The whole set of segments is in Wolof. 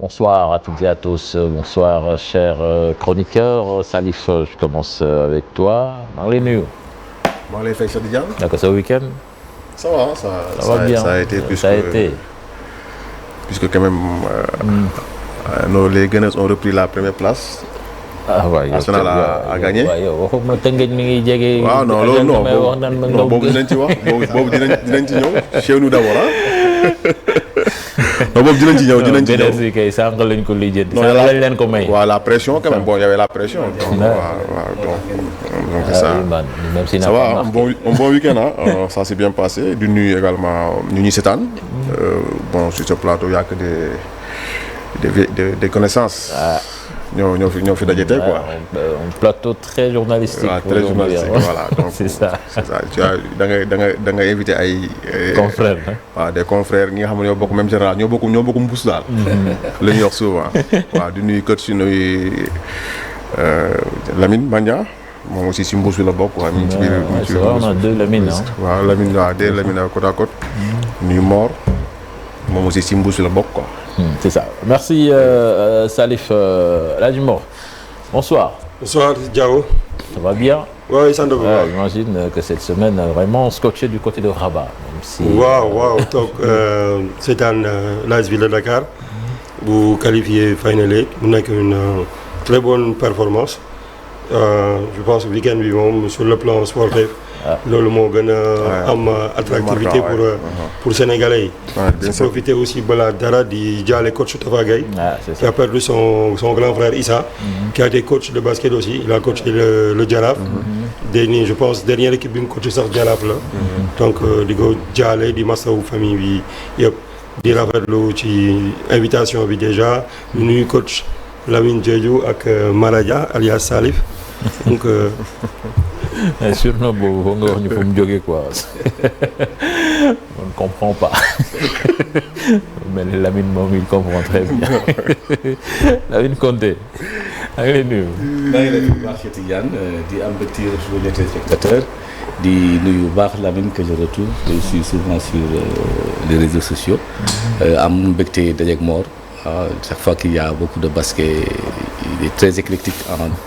Bonsoir à toutes et à tous, bonsoir chers chroniqueurs. Salif, je commence avec toi. maa ngi lay nuyu. maa ngi lay fay Cheikh Tidiane. naka sa week-end. Ça va, ça va bien. Ça a été puisque quand même les Gunners ont repris la première place. ah waay Arsenal a gagné. waaw yow waxuma Tëngéej mi ngi jege. waaw non loolu non boobu dinañ ci wax boobu dinañ ci ñëw chez nous d'abord ah. non boobu dinañ ci ñëw si kay sànq lañ ko lijjanti. sànq lañ leen ko may. waaw la pression quand même bon y avait la pression. donc ça. même si ça va un bon week-end ah. Ça s'est bien passé du nuyu également ñu ñuy seetaan. Bon sur ce plateau y a que des connaissances. ñoo fi daje tey quoi. un plateau très journalistique. Très journalistique voilà donc c'est ça. tu as da nga invité ay. confrères waaw des confrères ñi nga xam ne ñoo bokk même général ñoo bokk mbuus daal. la ñuy wax souvent. waaw di nuyu kër si nuyu Lamine Mandia moom aussi si mbuus bi la bokk. waaw mi ngi ci biir mi ngi ci biir on a deux Lamine waaw Lamine waaw deux Lamine côte à côte. nuyu Mor moom aussi si mbuus bi la bokk quoi. C'est ça. Merci Salif Ladjimor. Bonsoir. Bonsoir Diao. Ça va bien? Oui, ça va bien. J'imagine que cette semaine vraiment scotché du côté de Rabat. Même si... Wow. Donc c'est un l'AS Ville de Dakar. Vous qualifiez Final Eight. Vous n'avez qu'une très bonne performance. Je pense que week-end bi moom sur le plan sportif. loolu moo gën a am attractivité pour sénégalais yi. bien sûr profiter aussi balaa dara di jaale coach Tafa Gueye. qui a perdu son grand frère Issa. qui a été coach de basket aussi il a coaché le Jaraaf. je pense dernière équipe bi mu coaché sax Jaraaf la. donc di ko jaale di masawu famille bi yëpp di rafetlu ci invitation bi déjà ñu nuyu coach Lamine Diédhiou ak Maradia alias Salif donc. surnom boobu foog nga wax ñu fu mu jógee quoi on ne comprend pas mais Lamine moom il comprend très bien Lamine Konté maa ngi lay nuyu. maa ngi lay nuyu bu baax Cheikh Tidiane di am mbégte retrouver les téléspectateurs di nuyu bu baax Lamine que je retrouve je suis souvent sur les réseaux sociaux am mbégte dajeeg Mor chaque fois qu'il y a beaucoup de basket il est très éclectique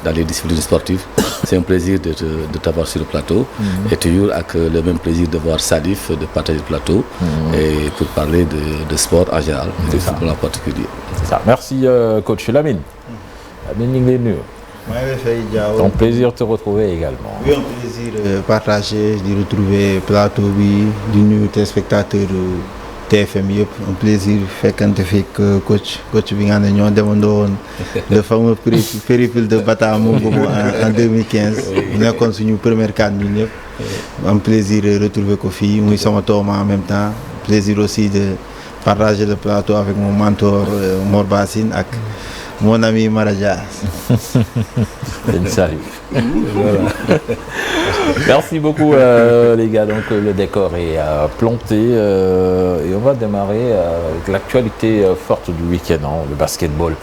dans les disciplines sportives. C'est un plaisir de t'avoir sur le plateau. Et toujours avec le même plaisir de voir Salif, de partager le plateau et pour parler de sport en général, de football en particulier. C'est ça. Merci coach Lamine. Lamine ñu ngi lay nuyu. maa ngi lay fay Diao. C'est un plaisir de te retrouver également. Oui, un plaisir partager di retrouver plateau bi di nuyu téléspectateurs TFM yëpp un plaisir fekkante fekk coach bi nga xam ne ñoo demandoo woon le fameux périple de Bata Moungoumo en 2015 nekkoon suñu première CAN ñun ñëpp am plaisir retrouver ko fii muy sama tooma en même temps plaisir aussi de partager le plateau avec mon mentor Mor Bassine ak mon ami Maradia. Salut. Voilà. Merci beaucoup les gars. Donc le décor est planté et on va démarrer avec l'actualité forte du week-end, le basketball,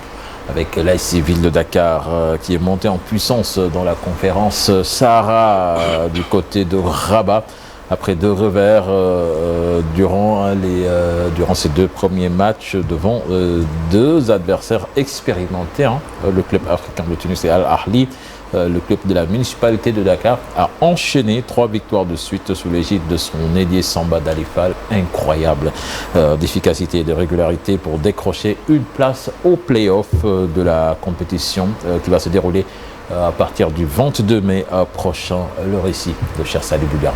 avec l'AS Ville de Dakar qui est monté en puissance dans la conférence Sahara du côté de Rabat. Après deux revers durant ces deux premiers matchs devant deux adversaires expérimentés, le club africain de Tunis et Al Ahly, le club de la municipalité de Dakar a enchaîné 3 victoires de suite sous l'égide de son ailier Samba Dalifal. Incroyable d'efficacité et de régularité pour décrocher une place au play-off de la compétition qui va se dérouler à partir du 22 mai prochain. Le récit de cher Salih Doudara.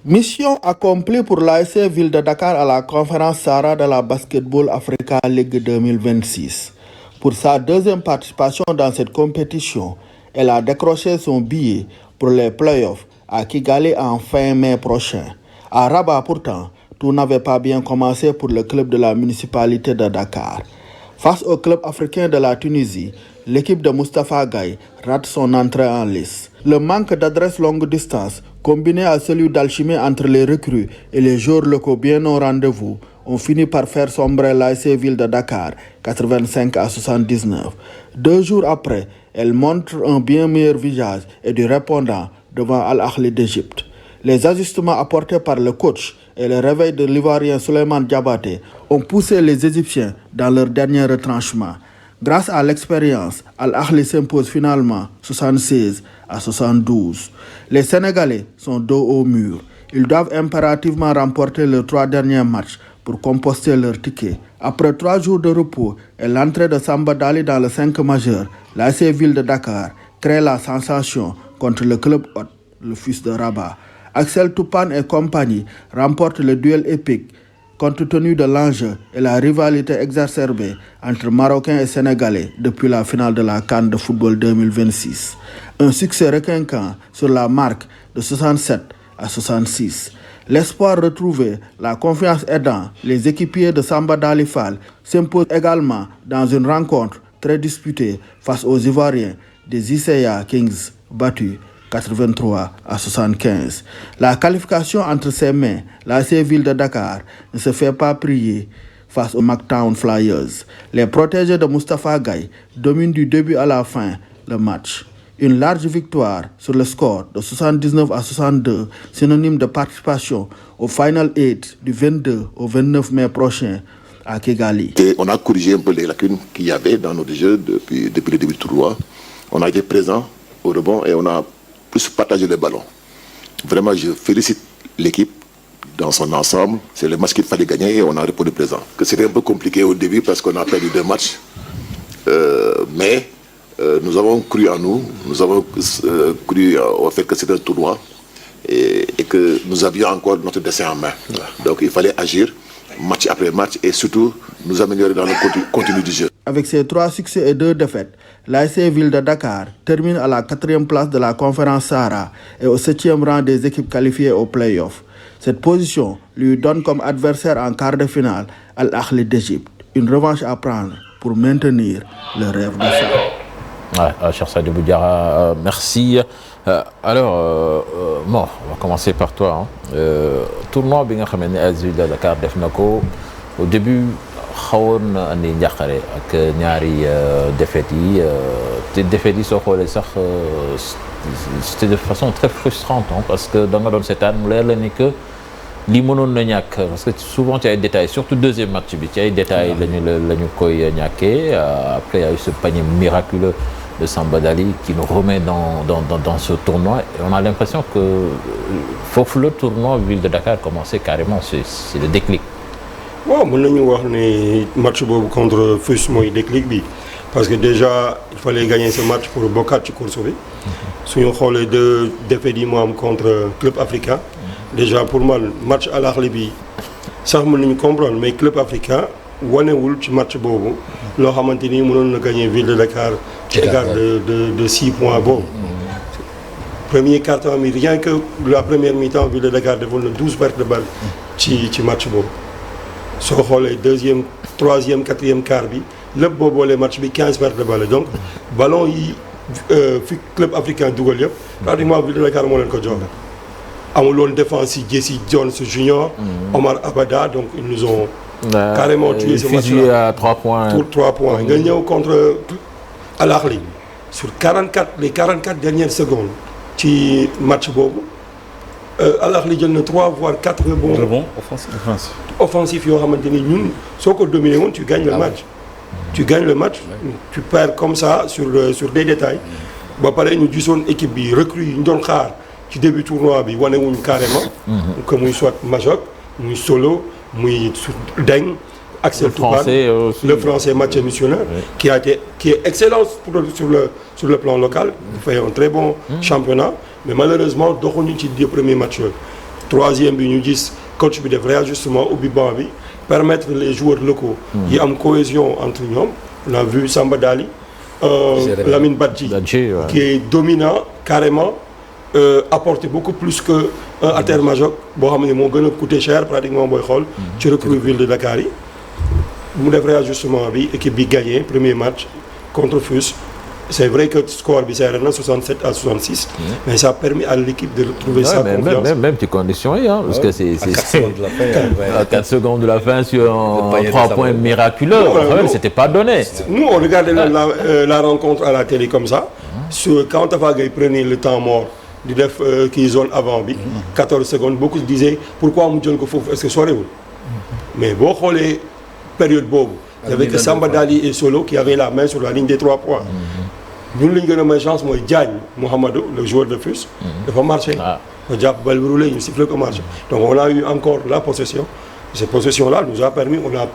Mission accomplie pour l'AS Ville de Dakar à la conférence Sahara de la Basketball Africa League 2026. Pour sa deuxième participation dans cette compétition, elle a décroché son billet pour les playoffs à Kigali en fin mai prochain. À Rabat pourtant, tout n'avait pas bien commencé pour le club de la municipalité de Dakar. Face au club africain de la Tunisie, l'équipe de Moustapha Gaye rate son entrée en lice. Le manque d'adresse longue distance, combiné à celui d'alchimie entre les recrues et les joueurs locaux bien au rendez-vous, ont fini par faire sombrer l'AS Ville de Dakar, 85-79. 2 jours après, elle montre un bien meilleur visage et du répondant devant Al Ahly d'Égypte. Les ajustements apportés par le coach et le réveil de l'Ivoirien Souleymane Diabaté ont poussé les Égyptiens dans leur dernier retranchement. Grâce à l'expérience, Al-Ahli s'impose finalement 76-72. Les Sénégalais sont dos au mur. Ils doivent impérativement remporter leurs 3 derniers matchs pour composter leur ticket. Après 3 jours de repos et l'entrée de Samba Dali dans le 5 majeur, l'AS Ville de Dakar crée la sensation contre le club hôte, le Fils de Rabat. Axel Toupane et compagnie remportent le duel épique compte tenu de l'enjeu et la rivalité exacerbée entre Marocains et Sénégalais depuis la finale de la CAN de football 2026. Un succès requinquant sur la marque de 67-66. L'espoir retrouvé, la confiance aidant, les équipiers de Samba Dali Fall s'imposent également dans une rencontre très disputée face aux Ivoiriens des ICA Kings battus 83-75. La qualification entre ses mains, l'AS Ville de Dakar, ne se fait pas prier face aux McTown Flyers. Les protégés de Moustapha Gaye dominent du début à la fin le match. Une large victoire sur le score de 79-62, synonyme de participation au Final 8 du 22 au 29 mai prochain à Kigali. Et on a corrigé un peu les lacunes qu'il y avait dans notre jeu depuis le début du tournoi. On a été présent au rebond et on a plus partagé le ballon. Vraiment, je félicite l'équipe dans son ensemble. C'est le match qu'il fallait gagner et on a répondu présent. C'était un peu compliqué au début parce qu'on a perdu 2 matchs. Mais nous avons cru en nous, nous avons cru au fait que c'était un tournoi et que nous avions encore notre destin en main. Donc il fallait agir match après match et surtout nous améliorer dans le contenu du jeu. Avec ses 3 succès et 2 défaites, l'AS Ville de Dakar termine à la 4e place de la conférence Sahara et au 7e rang des équipes qualifiées aux play-offs. Cette position lui donne comme adversaire en quart de finale Al-Ahli d'Égypte. Une revanche à prendre pour maintenir le rêve de ça. Cher Sadibou Boudiara, merci. Alors, bon, on va commencer par toi. Tournoi bi nga xamné ne AS Ville de Dakar def nako au début xawoon na andi njàqare ak ñaari défaites yi te défaites yi soo xoolee sax c'était de façon très frustrante parce que da nga doon seetaan mu leer la ni que lii mënoon na ñàkk parce que souvent ci ay détails surtout deuxième match bi ci ay détails lañu koy ñàkkee. Après il y a eu ce panier miraculeux de Samba Dali qui nous remet dans ce tournoi et on a l'impression que foofu le tournoi Ville de Dakar commençait carrément, c'est le déclic. Bon, mën nañu wax ne match boobu contre FUS mooy déclic bi parce que déjà il fallait gagner ce match pour bokkaat ci course bi suñu xoolee 2 défaites yi mu am contre Club Africain. Déjà pour moi match Al-Ahli bi sax mën nañu comprendre mais Club Africain wanewul ci match boobu loo xamante ni mënoon na gagner Ville de Dakar ci écart de 6 points boobu. Premier quart-temps mi rien que la première mi-temps Ville de Dakar defoon na 12 pertes de balle ci match boobu. soo xoolee 2e 3e 4e quart bi lépp boo boolee match bi 15 pertes de balle donc ballon yi fi Club Africain dugal yëpp pratiquement Ville de Dakar moo leen ko jox. amul woon défense yi Jesse Jones Junior, Omar Abada donc ils nous ont carrément tué ce match-là. À 3 points. Pour 3 points. Nga ñëw contre Al-Ahli sur les 44 dernières secondes ci match boobu Al-Ahli jël na 3 voire 4 rebonds offensifs yoo xamante ni ñun soo ko dominé woon tu gagnes le match. Tu gagnes le match, tu perds comme ça sur des détails. Ba pare ñu gisoon équipe bi recrue yi ñu doon xaar ci début tournoi bi wane wuñ carrément. que muy soit Majok muy Solo muy Deng. Axel Toupane, le français Mathieu Missionnaire, qui est excellent sur le plan local, il fait un très bon championnat, mais malheureusement, doxuñu ci 2 premiers matchs. 3e bi ñu gis coach bi def réajustement ubbi banc bi permettre les joueurs locaux yi am cohésion entre ñoom. On a vu Samba Dali, Lamine Badji, qui est dominant carrément, apporter beaucoup plus que Ater Majok boo xam ne moo gën a coûté cher pratiquement booy xool ci recrue Ville de Dakar yi. mu def réajustement bi équipe bi gagné premier match contre FUS. C'est vrai que le score bi c'est 67-66, mais ça a permis à l'équipe de retrouver sa confiance. Même tes conditions, parce que c'est 4 secondes de la fin sur un 3 points miraculeux. C'était pas donné. Nous, on regardait la rencontre à la télé comme ça. Quand Tafa Gueye prenait le temps mort di def kii zone avant bi 14 secondes beaucoup disaient pourquoi mu jël ko foofu est-ce que sorewul mais boo xoolee période boobu il y avait que Samba Dali et Solo qui avaient la main sur la ligne des 3 points ñun li ñu gën a may chance mooy Diagne Mohamedou le joueur de FUS dafa marché ma jàpp bal bi roulé ñu sifflé ko marché donc on a eu encore la possession cette possession là nous a permis on a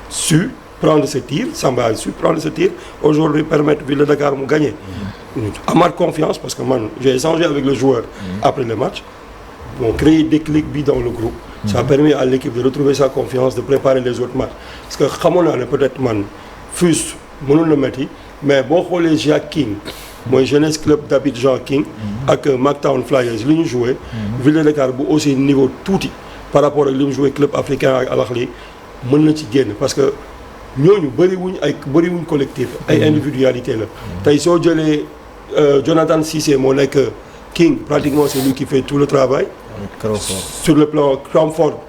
su prendre ce tir Samba a su prendre ce tir aujourd'hui permettre Ville de Dakar mu gagner amaat confiance parce que man j'ai échangé avec le joueur après le match bon créer déclic bi dans le groupe ça a permis à l'équipe de retrouver sa confiance de préparer les autres matchs parce que xamoon naa ne peut-être man FUS mënoon na métti mais boo xoolee Jacques King mooy jeunesse club d'Abidjan King ak Mactown Flyers li ñu joué Ville de Dakar bu aussi niveau tuuti par rapport ak li ñu joué club africain ak Al Ahly mën na ci génn parce que ñooñu bëriwuñ collectif ay individualité la tey soo jëlee Jonathan Cissé moo nekk King pratiquement c'est lui qui fait tout le travail sur le plan Crawford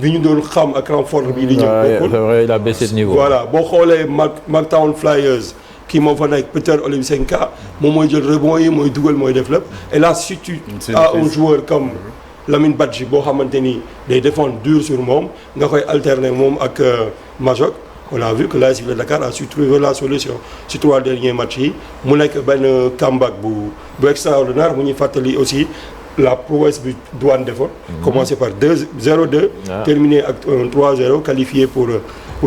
bi ñu doon xam ak Crawford bi di ñëw c'est vrai il a baissé de niveau voilà boo xoolee Mactown Flyers kii moo fa nekk Peter Olivisenka moom mooy jël rebond yi mooy dugal mooy def lépp et là si tu as un joueur comme Lamine Badji boo xamante ni day défendre dur sur moom nga koy alterner moom ak Majok on a vu que l'AS Ville de Dakar a su trouver la solution ci 3 derniers matchs yi mu nekk benn comeback bu extraordinaire bu ñuy fàttali aussi la prouesse bi Douane defoon commencé par 0-2 terminé ak 3-0 qualifié pour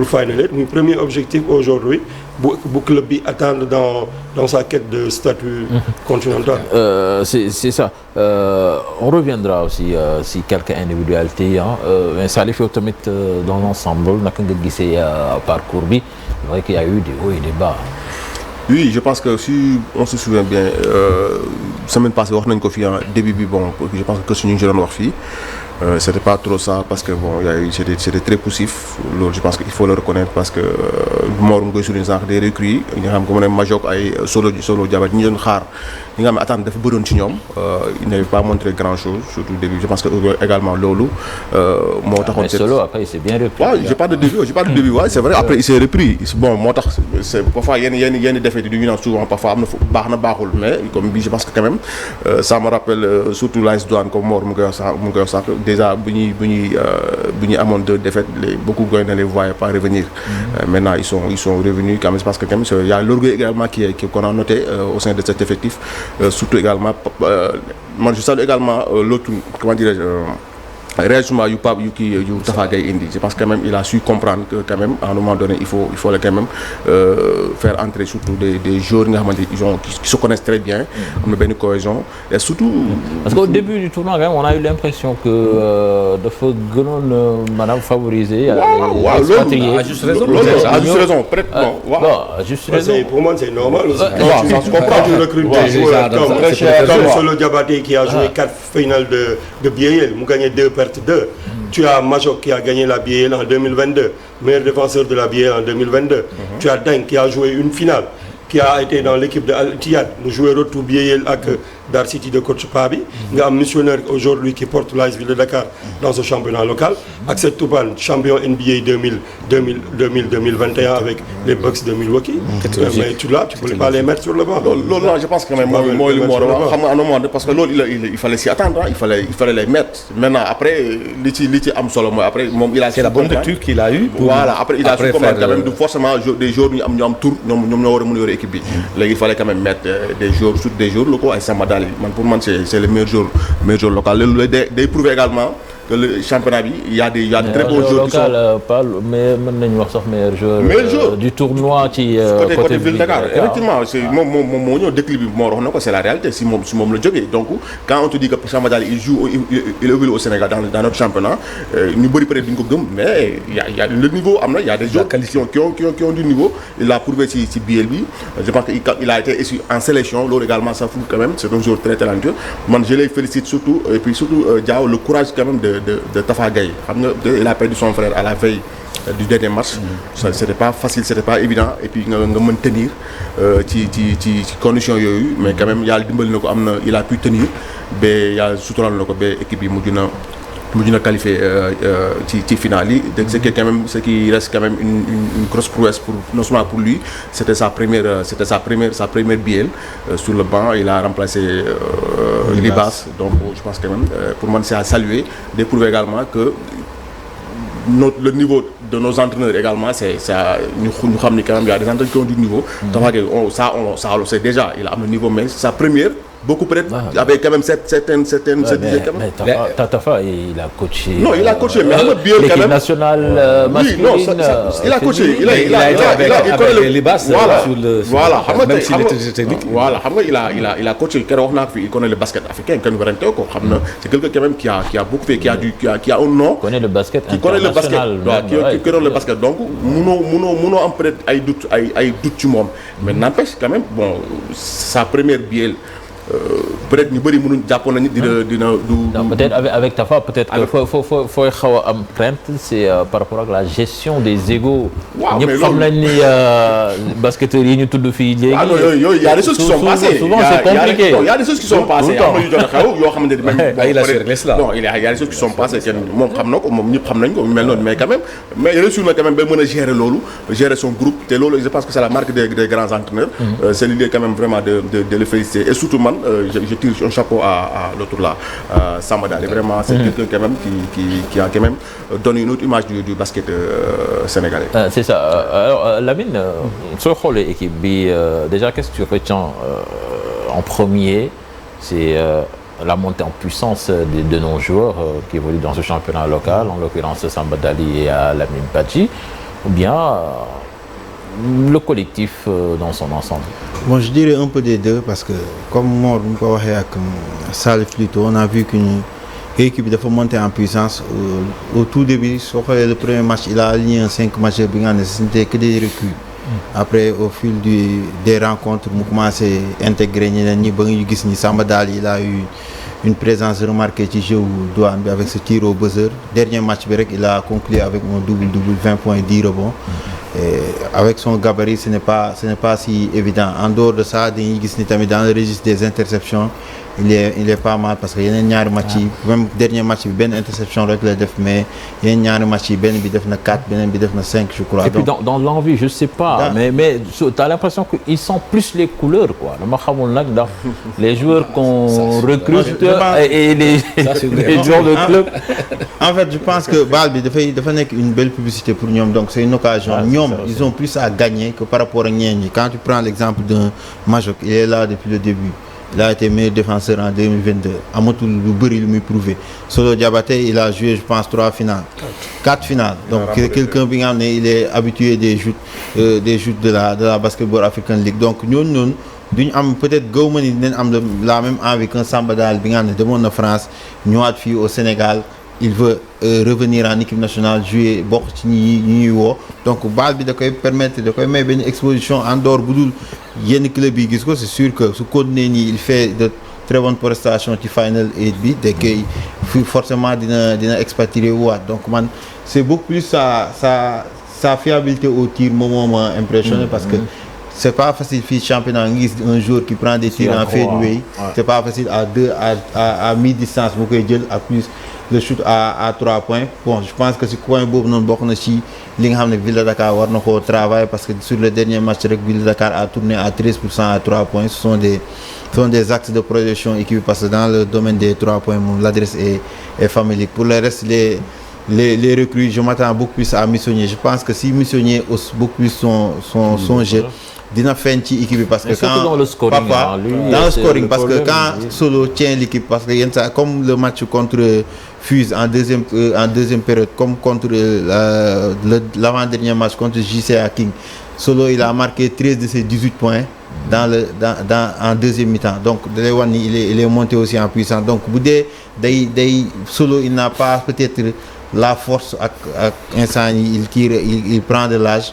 Final 8 muy premier objectif aujourd'hui bu club bi atteindre dans sa quête de statut continental. C'est ça. On reviendra aussi si quelques individualités mais Salif yow tamit dans l'ensemble naka nga gisee parcours bi c'est vrai qu'il y a eu des hauts et des bas. Oui, je pense que si on se souvient bien semaine passée wax nañ ko fii début bi bon je pense que suñu doon wax fii c'était pas trop ça parce que bon c'était très poussif loolu je pense qu'il faut le reconnaître parce que Mor mu koy souligner sànq des recrues ñi nga xam ko mu ne Majok ay solo Diabat ñi doon xaar ñi nga xam ne attente dafa bëroon ci ñoom il n'avait pas montré grand chose surtout début je pense que également loolu moo taxoon Solo après il s'est bien repris. waaw j'ai pas de début ouais c'est vrai après il s'est repris bon moo tax c'est parfois yenn défaites du ñu naan souvent parfois am na baax na baaxul mais comme bi je pense que quand même ça me rappelle surtout l'AS Douane comme Mor mu koy wax sànq déjà bu ñuy amoon 2 défaites beaucoup de gens ne les voyaient pas revenir maintenant ils sont revenus quand même parce que quand même il y a l'orgueil également qu'on a noté au sein de cet effectif surtout également moi je salue également l'autre comment dirais-je réagissement yu Tafa Gueye indi je pense quand même il a su comprendre que quand même à un moment donné il faut quand même faire entrer surtout des joueurs nga xamante qui se connaissent très bien am na benn cohésion et surtout parce qu'au début du tournoi quand même on a eu l'impression que dafa gënoon maanaam favoriser les expatriés à juste raison peut-être à juste raison pour moi c'est normal ça se comprend tu recrutes des joueurs comme Solo Diabaté qui a joué 4 finales de Biel mu gagné 2 tu as Majok qui a gagné la BAL en 2022 meilleur défenseur de la BAL en 2022 tu as Deng qui a joué une finale qui a été dans l'équipe de Al Ittihad mu joué retour BAL ak Dar City de coach Pabi nga am missionnaire aujourd'hui qui porte l'AS Ville de Dakar dans ce championnat local ak Seth Toubane champion NBA 2021 avec les Bucks de Milwaukee mais tu peux pas les mettre sur le banc loolu je pense que même mooy li mu war a wax xam nga à un moment parce que loolu il fallait s'y attendre il fallait les mettre maintenant après li ci am solo mooy après moom il a c'est la bonne lecture qu'il a eu voilà après il a su comprendre quand même du forcément des joueurs ñu am tour ñoom ñoo war a mën a yore équipe bi léegi il fallait quand même mettre des joueurs surtout des joueurs locaux ay Samba Dali pour moi c'est le meilleur joueur local loolu day prouver également que le championnat bi il y a des très bons joueurs qui sont mais mën nañu wax sax meilleur joueur du tournoi ci côté Ville de Dakar effectivement c'est moom moo ñëw déclic bi moo wax na ko c'est la réalité si moom la jógee donc quand on te dit que Samba Dali il évolue au Sénégal dans notre championnat ñu bëri peut-être duñ ko gëm mais il y a le niveau am na il y a des joueurs qui ont du niveau il l'a prouvé ci BL bi je pense qu'il a été issu en sélection loolu également ça fout quand même c'est un joueur très talentueux man je les félicite surtout et puis surtout Diao le courage quand même de Tafa Gueye xam nga il a perdu son frère à la veille du dernier match c'était pas facile c'était pas évident et puis nga mën tenir ci conditions yooyu mais quand même yàlla dimbali na ko am na il a pu tenir ba yàlla suturaal na ko ba équipe yi mujj na qualifié ci finale yi donc ce qui reste quand même une grosse prouesse pour non seulement pour lui c'était sa première BL sur le banc il a remplacé Libas. Donc je pense quand même pour moi c'est à saluer, de prouver également que le niveau de nos entraîneurs également c'est ñu xam ni quand même il y a des entraîneurs qui ont du niveau. Tafa Gueye ça on le sait déjà, il a un niveau, mais sa première beaucoup peut-être avec quand même certaines mais Tafa il a coaché. Non, il a coaché mais l'équipe nationale masculine. Il a coaché, il a été avec les Libas sur le voilà, même s'il était technique. Voilà, xam nga il a coaché keroog wax naa ko fi, il connaît le basket africain, kenn werante ko xam na, c'est quelqu'un quand même qui a beaucoup fait, qui a un nom, connaît le basket qui connaît le basket, qui connaît le basket. Donc munoo am peut-être ay doute ci moom, mais n'empêche quand même bon sa première bielle peut-être ñu bëri mënuñ jàppoon nañu dina peut-être avec Tafa peut-être que fooy xaw a am crainte c'est par rapport ak la gestion des égos. ñëpp xam nañ ni basketteurs yi ñu tudd fii léegi. ah non yooyu y a des choses qui sont passées. souvent c'est compliqué. y a des choses qui sont passées. am na yu jot a xew yoo xamante ni même. bon il y a des choses qui sont passées kenn moom xam na ko moom ñëpp xam nañ ko mel noonu mais quand même mais réussir na quand même ba mën a gérer loolu gérer son groupe te loolu je pense que c'est la marque des grands entraîneurs. c'est l'idée quand même vraiment de le féliciter et surtout man. Je tire un chapeau à l'autre là, Samba Dali. Vraiment, c'est quelqu'un quand même qui a quand même donné une autre image du basket sénégalais. C'est ça. Alors, Lamine, sur l'équipe B, déjà, qu'est-ce que tu retiens en premier? C'est la montée en puissance de nos joueurs qui évoluent dans ce championnat local, en l'occurrence Samba Dali et Lamine Badji, ou bien le collectif dans son ensemble? Bon, je dirais un peu des deux parce que comme Mor bu ñu ko waxee ak Salif plutôt, on a vu qu'une équipe dafa monter en puissance au tout début. Soo xoolee le premier match il a aligné 5 matchs bi nga xam ne c'était que des recrues. Après au fil des rencontres mu commencé intégrer ñeneen ñi ba ñu gis ni Samba Dali il a eu une présence remarquée ci jeu Douane bi avec ce tir au buzzer. Dernier match bi rek il a conclu avec un double-double, 20 points, 10 rebonds. Et avec son gabarit ce n'est pas si évident. En dehors de ça dañuy gis ni tamit dans le registre des interceptions il est pas mal parce que yeneen ñaari match yi même dernier match bi benn interception rek la def mais yeneen ñaari match yi benn bi def na 4 beneen bi def na 5 je crois. Et puis dans l'envie je sais pas mais t'as l'impression qu'ils sentent plus les couleurs quoi dama xamul nag ndax les joueurs qu'on recrute et les joueurs de club. En fait je pense que baal bi dafa nekk une belle publicité pour ñoom donc c'est une occasion. ñoom ils ont plus à gagner que par rapport ak ñeneen ñi. Quand tu prends l'exemple d'un Majok il est là depuis le début. Il a été meilleur défenseur en 2022 amatul lu bëri lu muy prouvé. Solo Diabaté il a joué je pense 4 finales donc quelqu'un bi nga xam ne il est habitué des joutes de la Basketball African League donc ñooñu duñu am peut-être gaw ma ni dinañ am la même envie qu'un Samba Dali bi nga xam ne demoon na France ñëwaat fii au Sénégal. Il veut revenir en équipe nationale jouer bokk ci ñuy woo donc baal bi da koy permettre da koy may benn exposition en dehors bu dul yenn club yi gis ko c'est sûr que su continuer nii il fait de très bonnes prestations ci Final 8 bi de kay forcément dina expatrier waat donc man c'est beaucoup plus sa fiabilité au tir moo ma impressionné parce que c'est pas facile fii championnat nga gis un joueur qui prend des tirs en fadeaway c'est pas facile à mi-distance mu koy jël à plus le shoot à 3 points bon je pense que si coin boobu noonu bokk na ci li nga xam ne Ville de Dakar war na koo travailler parce que sur le dernier match rek Ville de Dakar a tourné à 13% à 3 points ce sont des axes de progression équipe parce que dans le domaine des 3 points moom l'adresse est familique pour le reste les recrues je m'attends beaucoup plus à Missonnier je pense que si Missonnier hausse beaucoup plus son jeu dina feeñ ci équipe bi parce que quand dans le scoring, papa dans le scoring parce que quand Solo tient l'équipe parce que yenn saa comme le match contre Fuse en deuxième période comme contre l'avant-dernier match contre JCA King Solo il a marqué 13 de ses 18 points en deuxième mi-temps donc da lay wan ni il est monté aussi en puissance donc bu dee day Solo il n'a pas peut-être la force ak instant yi il prend de l'âge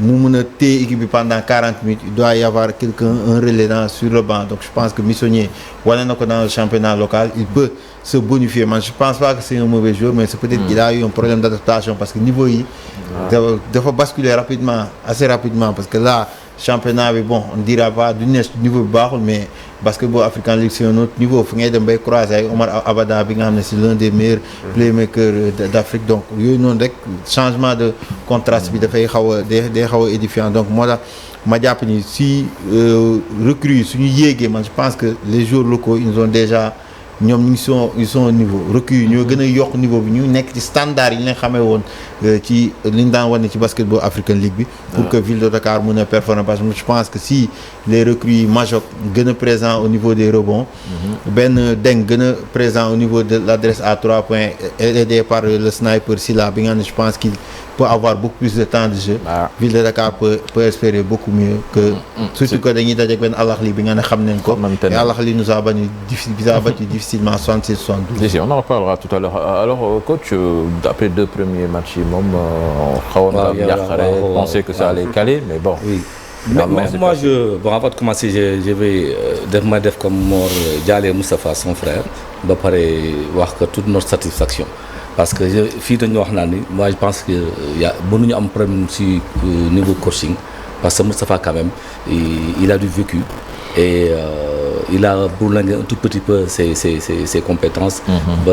mu mën a téye équipe bi pendant 40 minutes il doit y avoir un relais sur le banc donc je pense que Missonnier wane na ko dans le championnat local il peut se bonifier man je pense pas que c'est un mauvais joueur mais c'est peut-être qu'il a eu un problème d'adaptation parce que niveau yi dafa basculer assez rapidement parce que là championnat bi bon on dira pas du niveau bi baaxul mais Basketball African League c'est un autre niveau fu ngay dem bay croiser avec Omar Abada bi nga xam ne c'est l'un des meilleurs playmakers d'Afrique donc yooyu noonu rek changement de contraste bi dafay xaw a édifiant donc moo tax ma jàpp ni si recrues suñu yéegee man je pense que les joueurs locaux ils ont déjà ñoom ils sont au niveau recrues ñoo gën a yokk niveau bi ñu nekk ci standard yi ñu leen xamee woon ci li ñu daan wane ci basketball African League bi pour que Ville de Dakar mën a performer parce que je pense que si les recrues majeurs gën a présents au niveau des rebonds benn Deng gën a présent au niveau de l'adresse à 3 points aidé par le sniper Silla bi nga xam ne je pense qu'il peut avoir beaucoup plus de temps de jeu. Ville de Dakar peut espérer beaucoup mieux que surtout que dañuy dajeek benn Al Ahly bi nga ne xam nañ ko et Al Ahly nous a battu difficilement 66-72. On en reparlera tout à l'heure. Alors coach, après 2 premiers matchs moom xawoon na yàqare pensé que ça allait caler mais bon. Oui. Mais moi bon avant de commencer je vais def comme Mor Dialé Moustapha son frère ba pare wax que toute notre satisfaction. Parce que fii dañu wax naa ni moi je pense que mënuñu am problème ci niveau coaching parce que Moustapha quand même il a du vécu et il a bourlingué un tout petit peu ses compétences ba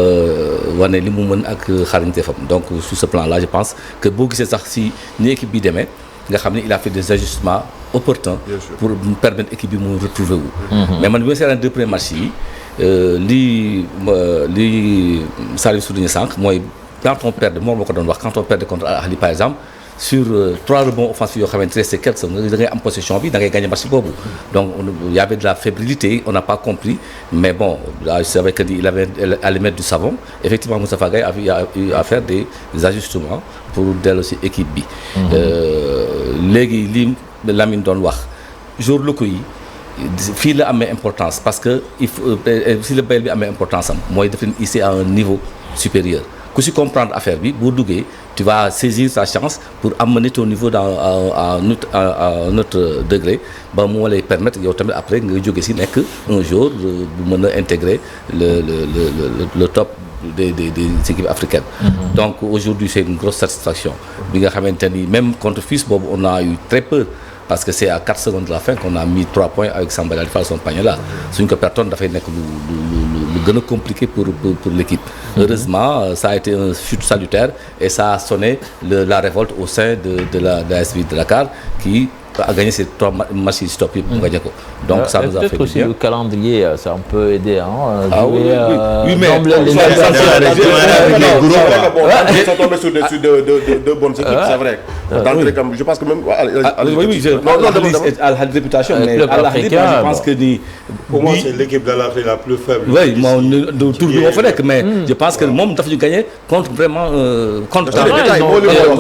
wane li mu mën ak xarañteefam donc sur ce plan là je pense que boo gisee sax si ni équipe bi demee nga xam ne il a fait des ajustements opportuns pour permettre équipe bi mu retrouver wu mais man bi ma seetaan 2 premiers matchs yi lii Salif souligné sànq mooy quand on perd moom moo ko doon wax quand on perd contre Al Ahly par exemple sur 3 rebonds offensifs yoo xamante ne c'est quelque chose da ngay am possession bi da ngay gagner match boobu donc il y avait de la fébrilité on n'a pas compris mais bon là c'est vrai que il avait à les mettre du savon effectivement Moustapha Gaye a eu à faire des ajustements pour dellu ci équipe bi léegi li Lamine doon wax jour locaux yi fii la amee importance parce que il faut si le bayal bi amee importance am mooy def leen ici à un niveau supérieur ku si comprendre affaire bi boo duggee tu vas saisir sa chance pour amener ton niveau à notre degré ba mu lay permettre yow tamit après nga jóge si nekk un jour bu mën a intégrer le top des équipes africaines. Donc aujourd'hui c'est une grosse satisfaction bi nga xamante ni même contre FIS boobu on a eu très peur. Parce que c'est à 4 secondes de la fin qu'on a mis 3 points avec Samba Diallo son panier là. Suñ ko pertoon dafay nekk lu gën a compliqué pour l'équipe. Heureusement ça a été un chute salutaire et ça a sonné la révolte au sein de la AS Ville de Dakar qui a gagné ces 3 matchs stop yëpp mu gagné ko. Donc ça nous a fait du bien. Aussi le calendrier ça a un peu aidé hein. Oui mais ils sont tombés sur de bonnes équipes c'est vrai. Je pense que même Al Ahly réputation mais Al Ahly je pense que ni pour moi c'est l'équipe d'Al Ahly la plus faible. Oui moom tour bi moo fa nekk mais je pense que moom dafa ñu gagné contre vraiment contre sur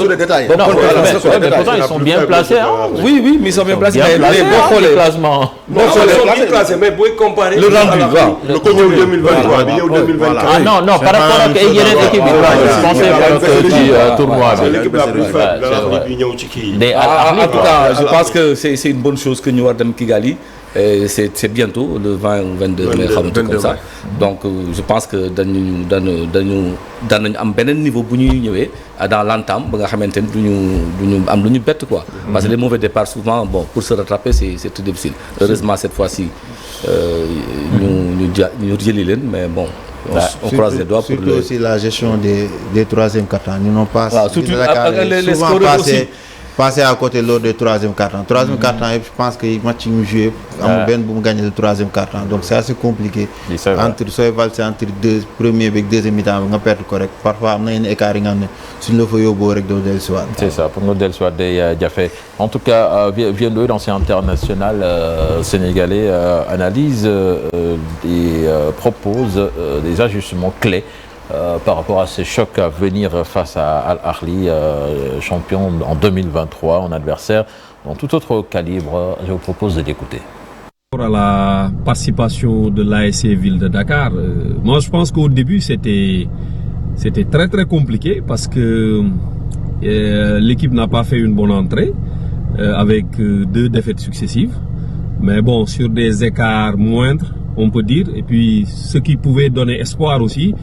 les détails. Mais pourtant ils sont bien placés hein. Oui mais ils sont bien placés mais boo xoolee classement ils sont bien placés mais booy comparer le rendu waaw le ko ñëw 2023 bi ñëw 2024 ah non par rapport ak yeneen équipe yi je pensais que ci tournoi bi c'est l'équipe la plus faible bi ñëw ci kii en tout cas je pense que c'est une bonne chose que ñu war dem Kigali. C'est bientôt le 20 ou 22 mai xamante comme ça donc je pense que dañu am beneen niveau bu ñuy ñëwee dans l'entame ba nga xamante ni duñu am lu ñu bett quoi parce que les mauvais départs souvent bon pour se rattraper c'est très difficile heureusement cette fois-ci ñu jëli leen mais bon on croise les doigts pour surtout aussi la gestion des troisième quart-temps ñu n'ont pas surtout les scoreurs aussi passer à côté lors du 3e quart-temps. 3e quart-temps, je pense que les matchs nous jouent, Ben pour gagner le 3e quart-temps. Donc c'est assez compliqué. Entre soit valser entre premier et deuxième mi-temps, on perd correct. Parfois, on a un écart sur le feuille au bord avec d'autres soirs. C'est ça, pour nous Delsoir déjà fait. En tout cas, Viendo, l'ancien international sénégalais, analyse et propose des ajustements clés. Par rapport à ces chocs à venir face à Al Ahly, champion en 2023, en adversaire dans tout autre calibre. Je vous propose de l'écouter. Pour la participation de l'ASC Ville de Dakar, moi je pense qu'au début c'était très très compliqué parce que l'équipe n'a pas fait une bonne entrée avec 2 défaites successives. Mais bon, sur des écarts moindres, on peut dire, et puis ce qui pouvait donner espoir aussi.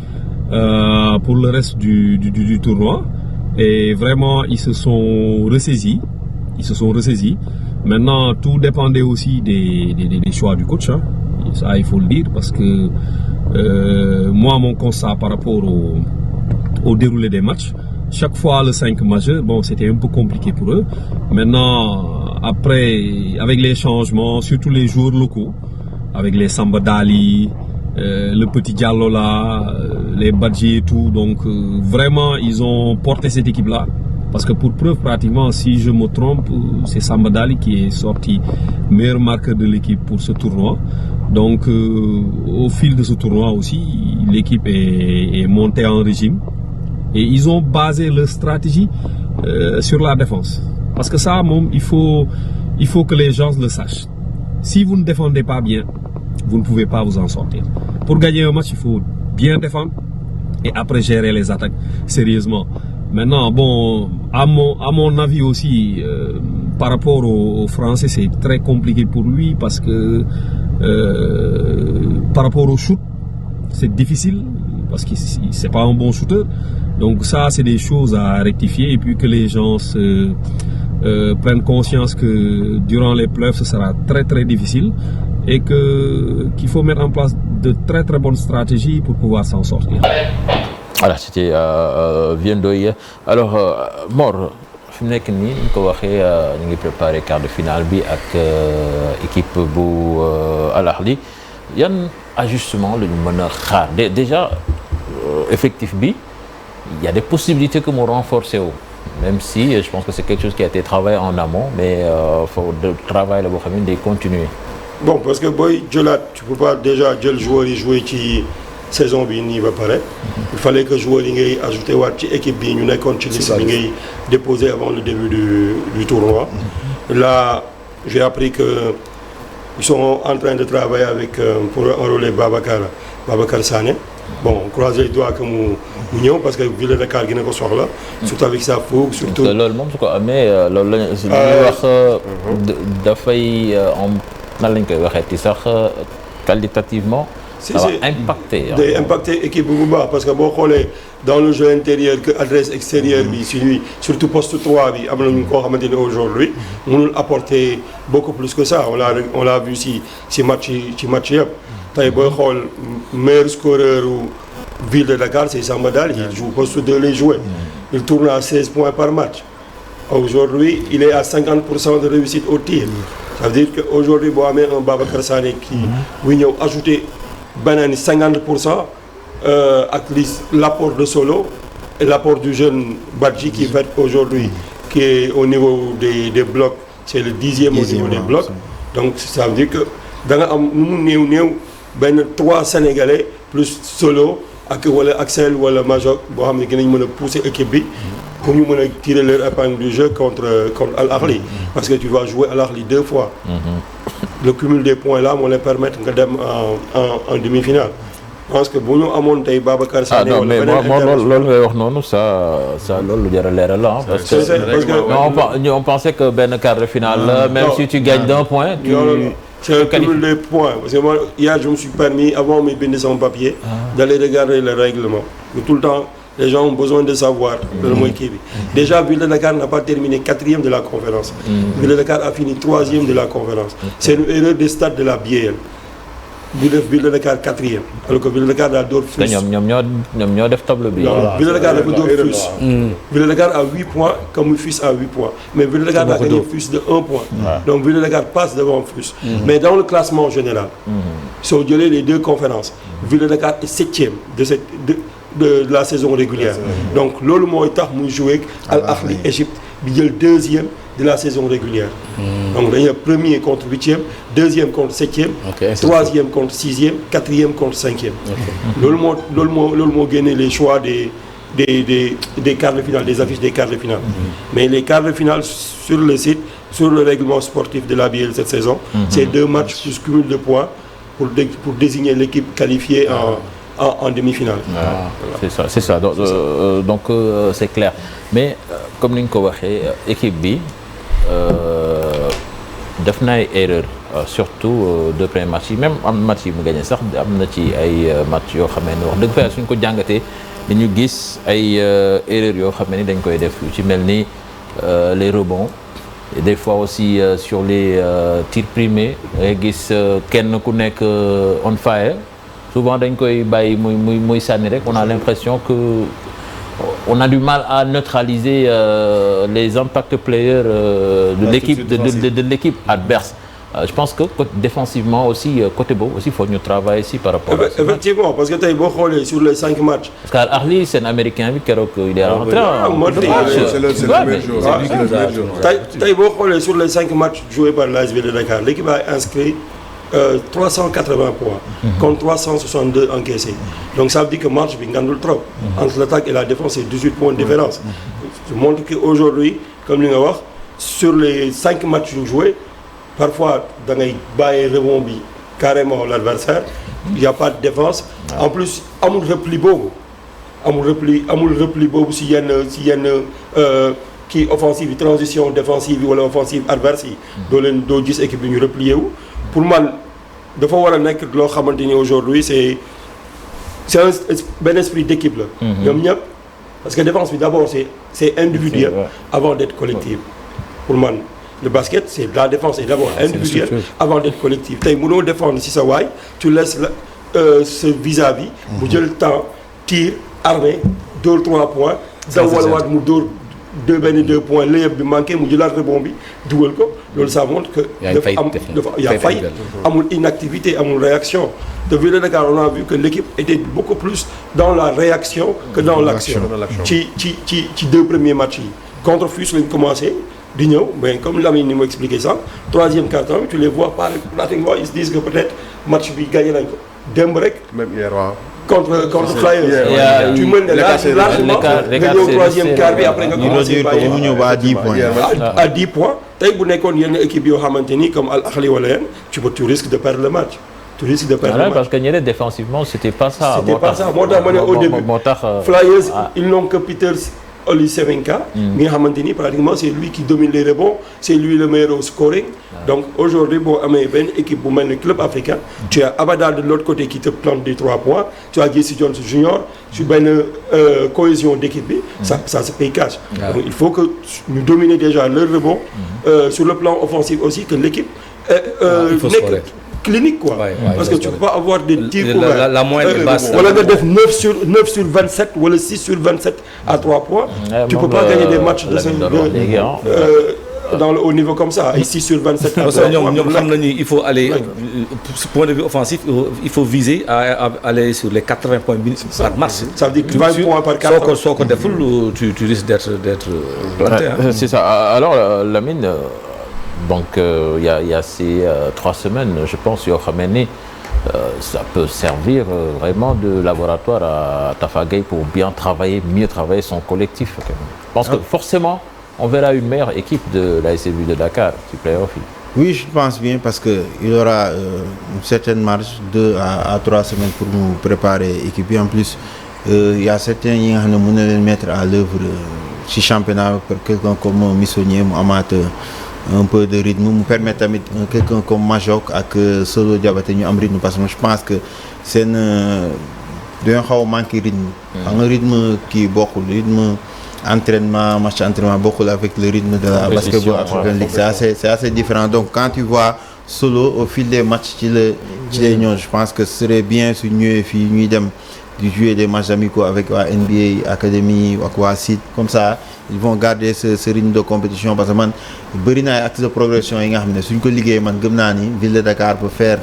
Pour le reste du tournoi et vraiment ils se sont ressaisis. Maintenant tout dépendait aussi des choix du coach hein. Ça il faut le dire parce que moi mon constat par rapport au déroulé des matchs chaque fois le 5 majeur bon c'était un peu compliqué pour eux. Maintenant après, avec les changements, surtout les joueurs locaux, avec les Samba Dali, le petit Diallo là, les Badji et tout, donc vraiment ils ont porté cette équipe-là. Parce que pour preuve, pratiquement, si je me trompe, c'est Samba Dali qui est sorti meilleur marqueur de l'équipe pour ce tournoi. Donc, au fil de ce tournoi aussi, l'équipe est montée en régime. Et ils ont basé leur stratégie sur la défense. Parce que ça, il faut que les gens le sachent. Si vous ne défendez pas bien, vous ne pouvez pas vous en sortir. Pour gagner un match, il faut bien défendre et après gérer les attaques sérieusement. Maintenant, bon, à mon avis aussi, par rapport aux Français, c'est très compliqué pour lui parce que par rapport au shoot, c'est difficile parce que c'est pas un bon shooter. Donc ça, c'est des choses à rectifier et puis que les gens prennent conscience que durant les playoffs, ce sera très très difficile et qu'il faut mettre en place de très très bonnes stratégies pour pouvoir s'en sortir. Voilà, c'était Viendoye. Alors, Mor, fi mu nekk nii ñu ko waxee ñu ngi préparé quart de finale bi ak équipe bu Al Ahly yan ajustement la ñu mën a xaar déjà effectif bi il y a des possibilités que mu renforcer wu même si je pense que c'est quelque chose qui a été travaillé en amont mais faut de travail la boo xam ne day continuer. Bon, parce que booy jëlaat tu peux pas déjà jël joueurs yi jouer ci saison bi nii ba pare il fallait que joueurs yi ngay ajouté waat ci équipe bi ñu nekkoon ci liste bi ngay déposé avant le début du tournoi. Là j'ai appris que ils sont en train de travailler avec pour enrôler Babacar Sané. Bon, croiser les doigts que mu ñëw parce que Ville de Dakar gi na ko soxla. surtout avec sa fougue surtout. loolu moom su ko amee loolu la ñuy wax dafay nan lañ koy waxee ci sax qualitativement. ça va impacter. day impacter équipe bu baax parce que boo xoolee dans le jeu intérieur que adresse extérieure bi surtout poste 3 bi am nañu koo xamante ne aujourd'hui mënul apporter beaucoup plus que ça on l'a vu ci match yëpp. tey booy xool meilleur scoreur Ville de Dakar c'est Samba Dali il joue poste 2 lay jouer. il tourne à 16 points par match. aujourd'hui il est à 50% de réussite au tir. ça veut dire que aujourd'hui boo amee un Babacar Sané qui buy ñëw ajouter beneen 50% ak l'apport de Solo et l'apport du jeune Badji qui fait aujourd'hui qui est au niveau des blocs c'est le 10e au niveau des blocs. donc ça veut dire que da nga am nu mu néew benn 3 Sénégalais plus Solo ak wala Axel wala Majok boo xam ne dinañ mën a pousser équipe bi pour ñu mën a tirer leur épingle du jeu contre Al Ahly parce que tu vas jouer Al Ahly 2 fois. le cumul des points là moo lay permettre nga dem en demi-finale. je pense que bu ñu amoon tey Babacar Sané. non mais loolu ngay wax noonu ça loolu lu jar a leeral la parce que on pensait que benn quart de finale même si tu gagnes d'un point. c'est un cumul des points parce que moi hier je me suis permis avant muy bind sama papier. d'aller regarder le règlement. tout le temps les gens ont besoin de savoir. loolu mooy kii bi. déjà Ville de Dakar n'a pas terminé 4e de la conférence. Ville de Dakar a fini 3e de la conférence. c'est une erreur des stades de la BAL. bu def Ville de Dakar 4e alors que Ville de Dakar daa door FUS. ñoom ñoo def tableau bi. Ville de Dakar dafa door FUS. Ville de Dakar a 8 points comme FUS a 8 points. mais Ville de Dakar a gagné FUS de 1 point. donc Ville de Dakar passe devant FUS. mais dans le classement général. soo jëlee les 2 conférences. Ville de Dakar est 7e de la saison régulière. donc loolu mooy tax muy jouer Al Ahly Égypte bi jël 2e de la saison régulière. donc dañuy premier contre 8e 2e contre 7e. 3e contre 6e 4e contre 5e. loolu moo génne les choix des quarts de finale des affiches des quarts de finale. mais les quarts de finale sur le site sur le règlement sportif de la BL cette saison. c'est 2 matchs plus cumul de points pour désigner l'équipe qualifiée en demi-finale. Voilà. c'est ça donc c'est clair mais comme ni nga ko waxee équipe bi def na ay erreurs surtout 2 premiers matchs yi même am match yi mu gagné sax am na ci ay match yoo xam ne wax dëgg fa suñ ko jàngatee dañu gis ay erreurs yoo xam ne dañ koy def ci mel ni les rebonds et des fois aussi sur les tirs primés ngay gis kenn ku nekk on fire. souvent dañ koy bàyyi muy sànni rek on a l'impression que on a du mal à neutraliser les impact players de l'équipe adverse. Je pense que défensivement aussi côté boobu aussi faut ñu travailler ici par rapport à ça. Effectivement parce que tey boo xoolee sur les 5 matchs. Parce que Al Ahly seen américain bi keroog il est rentré c'est le meilleur joueur. tey boo xoolee sur les 5 matchs joués par l'AS Ville de Dakar l'équipe a inscrit 380 points contre 362 encaissés. Donc ça veut dire que match bi ngandul trop. Entre l'attaque et la défense c'est 18 points de différence. Je montre qu'aujourd'hui comme li nga wax sur les 5 matchs joués. Parfois da ngay bàyyi rebond bi carrément l'adversaire il y a pas de défense en plus amul repli boobu si yenn kii offensive yi transition défensive yi wala offensive adverse yi doo gis équipe bi ñu replier wu pour man dafa war a nekk loo xamante ni aujourd'hui c'est benn esprit d'équipe la ñoom ñëpp parce que défense bi d'abord c'est individuel avant d'être collectif pour man le basket c'est la défense est d'abord individuelle avant d'être collective tey mënoo défendre ci sa waay tu laisses ce vis-à-vis mu jël temps tir armé dóor 3 points daw walawaat mu dóor 2 points layup bi manqué mu jëlaat rebond bi dugal ko loolu ça montre que y a faille amul inactivité amul réaction de Ville de Dakar on a vu que l'équipe était beaucoup plus dans la réaction que dans l'action ci 2 premiers matchs yi contre FUS lañ commencé di ñëw mais comme Lamine ni mu expliqué ça 3e quart-temps tu les vois pas pratiquement ils se disent que peut-être match bi gagné nañ ko démb rek. même hier waaw. contre Flyers. tu mènes largement nga ñëw 3e quart bi après nga commencé bàyyi mu ñëw ba à 10 points. à 10 points tey bu nekkoon yenn équipe yoo xamante ni comme Al Ahly wala yenn tu risques de perdre le match. Parce que ñeneen défensivement c'était pas ça. C'était pas ça moo tax ma ne au début. Flyers ils n'ont que Peters Oli Semenka mi nga xamante ni pratiquement c'est lui qui domine les rebonds c'est lui le meilleur au scoring donc aujourd'hui boo amee benn équipe bu mel ni club africain tu as Abada de l'autre côté qui te plante des 3 points tu as Jesse Jones junior sur benn cohésion d'équipe bi ça se paye cash donc il faut que ñu dominer déjà leur rebond sur le plan offensif aussi que l'équipe nekk clinique quoi parce que tu peux pas avoir des tirs ouverts la moyenne basse wala nga def 9 sur 27 wala 6 sur 27 à 3 points tu peux pas gagner des matchs dans le haut niveau comme ça et 6 sur 27 à 3 points ñoom xam nañu il faut aller point de vue offensif il faut viser à aller sur les 80 points par match ça veut dire 20 points par 4 soo ko deful tu risques d'être planté c'est ça alors Lamine donc il y a ces 3 semaines je pense yoo xam ne ça peut servir vraiment de laboratoire à Tafa Gueye pour mieux travailler son collectif. Je pense que forcément on verra une meilleure équipe de l'AS Ville de Dakar qui play-off. Oui, je pense bien parce que il y aura une certaine marge 2 à 3 semaines pour nous préparer équipe bi en plus il y a certains yi nga xam ne mën na leen mettre à l'œuvre ci championnat pour quelqu'un comme Missonnier mu amaat un peu de rythme mu permettre tamit quelqu'un comme Majok ak Solo Diabaté ñu am rythme parce que je pense que seen dañoo xaw a manqué rythme. xam nga rythme kii bokkul rythme entraînement match entraînement bokkul avec le rythme de la Basketball African League c'est assez différent donc quand tu vois Solo au fil des matchs ci lay ñëw je pense que ce serait bien su ñëwee fii ñuy dem di jouer des matchs amicaux avec waa NBA Academy ak waa SID comme ça ils vont garder ce rythme de compétition parce que man bëri na ay axes de progression yi nga xam ne suñ ko liggéey man gëm naa ni Ville de Dakar peut faire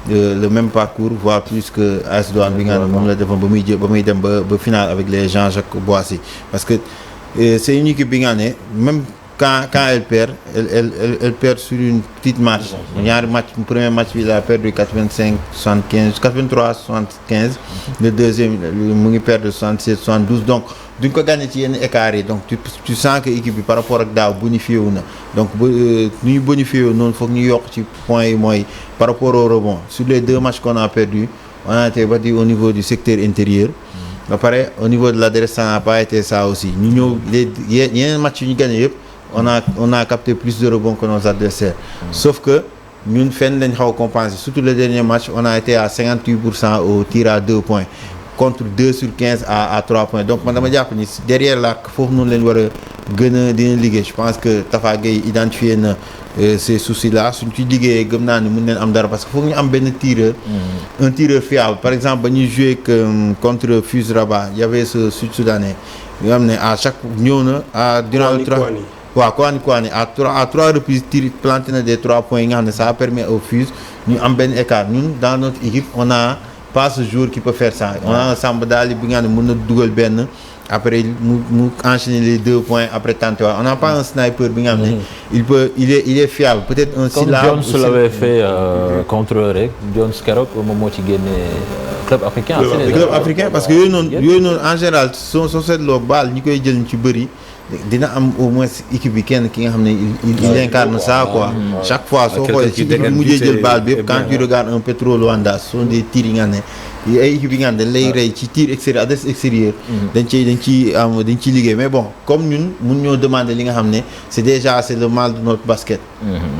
le même parcours voire plus que AS Douanes bi nga xam ne moom la defoon ba muy dem ba finale avec les Jean-Jacques Boissy parce que c'est une équipe bi nga xam ne même quand elle perd sur une petite marche ñaari match premier match bi il a perdu 85-75 83-75 le deuxième mu ngi perdre 67-72 donc duñ ko gagné ci yenn écart yi donc tu sens que équipe bi par rapport ak daaw bonifié wu na donc nu ñu bonifié wu noonu foog ñu yokk ci points yi mooy par rapport au rebond sur les 2 matchs qu'on a perdu on a été battu au niveau du secteur intérieur ba pare au niveau de l'adresse ça n'a pas été ça aussi ñu ñëw yeneen match yu ñu gagné yëpp on a capté plus de rebonds que nos adversaires sauf que ñun fenn lañ xaw a compenser surtout le dernier match on a été à 58% au tir à 2 points contre 2 sur 15 à 3 points donc man dama jàpp ni derrière l'arc foofu noonu leen war a gën a dina liggéey je pense que Tafa Gueye identifié na ces soucis là suñ ci liggéeyee gëm naa ni mën neen am dara parce que foog ñu am benn tireur un tireur fiable par exemple ba ñuy joué contre FUS Rabat y avait ce Sud-Soudanais nga xam ne à chaque ñëw na durant le 3 waaw Kouani à trois reprises tir planté na des 3 points yi nga xam ne ça permet au FUS ñu am benn écart ñun dans notre équipe on a pas ce joueur qui peut faire ça on a un Samba Dali bi nga xam ne mën na dugal benn après mu enchaîner les 2 points après tenter on n'a pas un sniper bi nga xam ne il est fiable peut-être un Sylla comme Jones l'avait fait contre rek Jones keroog moom moo ci génne club africain parce que yooyu noonu en général soo seetloo baal ñi koy jël ñu ci bëri dina am au moins équipe bi kenn ki nga xam ne il incarne ça quoi chaque fois soo xoolee ci équipe bi mujjee jël baal bi yëpp quand tu regardes un Petro Luanda ce sont des tirs yi nga xam ne ay équipe yi nga xam ne dañ lay rey ci tir extérieur adresse extérieure dañ ciy liggéey mais bon comme ñun mun ñoo demander li nga xam ne c'est le mal de notre basket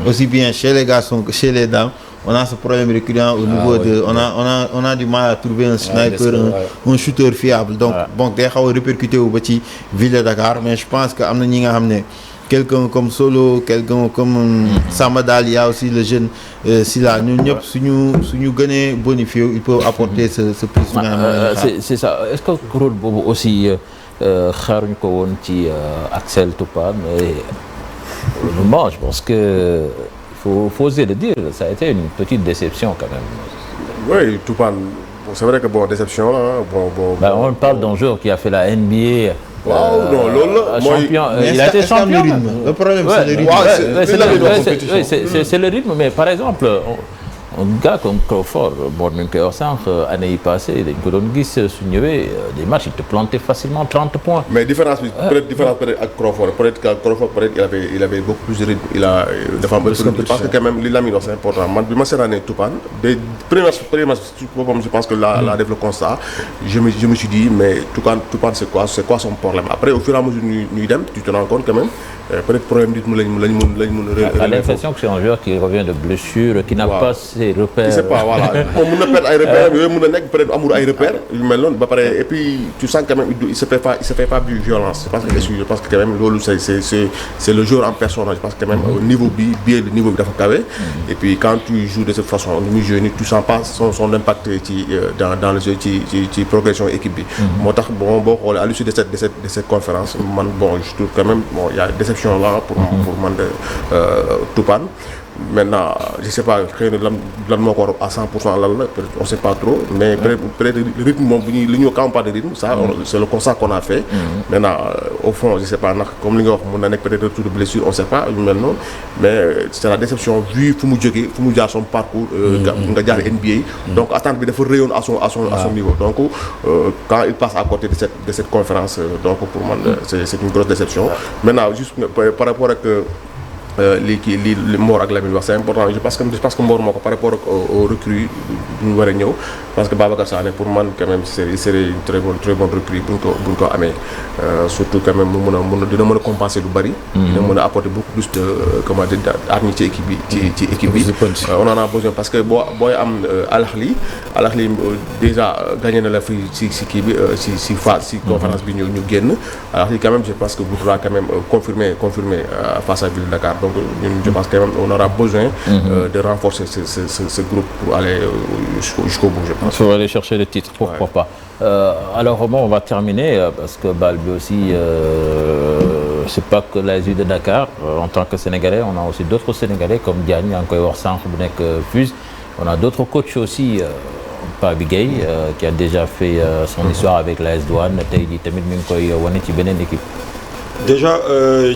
aussi bien chez les garçons que chez les dames on a ce problème récurrent au niveau de on a du mal à trouver un sniper un shooter fiable donc bon day xaw a répercuté wu ba ci ville de Dakar mais je pense que am na ñi nga xam ne quelqu'un comme Solo quelqu'un comme Samba Dali y a aussi le jeune Sylla ñun ñëpp suñu gënee bonifié il peut apporter ce plus c'est ça est-ce que rôle boobu aussi xaaruñ ko woon ci Axel Toupane moi je pense que faut oser le dire, ça a été une petite déception quand même. Oui, Toupane, c'est vrai que déception là. On parle d'un joueur qui a fait la NBA. Champion. Il a été champion. Le problème c'est le rythme, mais par exemple, un gars comme Crawford bon mi ngi koy wax sànq année yi passée dañ ko doon gis su ñëwee des matchs il te plantait facilement 30 points. mais différence bi peut-être ak Crawford peut-être il avait beaucoup plus de rythme dafa am parce que quand même li Lamine wax c'est important man bi ma seetaanee Toupane des premiers matchs boppam je pense que la def le constat je me suis dit mais Toupane c'est quoi son problème après au fur et à mesure ñuy dem tu te rends compte quand même peut-être problème rythme lañ mun a l'impression que c'est un joueur qui revient de blessure qui n'a pas ses repères. Je sais pas voilà moom mun na perdre ay repères yooyu mun na nekk peut-être amul ay repères yu mel noonu ba pare et puis tu sens quand même il se fait pas du violence je pense que quand même loolu c'est le joueur en personne je pense que quand même au niveau bi le niveau bi dafa kawe et puis quand tu joues de cette façon ni muy jouer ni tu sens pas son impact ci dans le jeu ci progression équipe bi moo tax boo xoolee à l'issue de cette conférence man je trouve quand même il y a déception là pour man de Toupane. Maintenant je sais pas xëy na lan moo ko war à 100% lan la peut-être on sait pas trop mais peut-être rythme moom bu ñuy li ñu quand pas de rythme ça c'est le constat qu'on a fait maintenant au fond je sais pas ndax comme li nga wax mën na nekk peut-être retour de blessure on sait pas yu mel noonu mais c'est la déception vu fu mu jógee fu mu jaar son parcours nga jaar NBA donc attente bi dafa rëyoon à son niveau donc quand il passe à côté de cette conférence donc pour man c'est une grosse déception maintenant juste par rapport ak li Mor ak Lamine wax c'est important je pense que Mor moo ko par rapport au recrue ñu war a ñëw parce que Babacar Sané pour man quand même c'est une très bonne recrue buñ ko amee surtout quand même dina mën a compenser lu bari. dina mën a apporter beaucoup plus de comment dire d'harmonie ci équipe bi ci équipe bi. on en a besoin parce que booy am Al Ahly déjà gagné na la fii ci kii bi ci phase ci conférence bi ñu génn Al Ahly quand même je pense que voudra quand même confirmer face à Ville de Dakar. Donc je pense quand même on aura besoin de renforcer ce groupe pour aller jusqu'au bout je pense. Il faut aller chercher le titre, pourquoi pas. Alors on va terminer parce que Balbi aussi c'est pas que l'AS de Dakar en tant que Sénégalais on a aussi d'autres Sénégalais comme Diagne yaa ngi koy wax sànq bu nekk FUS on a d'autres coachs aussi Pape Gueye qui a déjà fait son histoire avec l'AS Douane tey jii tamit mi ngi koy wane ci beneen équipe. Déjà,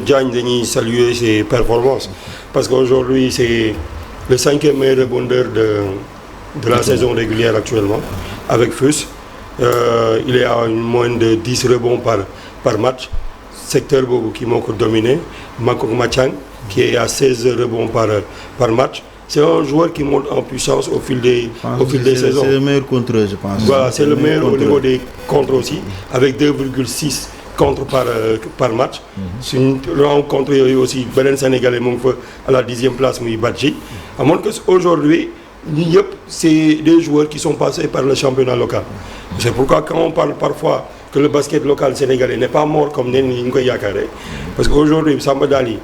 Diagne dañuy saluer ses performances parce qu'aujourd'hui c'est le 5e meilleur rebondeur de la saison régulière actuellement avec FUS. Il est à une moyenne de 10 rebonds par match. Secteur boobu qui moo ko dominé Makok Mathiang qui est à 16 rebonds par match. C'est un joueur qui monte en puissance au fil des saisons. C'est le meilleur contreur je pense. Voilà, c'est le meilleur au niveau des contres aussi avec 2,6 contre par match. suñu rencontre yooyu aussi beneen Sénégalais mu ngi fa à la 10e place muy Badji. à moins que aujourd'hui c'est des joueurs qui sont passés par le championnat local. C'est pourquoi quand on parle parfois que le basket local sénégalais n'est pas mort comme nous Yakare, parce qu'aujourd'hui, Samba Dali,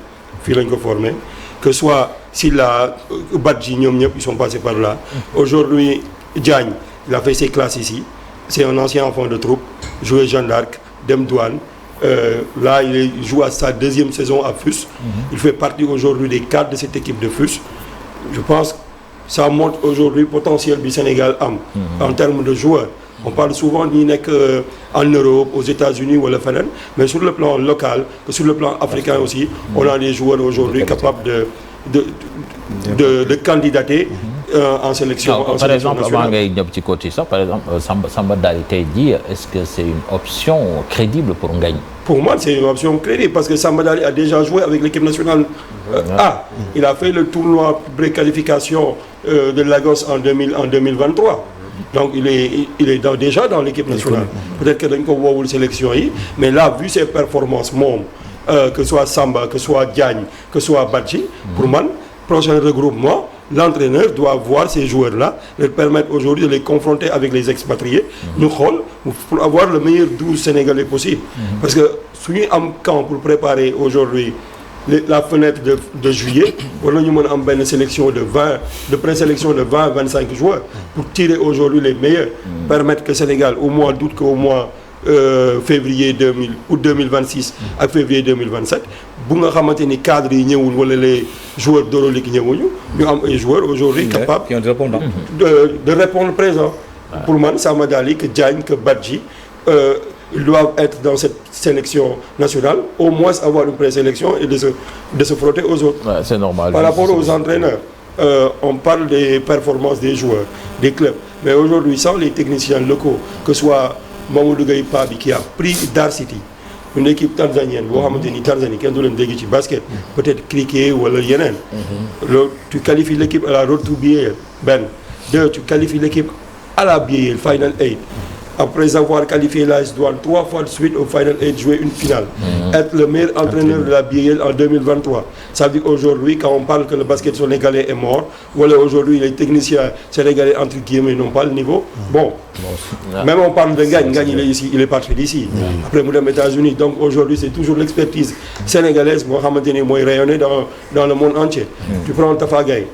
il est formé, que soit Silla, Badji, ils sont passés par là. Aujourd'hui, Diagne, il a fait ses classes ici. C'est un ancien enfant de troupe, joué Jeanne d'Arc, Demdouane. Là, il joue à sa deuxième saison à FUS. Il fait partie aujourd'hui des cadres de cette équipe de FUS. Je pense que ça montre aujourd'hui le potentiel du Sénégal en termes de joueurs. On parle souvent en Europe, aux États-Unis ou à la FNN, mais sur le plan local, sur le plan africain aussi, on a des joueurs aujourd'hui capables de candidater en sélection. Par exemple, avant un petit côté ça, par exemple, Samba Dali dit, est-ce que c'est une option crédible pour Ngagne? Pour moi, c'est une option crédible parce que Samba Dali a déjà joué avec l'équipe nationale A. Il a fait le tournoi pré-qualification de Lagos en 2023. Donc il est déjà dans l'équipe nationale. Peut-être que nous avons une sélection, mais là, vu ses performances, que ce soit Samba, que ce soit Diagne, que ce soit Badji, pour moi, prochain regroupement, l'entraîneur doit voir ces joueurs-là, leur permettre aujourd'hui de les confronter avec les expatriés, nous pour avoir le meilleur 12 Sénégalais possible. Parce que si nous avons un camp pour préparer aujourd'hui la fenêtre de juillet, on a une sélection de présélection de 20-25 joueurs pour tirer aujourd'hui les meilleurs, permettre que le Sénégal, au mois d'août qu'au mois février 2026 à février 2027, bu nga xamanteni cadre yi ñëwul wala les joueurs d'Euroleague ñëwuñu ñu am ay joueurs aujourd'hui capables de répondre présent. Pour moi, Samba Dali, que Diagne, que Badji, ils doivent être dans cette sélection nationale, au moins avoir une présélection et de se frotter aux autres. Ouais, c'est normal. Par rapport aux entraîneurs, on parle des performances des joueurs, des clubs. Mais aujourd'hui, sans les techniciens locaux, que ce soit Mamoudou Gaye Pabi qui a pris Dar City, une équipe tanzanienne, Tanzanie, qui a donné un basket, peut-être cricket ou yenen. Tu qualifies l'équipe à la Road to BAL. Deux, tu qualifies l'équipe à la BAL, Final 8. Après avoir qualifié l'AS Douanes 3 fois de suite au Final 8, jouer une finale. Être le meilleur entraîneur de la BAL en 2023. Ça veut dire qu'aujourd'hui, quand on parle que le basket sénégalais est mort, voilà, aujourd'hui les techniciens sénégalais entre guillemets n'ont pas le niveau. Bon, même on parle de Ngagne, Ngagne il est ici, il est parti d'ici. Après nous aux États-Unis. Donc aujourd'hui c'est toujours l'expertise sénégalaise moi rayonner dans le monde entier. Tu prends Tafa Gaye,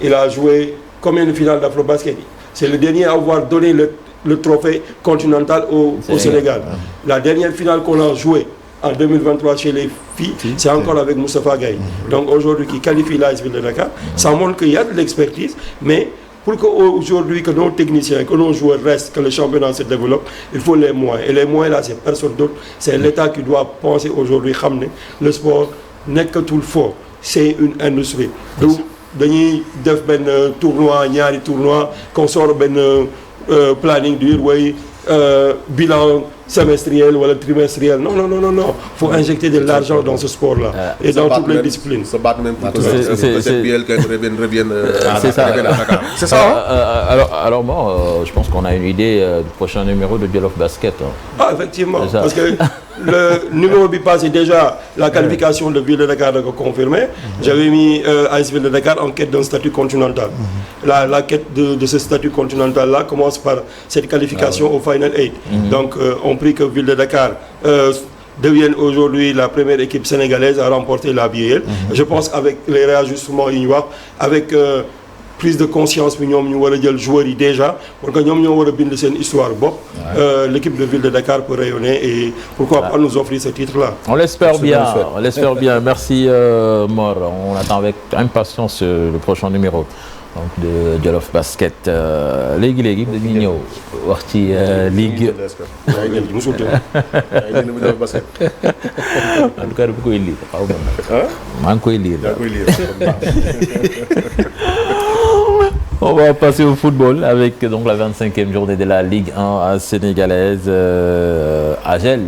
il a joué combien de finales d'Afro-Basket? C'est le dernier à avoir donné le trophée continental au Sénégal. La dernière finale qu'on a jouée en 2023 chez les filles, c'est encore avec Moustapha Gaye. Donc aujourd'hui, qui qualifie l'AS Ville de Dakar, ça montre qu'il y a de l'expertise, mais pour qu'aujourd'hui, que nos techniciens, que nos joueurs restent, que le championnat se développe, il faut les moyens. Et les moyens là, c'est personne d'autre. C'est l'État qui doit penser aujourd'hui, ramener le sport n'est que tout le fort. C'est une industrie. Donc, dañuy def tournoi, ñaari tournoi, qu'on sort planning dur, bilan semestriel ou trimestriel. Non. Il faut injecter de l'argent dans ce sport-là et dans toutes les disciplines. Se battre même pour que cette BL revienne c'est ça. C'est ça. Alors moi, je pense qu'on a une idée du prochain numéro de Jolof Basket. Ah, effectivement. Parce que le numéro BIPA, c'est déjà la qualification de Ville de Dakar confirmée. J'avais mis AS Ville de Dakar en quête d'un statut continental. La quête de ce statut continental-là commence par cette qualification au Final 8. Donc, on prie que Ville de Dakar devienne aujourd'hui la première équipe sénégalaise à remporter la BAL. Je pense qu'avec les réajustements avec prise de conscience nous avons joueurs déjà pour que nous avons une histoire l'équipe de Ville de Dakar peut rayonner et pourquoi pas nous offrir ce titre là. On l'espère bien, merci Mor, on attend avec impatience le prochain numéro donc de Jolof Basket. Léegi dañuy ñëw wax ci ligue en tout cas bu koy lire xaw ma ngi koy lire. On va passer au football avec donc la 25e journée de la Ligue 1 sénégalaise. Agel,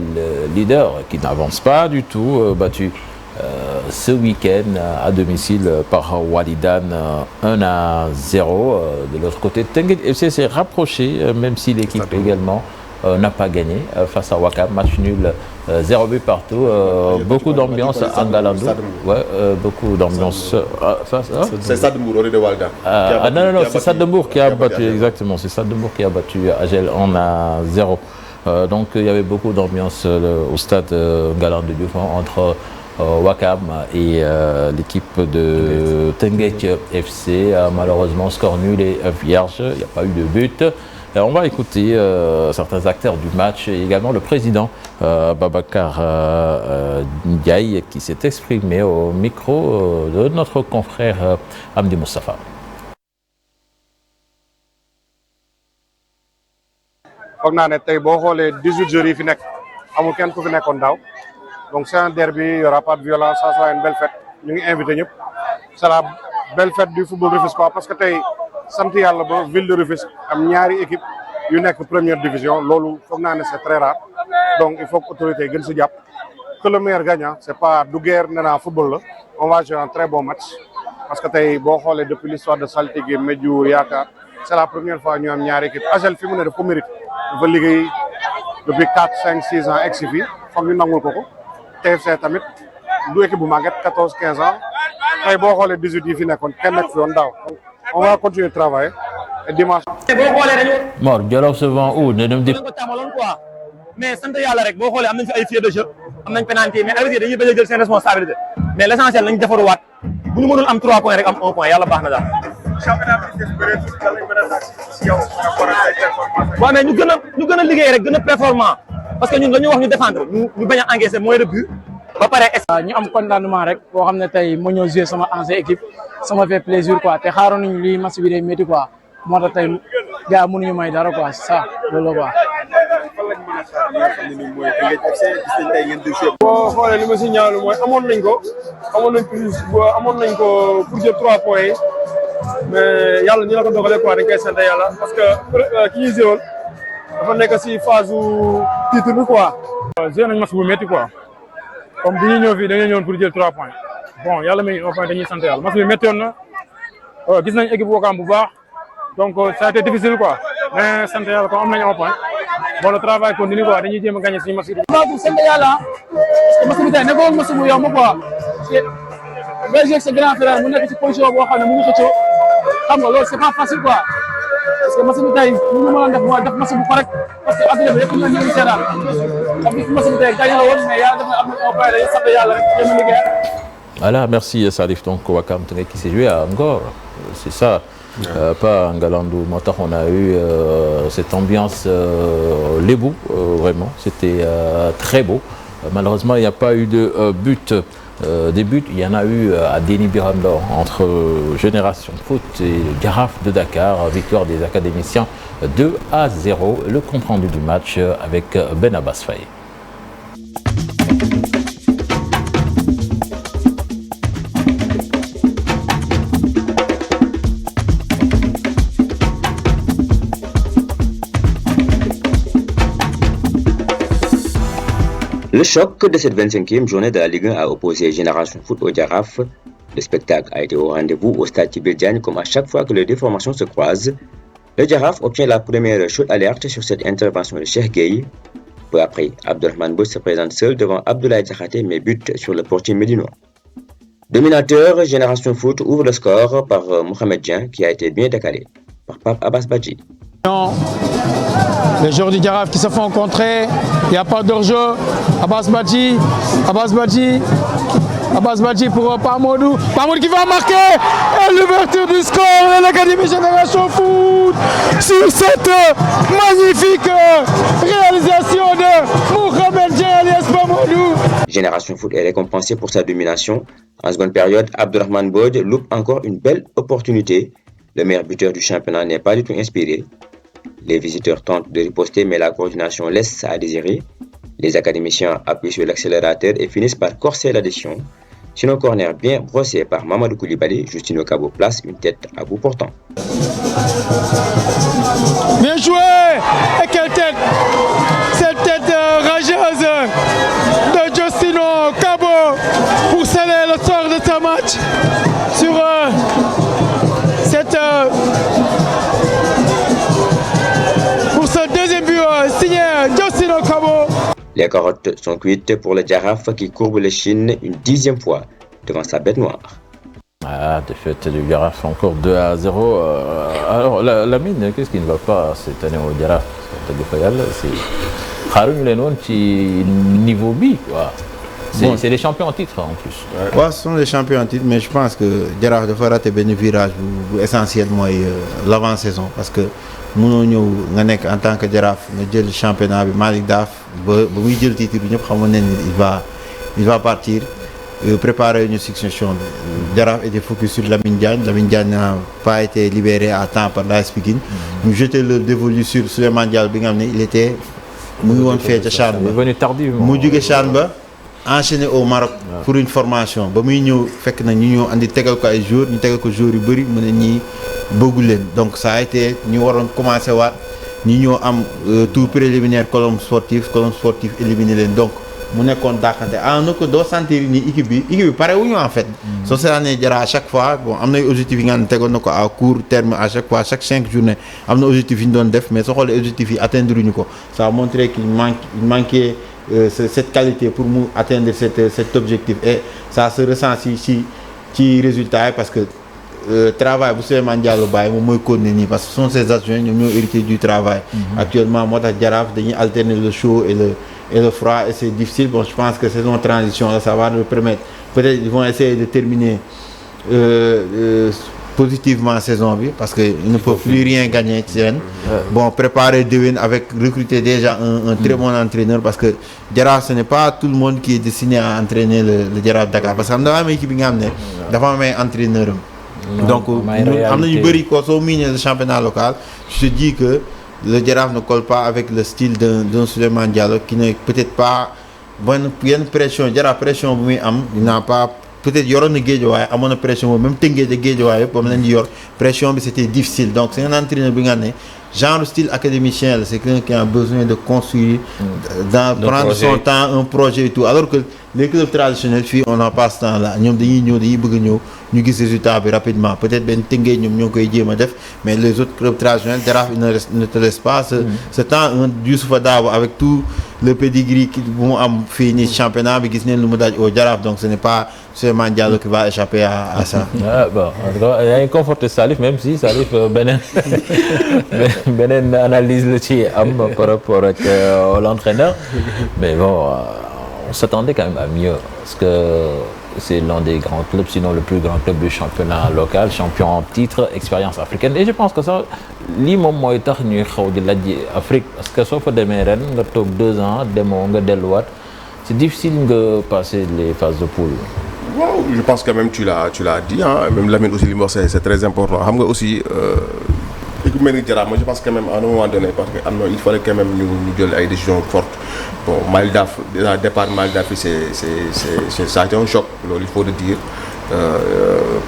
leader, qui n'avance pas du tout, battu ce week-end à domicile par Walidan 1-0. De l'autre côté, Teungueth FC s'est rapproché, même si l'équipe également n'a pas gagné face à Ouakam, match nul 0 but partout, beaucoup d'ambiance à Ngalandou. Ouais, beaucoup d'ambiance. C'est Stade de Mbour, de Walda. Non, c'est Stade de Mbour qui a battu, exactement, c'est Stade de Mbour qui a battu Agel en 0. Donc il y avait beaucoup d'ambiance au stade Ngalandou Diouf entre Ouakam et l'équipe de Teungueth FC. Malheureusement, score nul et vierge, il n'y a pas eu de but. On va écouter certains acteurs du match et également le président Babacar Ndiaye qui s'est exprimé au micro de notre confrère Amdi Moustapha. foog naa ne tey boo xoolee 18 jours yi fi nekk amul kenn ku fi nekkoon daaw donc c'est un derby, il y aura pas de violence, ça sera une belle fête ñu ngi invité ñëpp c'est la belle fête du football rufisquois parce que tey sant yàlla ba ville de Rufisque am ñaari équipe yu nekk première division loolu foog naa ne c'est très rare donc il faut que autorité gën si jàpp que le meilleur gagne, c'est pas du guerre nee naa football la on va jouer un très bon match parce que tey boo xoolee depuis l'histoire de Saltigué Médiour Yaakaar c'est la première fois ñu am ñaari équipe Agel fi mu ne daf ko mérite dafa liggéey depuis 4, 5, 6 ans egsi fi foog ñu nangul ko TFC tamit du équipe bu màgget 14, 15 ans tey boo xoolee 18 yi fi nekkoon kenn nekk fi woon daaw on va continuer de travailler et dimanche. Mor Jolof se vend où ne dem di ko tàmmaloon quoi mais sant yàlla rek boo xoolee am nañ fi ay fiers de jeu am nañ pénalité mais arbitre dañuy bañ a jël seen responsabilité mais l'essentiel nañ defaruwaat bu ñu mënul am 3 points rek am 1 point yàlla baax na daal. waaw mais ñu gën a liggéey rek gën a performant parce que ñun dañu wax ñu défendre ñu bañ a encaisser moins de but ba pare ñu am contentement rek boo xam ne tey ma ñëw jouer sama ancienne équipe sama fait plaisir quoi te xaaroon nañu lii match bi day métti quoi moo tax tey gars mënuñu may dara quoi c'est ça loolu quoi. boo xoolee li ma si ñaawlu mooy amoon nañ ko pour jël 3 points yi mais yàlla ñu la ko dogalee quoi dañ koy sant yàlla parce que ki ñuy joué dafa nekk si phase titre bi quoi. joué nañ match bu métti quoi comme bi ñuy ñëw fii dañoo ñëwoon pour jël 3 points bon yàlla may un point dañuy sant yàlla match bi méttoon na gis nañ équipe Ouakam bu baax donc ça a été difficile quoi mais sant yàlla comme am nañ un point bon le travail continue quoi dañuy jéem a gagner suñu match yi. waaw sant yàlla parce que match bi tey nekkoon match bu yomb quoi parce que sa grand frère mu nekk ci position boo xam ne mu ngi xëccoo xam nga loolu c'est pas facile quoi parce que match bi tey ñu mën a def mooy def match bu correct parce que adduna bi yëpp ñu ngi seetaan xam nga match bi tey gagné la woon mais yàlla def na am na un point dañuy sant yàlla rek jéem a liggéey. Voilà, merci Salif. Donc Ouakam qui s'est joué à Ngor, c'est ça. Pas Ngalandou. On a eu cette ambiance Lebou, vraiment, c'était très beau. Malheureusement, il n'y a pas eu de but. Des buts, il y en a eu à Déni Biramdor entre Génération Foot et le Jaraaf de Dakar. Victoire des académiciens 2-0. Le compte rendu du match avec Ben Abbas Faye. Le choc de cette 25e journée de la Ligue 1 a opposé Génération Foot au Jaraaf. Le spectacle a été au rendez-vous au stade Tibet Diagne comme à chaque fois que les deux formations se croisent. Le Jaraaf obtient la première chaude alerte sur cette intervention de Cheikh Gueye. Peu après, Abdourahmane Mbodj se présente seul devant Abdoulaye Diakhaté mais bute sur le portier médinois. Dominateur, Génération Foot ouvre le score par Mohamed Dieng qui a été bien décalé par Pape Abbas Badji. Les joueurs du Jaraaf qui se font contrer, il n'y a pas d'hors-jeu. Abbas Badji pour Pamadou qui va marquer et l'ouverture du score de l'Académie Génération Foot sur cette magnifique réalisation de Mohamed Dieng alias Pamadou. Génération Foot est récompensé pour sa domination. En seconde période, Abdourahmane Mbodj loupe encore une belle opportunité. Le meilleur buteur du championnat n'est pas du tout inspiré. Les visiteurs tentent de riposter mais la coordination laisse à désirer. Les académiciens appuient sur l'accélérateur et finissent par corser l'addition. Sur un corner bien brossé par Mamadou Koulibaly, Justino Cabo place une tête à bout portant. Bien joué! Et quelle tête! Cette tête rageuse de Justino Cabo pour sceller le sort de ce match sur pour ce deuxième but signé Les carottes sont cuites pour le Jaraaf qui courbe l'échine une 10e fois devant sa bête noire. Ah, défaite du Jaraaf encore 2-0. Alors, Lamine, qu'est-ce qui ne va pas cette année au Jaraaf? C'est xaaruñu leen woon ci niveau bi quoi. C'est les champions en titre en plus. Ouais, ce sont les champions en titre, mais je pense que Jaraaf dafa raté benn virage bu essentiel mooy l'avant-saison parce que mënoo ñëw nga nekk en tant que Jaraaf nga jël championnat bi Malick Daaf ba muy jël titre bi ñëpp xamoon nañ ni il va partir préparer une succession bi. Jaraaf était focus sur Lamine Diagne n'a pas été libéré à temps par l'AS Pikine. ñu jeté le dévolu sur Souleymane Diallo bi nga xam ne il était mu ngi woon fee ca CHAN ba venu tardivement mu jóge CHAN ba enchaîné au Maroc pour une formation ba muy ñëw fekk na ñu ñëw andi tegal ko ay joueurs ñu tegal ko joueurs yu bëri mu ne ñii bëggu leen donc ça a été ñu waroon commencé waat ñi ñoo am tour préliminaire colonne sportif éliminé leen donc mu nekkoon dàqante na ko doo sentir ni équipe bi pare wuñu en fait soo seetaanee Jaraaf à chaque fois bon am na objectif yi nga xam ne tegoon na ko à court terme à chaque fois chaque 5 journées am na objectif yi ñu doon def mais soo xoolee objectif yi atteindre ñu ko ça a montré qu'il manquait cette qualité pour mu atteindre cet objectif et ça se ressent ci résultat yi parce que travail bu Souleymane Diallo bàyyi moom mooy continuer nii parce que ce sont ses adjoints ñoom ñoo hérité du travail actuellement moo tax Jaraaf dañuy alterner le chaud et le froid et c'est difficile. Bon, je pense que saison transition là, ça va nous permettre. Peut-être ils vont essayer de terminer positivement la saison parce qu'ils ne peuvent plus rien gagner. Bon, préparer déwén avec recruter déjà un très bon entraîneur parce que Jaraaf ce n'est pas tout le monde qui est destiné à entraîner le Jaraaf Dakar parce que am na am équipe bi nga xam ne dafa am ay entraîneur donc am na ñu bëri ko soo miinee le championnat local je te dis que le Jaraaf ne colle pas avec le style d'un Souleymane Diallo qui n'est peut-être pas yenn pression Jaraaf pression bu muy am n'a pas peut-être yoroon na Guédiawaye amoon na pression boobu même Tëngéej ak Guédiawaye yëpp ba mu leen di yor pression bi c'était difficile donc c'est un entraîneur bi nga xam ne genre style académicien la c'est quelqu'un qui a besoin de construire prendre son temps un projet et tout alors que les clubs traditionnels fii on n'a pas ce temps là ñoom dañuy bëgg a ñëw ñu gis résultat bi rapidement peut-être benn Tëngéej ñoom ñoo koy jéem a def mais les autres clubs traditionnels Jaraaf ne te laisse pas ce temps Youssoufa Dabo avec tout le pedigree bu mu am fii nii championnat bi gis neen lu mu daj au Jaraaf donc ce n'est pas Souleymane Diallo qui va échapper à ça. Bon en tout cas yaa ngi conforté Salif même si Salif beneen analyse la ci am par rapport ak l'entraîneur mais bon on s'attendait quand même à mieux parce que c'est l'un des grands clubs sinon le plus grand club du championnat local champion en titre expérience africaine et je pense que ça lii moom mooy tax ñuy xaw di laaj Afrique parce que soo fa demee ren nga toog 2 ans demoo nga delluwaat c'est difficile nga passer les phases de poule. Wow, je pense que même tu l'as dit hein, même Lamine aussi li mu wax c'est très important xam nga aussi équipe mel ni Jaraaf moi je pense quand même à un moment donné parce que il fallait quand même ñu jël ay décisions fortes bon Malick Daaf déjà départ Malick Daaf c'est ça a été un choc loolu il faut le dire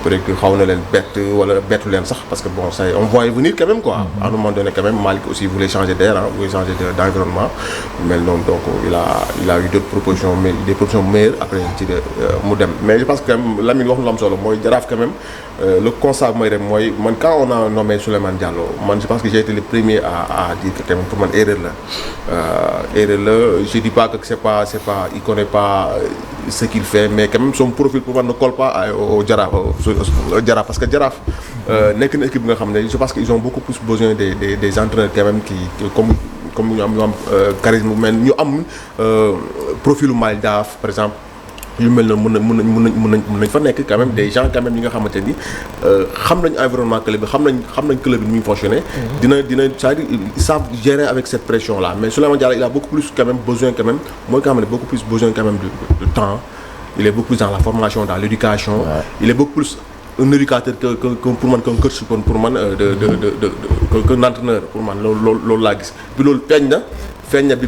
peut-être que xaw na leen bett wala bettu leen sax parce que bon ça on voit venir quand même quoi à un moment donné quand même Malick aussi voulait changer d'air voulait changer d'environnement mais non donc il a eu d'autres propositions mais des propositions meilleures après ci mu dem mais je pense que quand même Lamine wax lu am solo mooy Jaraaf quand même le constat mooy rek mooy man quand on a nommé Souleymane Diallo man je pense que j'ai été le premier à dire que quand même pour man erreur la je dis pas que c'est pas il connaît pas ce qu'il fait mais quand même son profil pour man ne colle pas au Jaraaf parce que Jaraaf nekk na équipe nga xam ne je pense qu'ils ont beaucoup plus besoin des entraîneurs quand même qui comme ñu am charisme mais ñu am profilu Malick Daaf par exemple yu mel noonu mën nañ fa nekk quand même des gens quand même ñi nga xamante ni xam nañ environnement club bi xam nañ club bi ni muy fonctionner dina c'est-à-dire ils savent gérer avec cette pression là mais Souleymane Diallo il a beaucoup plus quand même besoin quand même mooy nga xam ne beaucoup plus besoin quand même de temps il est beaucoup plus dans la formation dans l'éducation il est beaucoup plus un éducateur que pour man qu'un coach pour man qu'un entraîneur pour man loolu laa gis bi loolu feeñ na bi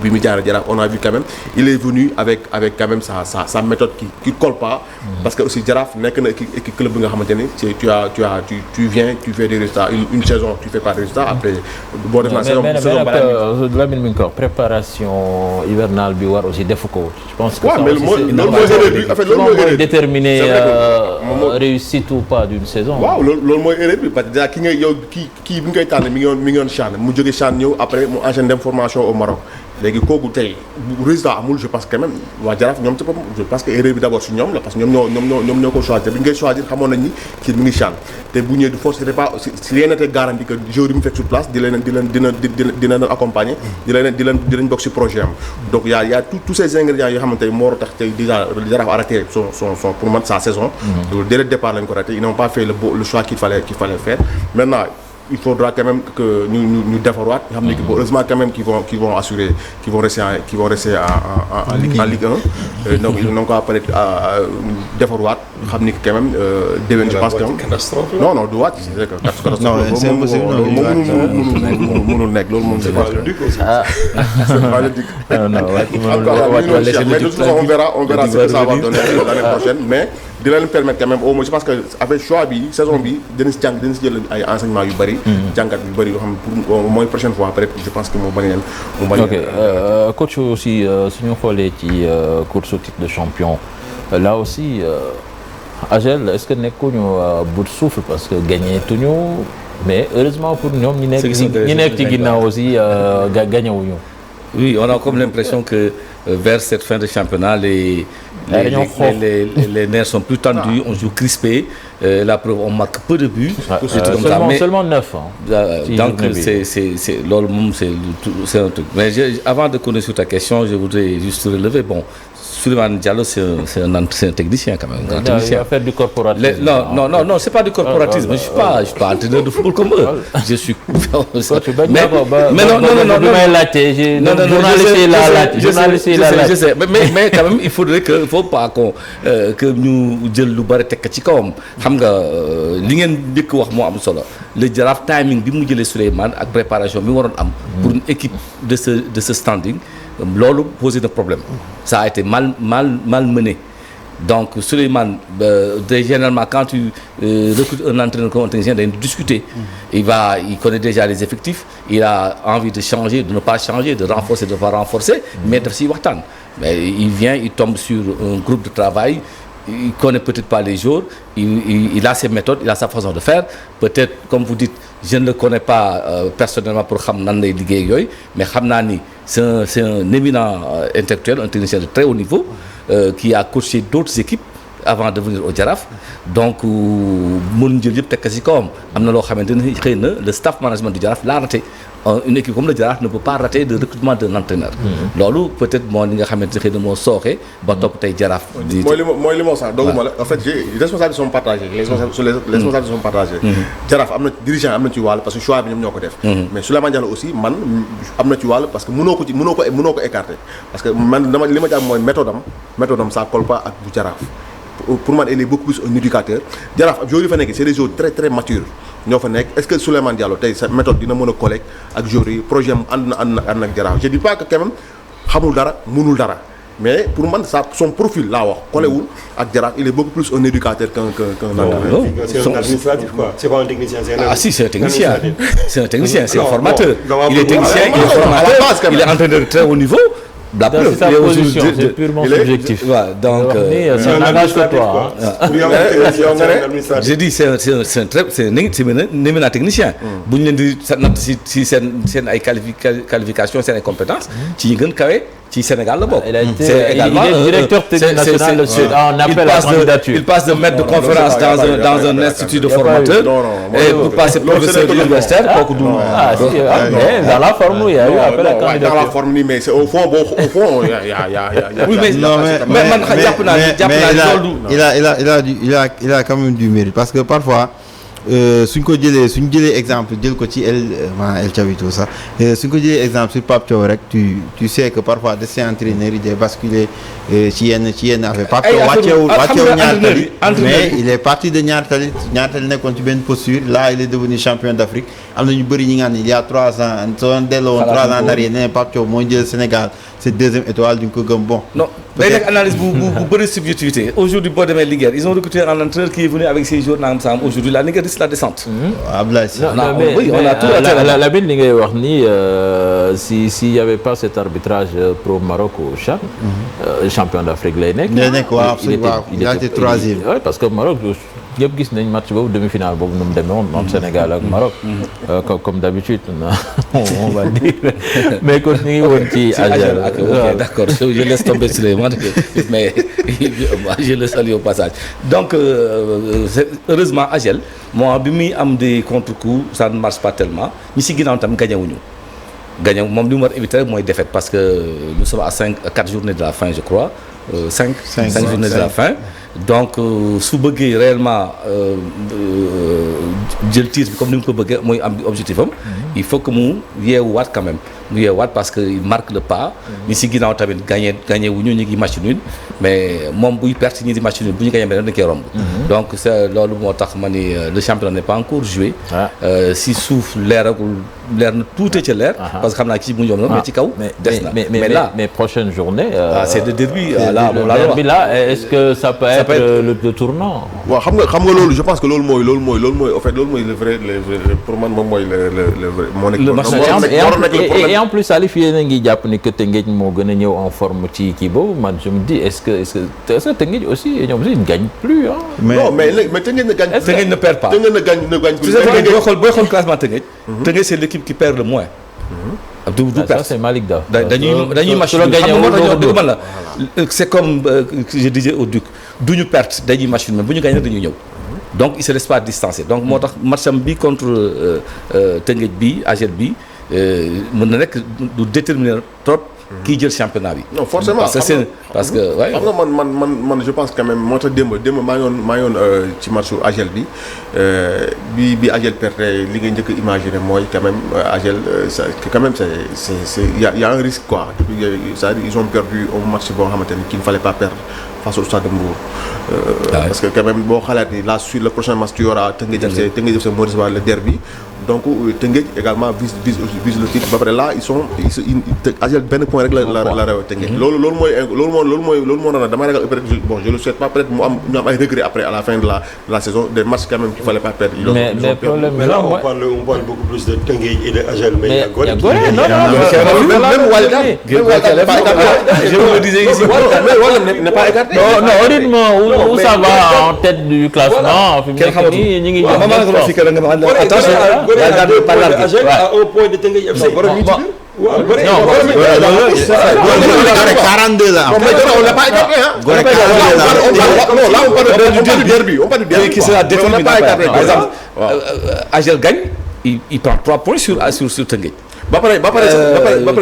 mu jaar Jaraaf on a vu quand même il est venu avec quand même sa méthode qui colle pas parce que aussi Jaraaf nekk na équipe club bi nga xamante ni tu viens tu fais des résultats une saison tu fais pas de résultats après boo def na saison Lamine mi ngi ko préparation hivernale bi war aussi defu ko je pense que loolu mooy déterminer réussite ou pas d'une saison waaw loolu mooy erreur bi parce que déjà ki nga yow kii bi nga koy tànn mi ngi woon CHAN mu jóge CHAN ñëw après mu enchaîné dem formation au Maroc léegi kooku tey bu résultat amul je pense quand même waa Jaraaf ñoom ci boppam je pense que erreur bi d'abord si ñoom la parce que ñoom ñoo ko choisir bi ñu koy choisir xamoon nañ ni kii mi ngi CHAN te bu ñëwee du force c'était pas si rien n'était garanti que joueur yi mu fekk sur place dina accompagner dinañ bokk si projet am donc y a tous ces ingrédients yoo xamante ne moo tax tey déjà Jaraaf arrêté son pour man sa saison dès le départ lañ ko raté ils n'ont pas fait le choix qu'il fallait faire maintenant il faudra quand même que ñu defarwaat nga xam ne heureusement quand même qu'ils vont assurer qu'ils vont rester en Ligue 1 donc ils n'ont qu'à peut-être defarwaat xam ni quand même déwén je pense que non du wàcc c'est que catastrophe mënul nekk loolu moom c'est pas le duc mais de toute façon on verra ce que ça va donner l'année prochaine mais dina leen permettre quand même au moins je pense que avec choix bi saison bi dina si jël ay enseignements yu bëri jàngat yu bëri yoo xam ne pour mooy prochaine fois peut-être je pense que moo bañ ok coach aussi suñu xoolee ci course au titre de champion là aussi Agel est-ce que nekkuñu bout de souffle parce que gagné tuñu mais heureusement pour ñoom ñi nekk ci ginnaaw aussi gagné wuñu. Oui, on a comme l'impression que vers cette fin de championnat, les nerfs sont plus tendus, on joue crispé, la preuve, on marque peu de buts. Seulement 9. Donc, c'est un truc. Mais avant de connaître sur ta question, je voudrais juste relever, bon, Souleymane Diallo, c'est un technicien quand même. Un grand technicien. Il va faire du corporatisme. Non, c'est pas du corporatisme. Je suis pas entraîneur de football comme eux. Je suis. mais je sais. Mais quand même, il faudrait que, faut pas que nous jël lu bari tek ci kawam. Xam nga li ngeen njëkk wax moo am solo. Le Jaraaf timing bi mu jëlee Souleymane ak préparation bi waroon am pour une équipe de ce standing. Loolu posé de problème. Ça a été mal mené. Donc Souleymane généralement quand tu recrutes un entraîneur comme un technicien dañuy discuter. Il connaît déjà les effectifs, il a envie de changer, de ne pas changer, de renforcer, de ne pas renforcer, mais daf siy waxtaan. Mais il vient, il tombe sur un groupe de travail, il connaît peut-être pas les jours, il a ses méthodes, il a sa façon de faire. Peut-être comme vous dites, je ne le connais pas personnellement pour xam nan lay liggéey yooyu, mais xam naa ni c'est un éminent intellectuel, un technicien de très haut niveau qui a coaché d'autres équipes avant de venir au Jaraaf. Donc mënuñ jël yëpp tekk ci kawam am na loo xamante ne xëy na le staff management du Jaraaf l'a raté. Une équipe comme le Jaraaf ne peut pas rater le recrutement d'un entraîneur. Loolu peut-être moo li nga xamante ne xëy na moo sooxe ba topp tey Jaraaf. mooy li moo sax dogguma la en fait les responsabilités sont partagées. Les responsabilités sont partagées. Jaraaf am na dirigeant am na ci wàll parce que choix bi ñoom ñoo ko def. mais Souleymane Diallo aussi man am na ci wàll parce que mënoo ko écarter parce que man li ma jàpp mooy méthode am ça colle pas ak bu Jaraaf. Pour moi il est beaucoup plus un éducateur Jaraaf joueurs yi fa nekk c'est des joueurs très très matures ñoo fa nekk est-ce que Souleymane Diallo tey sa méthode dina mën a coller ak joueurs yi projet am ànd na ak Jaraaf je dis pas que quand même xamul dara mënul dara mais pour man son profil laa wax collewul ak Jaraaf il est beaucoup plus un éducateur qu'un entraîneur. C'est un administratif quoi. C'est pas un technicien. C'est un technicien. C'est un technicien, c'est un formateur. Il est technicien, il est formateur, il est entraîneur de très haut niveau. La preuve, c'est sa position, c'est purement subjectif. Donc, c'est un langage que toi. J'ai dit c'est un éminent technicien. Bu ñu leen di natt si seen ay qualifications seen ay compétences. ci ñi gën kawe ci Sénégal la bokk. Il est directeur technique national de Sud. On appelle la candidature. Il passe de maître de conférence dans un institut de formateur. Et pour passer professeur universitaire kooku du. Dans la forme il y a eu appel à la candidature. Dans la forme ni mais c'est au fond oui mais man jàpp naa il a quand même du mérite parce que parfois suñ jëlee exemple jël ko ci El Chavito sax suñ ko jëlee exemple sur Pape Thiaw rek tu sais que parfois de ces entraîneurs yi day basculer ci yenn affaire Pape Thiaw wàcceewul Niary Tally mais il est parti de Niary Tally nekkoon ci benn posture là il est devenu champion d'Afrique am na ñu bëri ñi nga xam ne il y a 3 ans soo delloo woon 3 ans en arrière nee Pape Thiaw moo jël Sénégal c'est deuxième étoile duñ ko gëm bon. Non day nekk analyse bu bëri subjectivité aujourd'hui boo demee Linguère ils ont recruté un entraîneur qui est venu avec ses joueurs nangam sangam aujourd'hui la Linguère risque la descente. Ablaye on a tout la bin li ngay wax ni s'il y avait pas cet arbitrage pro Maroc au CHAN. champion d'Afrique lay nekk. waaw absolument il a été troisième. Oui parce que Maroc ñëpp gis nañ match boobu demi-finale boobu nu mu demee woon entre Sénégal ak Maroc. Comme d'habitude on va dire mais kon ñu ngi woon ci AGEL. Ok, d'accord, je laisse tomber Souleymane mais je le salue au passage. Donc heureusement AGEL moi bi muy am des contre-coups ça ne marche pas tellement ñi si ginnaaw tam gagné wuñu moom li mu war éviter rek mooy défaite parce que nous sommes à 4 journées de la fin je crois 5 journées de la fin donc su bëggee réellement jël titre bi comme ni mu ko bëggee mooy am objectif am il faut que mu yeewuwaat quand même mu yeewuwaat parce que il marque le pas ñi si ginnaaw tamit gagné wuñu ñu ngi match nul mais moom buy perte ñi di match nul bu ñu gagné beneen dañ koy romb donc c'est loolu moo tax ma ni le championnat n'est pas encore joué si suuf leer na tuuti ca leer parce que xam naa ci bu ñu mais ci kaw des na mais là mais prochaine journée c'est le derby là est-ce que ça peut être le tournant waaw xam nga loolu je pense que loolu mooy en fait loolu mooy le vrai pour man moom mooy le vrai moo nekk et en plus Salif yéen a ngi jàpp ni que Teungueth moo gën a ñëw en forme ci kii boobu man je me dis est-ce que Teungueth aussi ñoom aussi ne gagne plus hein non mais Teungueth ne gagne Teungueth ne perd pas Teungueth ne gagne plus booy xool classement Teungueth c'est l'équipe qui perd le moins du perte ça c'est Malick Daw dañuy match nul xam nga moo tax dëgg man la c'est comme je disais au Duc duñu perte dañuy match nul mais bu ñu gagné dañuy ñëw donc il se laisse pas distancer donc moo tax matcham bi contre Teungueth bi AGEL bi mën na nekk du déterminer trop kii jël championnat bi. non forcément parce que waaye. xam nga man je pense quand même moo tax démb maa ngi woon ci matchu AGEL bi AGEL perte li nga njëkk a imaginer mooy quand même AGEL quand même c'est y a un risque quoi c'est-à-dire ils ont perdu un match boo xamante ni qu'il ne fallait pas perdre face au Stade de Mbour. Parce que quand même boo xalaat ni la suite le prochain match tu auras Teungueth FC moo recevoir le derby donc Teungueth également vise le titre ba pare là AGEL benn point rek la rew Teungueth loolu moo na dama ragal peut-être bon je le souhaite pas peut-être mu am ñu am ay regrets après à la fin de la saison des matchs quand même qu'il fallait pas perdre mais là on parle beaucoup plus de Teungueth et de AGEL mais il y a Gorée même Walidane je vous le disais ici mais Walidane n'est pas écarté non honnêtement où ça va en tête du classement fi mu nekk nii ñu ngi attention AGEL à un point de Teungueth FC waaw non 42 là. On l'a pas écarté hein. Là on parle du derby, on parle du derby qui sera déterminant. Par exemple, AGEL gagne, il prend 3 points sur Teungueth. ba pare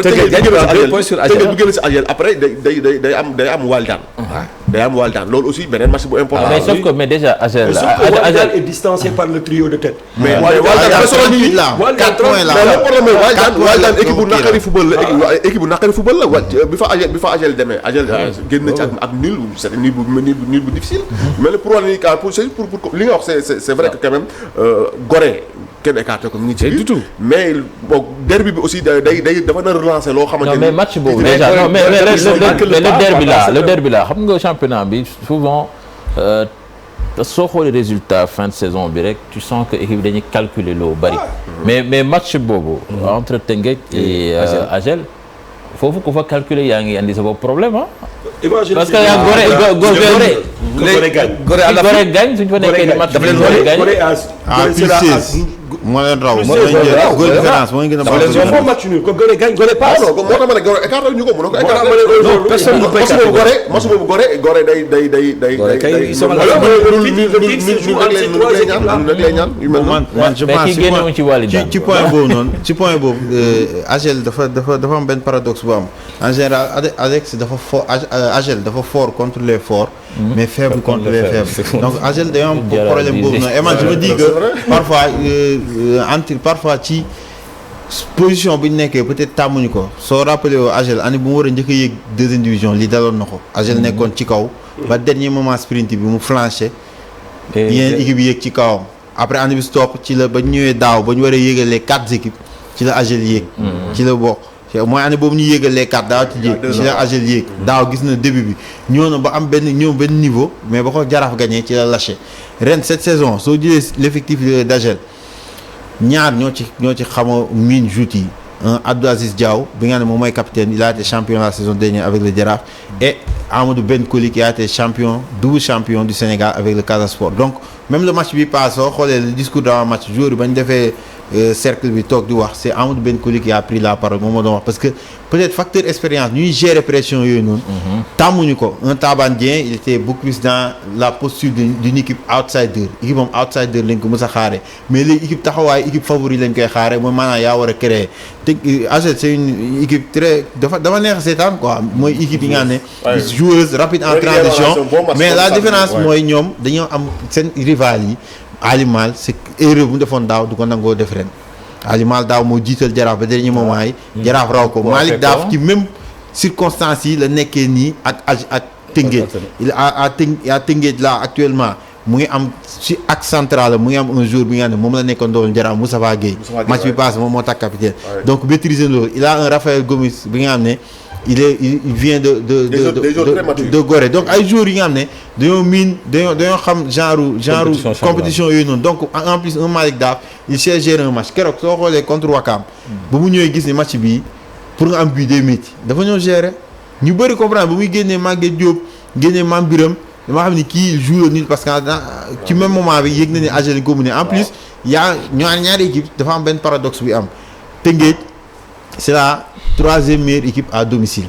Teungueth gagne 2 points sur AGEL. bu génn si AGEL après day am Walidane loolu aussi beneen match bu important. mais sauf que mais déjà AGEL Walidane est distancé par le trio de tête. mais Walidane là 4 points là. mais le problème mooy Walidane équipe bu naqari football la équipe bu naqari football la bi fa AGEL demee AGEL génn na ci ak nul c'est nul bu difficile. mais le problème yi pour li nga wax c'est vrai que quand même Gorée kenn écarté ko mu ngi ci biir du tout mais bon derby bi aussi dafa na relancer loo xamante ni. non mais match boobu déjà non mais le derby là xam nga championnat bi souvent soo xoolee résultat fin de saison bi rek tu sens que équipe dañuy calculer loo bari. mais match boobu. entre Teungueth et AGEL foofu ku fa calculer yaa ngi andi sa bopp problème ah. parce que yaa Gorée gagne suñu fa nekkee di match bi Gorée gagne. moo leen raw moo leen jël goal différence moo gën a baax match nul ko Gorée gagne Gorée passe moo tax ma ne Gorée écarté ñu ko mënoo ko écarté personne ne peut écarter match boobu Gorée day man je pense ci point boobu noonu ci point boobu AGEL dafa am benn paradoxe bu am en général AGEL dafa fort contre les forts mais faible contre les faibles donc AGEL day am problème boobu noonu et man je me dis que parfois ci position bu ñu nekkee peut-être tàmmuñu ko soo rappelé woo AGEL année bu mu war a njëkk a yéeg deuxième division lii daloon na ko AGEL nekkoon ci kaw ba dernier moment sprint bi mu flanché yeneen équipe yi yéeg ci kawam après année bi stop ci la ba ñu ñëwee daaw ba ñu war a yéegal les 4 équipes ci la AGEL yéeg ci la bokk mooy année boobu ñu yéegal les 4 daaw ci yéeg ci la AGEL yéeg daaw gis na début bi ñëw na ba am benn niveau mais ba ko Jaraaf gagné ci la lâché ren cette saison soo jëlee l'effectif d'AGEL ñaar ñoo ci xama miin joute yi Abdou Aziz Diaw bi nga ne moom mooy capitaine il a été champion la saison dernière avec le Jaraaf et Amadou Ben Koli qui a été double champion du Sénégal avec le Casa Sport donc même le match bi passé soo xoolee le discours d'avant match joueur yi ba ñu defee cercle bi toog di wax c'est Amadou Ben Koli qui a pris la parole moom moo doon wax parce que peut-être facteur expérience ñuy gérer pression yooyu noonu. tàmmuñu ko un Taban Dieng il était beaucoup plus dans la posture d'une équipe outsider équipe moom outsider lañ ko mës a xaaree mais léegi équipe taxawaay équipe favori lañ koy xaaree mooy maanaam yaa war a créer te AGEL c'est une équipe très dafa neex seetaan quoi mooy équipe yi nga xam ne joueuse rapide en transition mais la différence mooy ñoom dañoo am seen rival yi Ali Mal c'est erreur bu mu defoon daaw du ko nangoo def ren Ali Mal daaw moo jiital Jaraaf ba dernier moment yi Jaraaf raw ko Malick Daaf ci même circonstances yi la nekkee nii ak Tëngéej il a Tëngéej là actuellement mu ngi am ci axe central mu ngi am un jour bi nga xam ne moom la nekkoon doon Jaraaf Moustapha Gueye match bi passé moom moo tax capitaine donc maîtriser loolu il a un Raphaël Gomis bi nga xam ne il vient de Gorée donc ay joueurs yi nga xam ne dañoo xam genre compétition yooyu noonu donc en plus un Malick Daaf il sait gérer un match keroog soo xoolee contre Wakam ba mu ñëwee gis ni match bii pour nga am but day métti dafa ñëw gérer ñu bëri comprendre ba muy génnee Maguette Diop génnee Mame Biram dama xam ni kii il joue le nul parce que ci même moment bi yëg na ni AGEL ko mu ne en plus yaa ñaari équipe dafa am benn paradoxe bi am Tëngéej c'est la 3e meilleure équipe à domicile.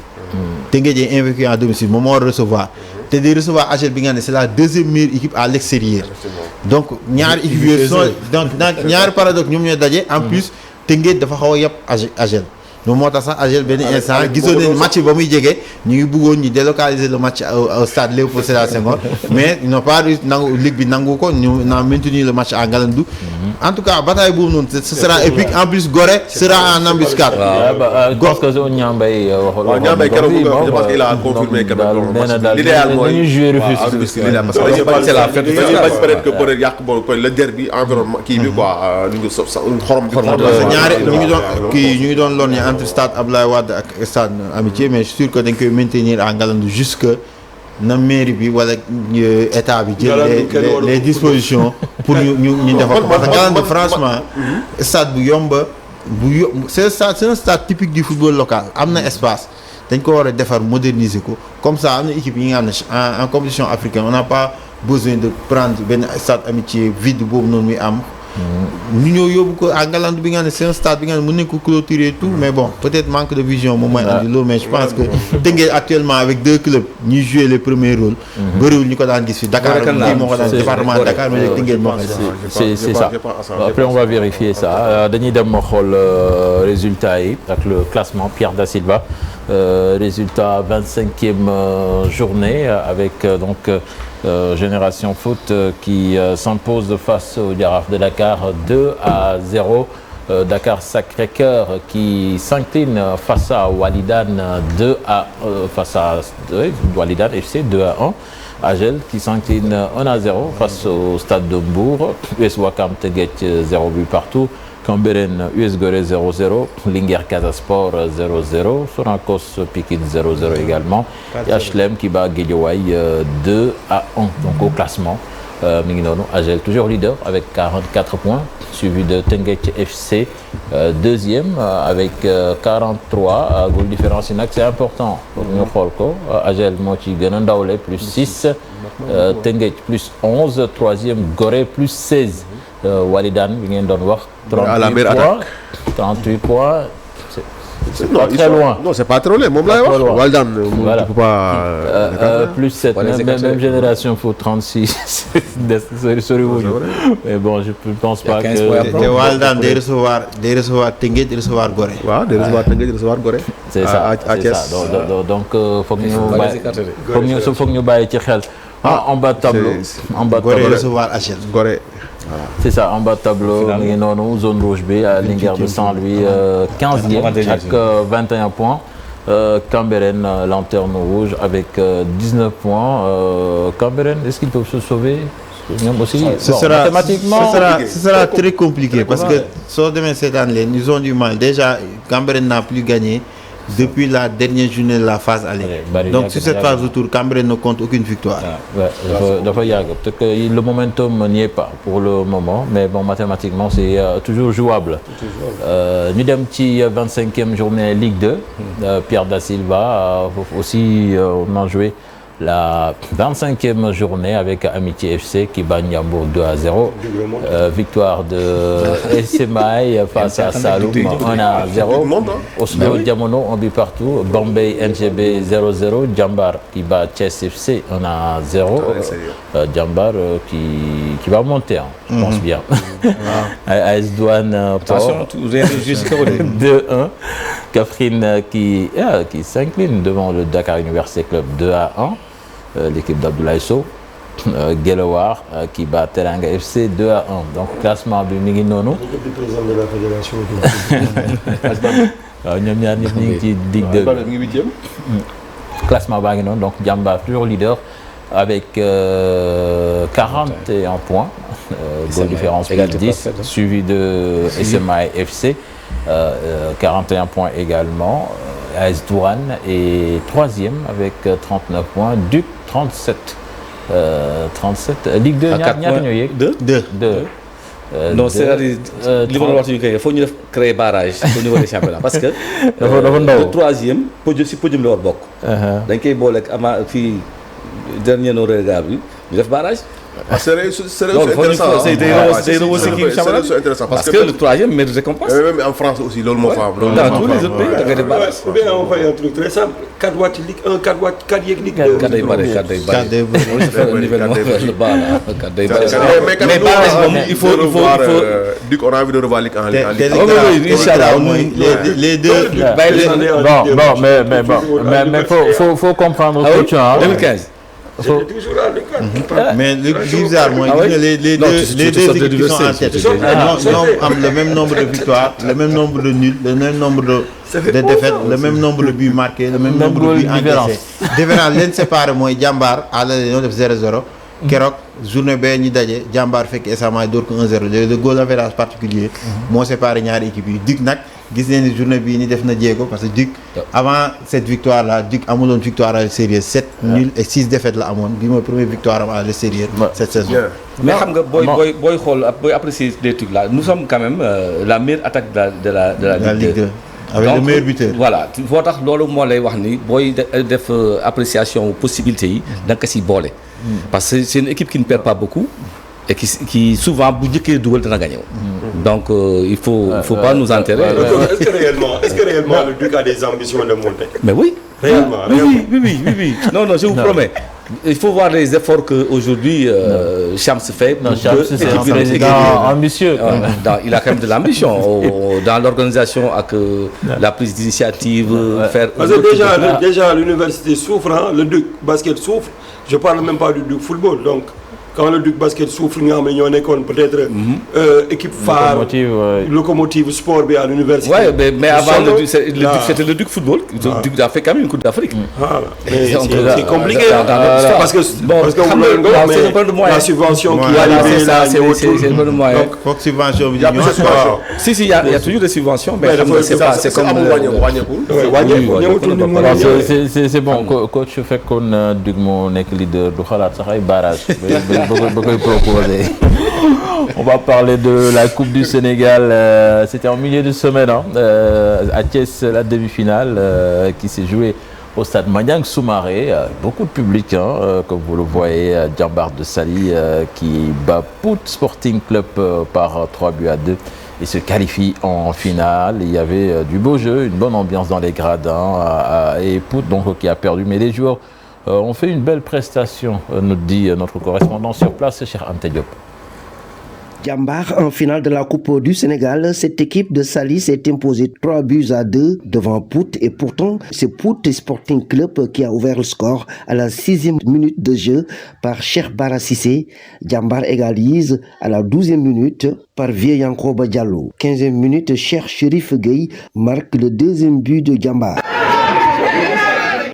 Tëngéej est invaincu à domicile moom moo war a recevoir. te di recevoir AGEL bi nga ne c'est la 2e meilleure équipe à l'extérieur. donc ñaari équipe yooyu sont donc ñaari paradoxe ñoom ñooy daje. en plus Tëngéej dafa xaw a yab AGEL. moom moo tax sax AGEL benn instant gisoon nañu match ba muy jege ñu ngi bëggoon ñu délocaliser le match au stade Léopold Sédar Senghor mais ils n'ont pas réussi nangu ligue bi nangu ko ñu n'a maintenu le match à Ngalandou. en tout cas bataille boobu noonu ce sera épique en plus Gorée sera en embuscade. parce que soo Niambay waxul. Niambay keroog je pense qu'il a confirmé que l'idéal mooy parce que c'est la fête peut-être que peut-être yàq bon le derby environnement kii bi quoi lu ñu xorom bi. ñaari ñu ngi doon loon entre stade Abdoulaye Wade ak stade Amitié mais je suis sûr que dañ koy maintenir à Ngalandou jusque na mairie bi wala état bi jël les dispositions pour ñu defar ko parce que Ngalandou franchement stade bu yomba c'est un stade typique du football local am na espace dañ ko war a defar moderniser ko comme ça am na équipe yi nga xam ne en compétition africaine on n'a pas besoin de prendre benn stade Amitié vide boobu noonu muy am ñu ñëw yóbbu ko à Ngalandou bi nga xam ne c'est un stade bi nga xam ne mën nañ ko clôturer tout mais bon peut-être manque de vision moom mooy andi loolu mais je pense que Tëngéej actuellement avec 2 clubs ñuy jouer les premiers rôles bëriwul ñu ko daan gis fi Dakar moo ko daan département Dakar mais Tëngéej moo ko c'est ça après on va vérifier ça dañuy dem xool résultat yi ak le classement Pierre Da Silva résultat 25e journée avec donc Génération Foot qui s'impose face au Jaraaf de Dakar 2-0. Dakar Sacré-Cœur qui s'incline face à Walidane face à Walidane FC 2-1. AGEL qui s'incline 1-0 face au Stade de Mbour. US Ouakam Teungueth 0 but partout. Cambérène US Gorée 0-0, Linguère Casa Sport 0-0, Sonacos Pikine 0-0 également, et HLM qui bat Guédiawaye 2-1. Donc au classement, mi ngi noonu AGEL toujours leader avec 44 points, suivi de Teungueth FC deuxième avec 43 goal différence yi nag c'est important pour ñu xool ko AGEL moo ci gën a ndawle plus 6 Teungueth plus 11 troisième Gorée plus 16 Walidane bi ngeen doon wax 38 points c'est pas très loin. Non, c'est pas trop loin. Moom laay wax. Walidane voilà. Tu peux pas plus 7 même Génération Foot 36 soriwuñu. Mais bon, je pense pas que te Walidane day recevoir Teungueth di recevoir Gorée. waaw day recevoir Teungueth di recevoir Gorée. C'est ça. Donc foog ñu bàyyi ci xel. En bas de tableau. Gorée recevoir AGEL. Gorée. Voilà. C'est ça, en bas de tableau, mi ngi noonu zone rouge bi à Linguère de Saint-Louis 15e avec 21 points. Cambérène lanterne rouge avec 19 points. Cambérène, est-ce qu'ils peuvent se sauver? Ñoom aussi. Ce sera très compliqué parce que soo demee seetaan leen ils ont du mal déjà Cambérène n'a plus gagné depuis la dernière journée de la phase aller. Donc sur cette phase de tour Cambérène ne compte aucune victoire. dafa yàgg peut-être que le momentum n'y est pas pour le moment mais bon mathématiquement c'est toujours jouable. ñu dem ci 25e journée Ligue 2. Pierre Da Silva aussi on a joué la 25e journée avec Amitié FC qui bat Ndiambour 2-0. Victoire de SMI face à Saloum 1-0. Oslo Diamono, on but partout. Bombay NGB 0-0. Djambar qui bat Thiès FC 1-0. Djambar qui va monter, je pense bien. AS Douane Port 2-1. Kaffrine qui s'incline devant le Dakar Université Club 2-1. L'équipe d'Abdoulaye Sow. Guelewar qui bat Teranga FC 2-1. Donc classement du Mingi Nono. L'équipe du président de la fédération. Classement Bagnon, donc Djamba toujours leader avec 41 points. Goal différence plus 10, suivi de SMI FC. 41 points également. AS Douane est 3e avec 39 points. Duc 37. 37. Ligue 2, non, c'est-à-dire, il faut créer barrage au niveau des championnats. Parce que le 3e, si podium le bok. Donc, il y a dernier regard, il y a barrage. C'est intéressant. Parce que le 3e mérite récompense. Même en France aussi, l'autre mot. Dans tous les autres pays, il y a des barrages. Ou bien on fait un truc très simple 4 watts Ligue 1, 4 watts Ligue 2. 4 des barrages. Mais barrage, il faut. Duc, on a envie de revoir Ligue 1. Les deux. Bon, mais il faut comprendre que 2015. C'était toujours à l'écart. Mais le bizarre, moi, les deux équipes qui sont en tête, ont le même nombre de victoires, le même nombre de nuls, le même nombre de défaites, le même nombre de buts marqués, le même nombre de buts encaissés. Différent, l'un séparé, moi, Djambar, à la 0-0. Kerok, journée B, ni daje, Djambar fait que ça m'a donné 1-0. Le goal average particulier, moi, séparé ñaari équipe yi. Duc nak, gis nañ ni journée bi ni def na Diego parce que Duc avant cette victoire là, Duc amul une victoire à l'extérieur, 7 nuls et 6 défaites là amone. Bi mooy première victoire à l'extérieur cette saison. Mais xam nga boy apprécier des trucs là, nous sommes quand même la meilleure attaque de la Ligue 2. Avec donc, le meilleur buteur. Voilà, moo tax loolu moo lay wax ni booy def appréciation possibilité yi da nga ko si boole. Parce que c'est une équipe qui ne perd pas beaucoup et qui souvent bu njëkkee dugal dana gagné. Donc il faut pas nous enterrer. Est-ce que réellement le Duc a des ambitions de monter? Mais oui. Réellement. Oui. Non, je vous promets. Il faut voir les efforts qu'aujourd'hui Chams fait. Non, Chams c'est un président ambitieux. Il a quand même de l'ambition dans l'organisation avec la prise d'initiative. Parce que déjà l'université souffre, hein, le Duc basket souffre. Je parle même pas du Duc football. Donc quand le Duc basket souffre, il y a peut-être équipe phare, locomotive sport à l'université. Oui, mais avant le Duc, c'était le Duc football. Le Duc a fait quand même une Coupe d'Afrique. C'est compliqué. Parce que c'est un peu de moyen. La subvention qui arrive là, c'est un peu de moyen. Donc, faut que subvention. Si, il y a toujours des subventions, mais c'est comme. C'est bon, coach fait qu'on Duc mon leader du xalaat sax ay barrage. On va parler de la Coupe du Sénégal. C'était en milieu de semaine à Thiès, la demi-finale qui s'est jouée au stade Maniang Soumaré. Beaucoup de public, comme vous le voyez. Djambar de Saly qui bat Pout Sporting Club par 3-2 et se qualifie en finale. Il y avait du beau jeu, une bonne ambiance dans les gradins et Pout donc qui a perdu. Mais les joueurs ont fait une belle prestation, nous dit notre correspondant sur place, cher Ante Diop. Djambar en finale de la Coupe du Sénégal, cette équipe de Saly s'est imposée 3-2 devant Pout et pourtant c'est Pout Sporting Club qui a ouvert le score à la 6e minute de jeu par Cheikh Bara Cissé. Djambar égalise à la 12e minute par Vieux Yankoba Diallo. 15e minute, Cheikh Chérif Gueye marque le 2e but de Djambar.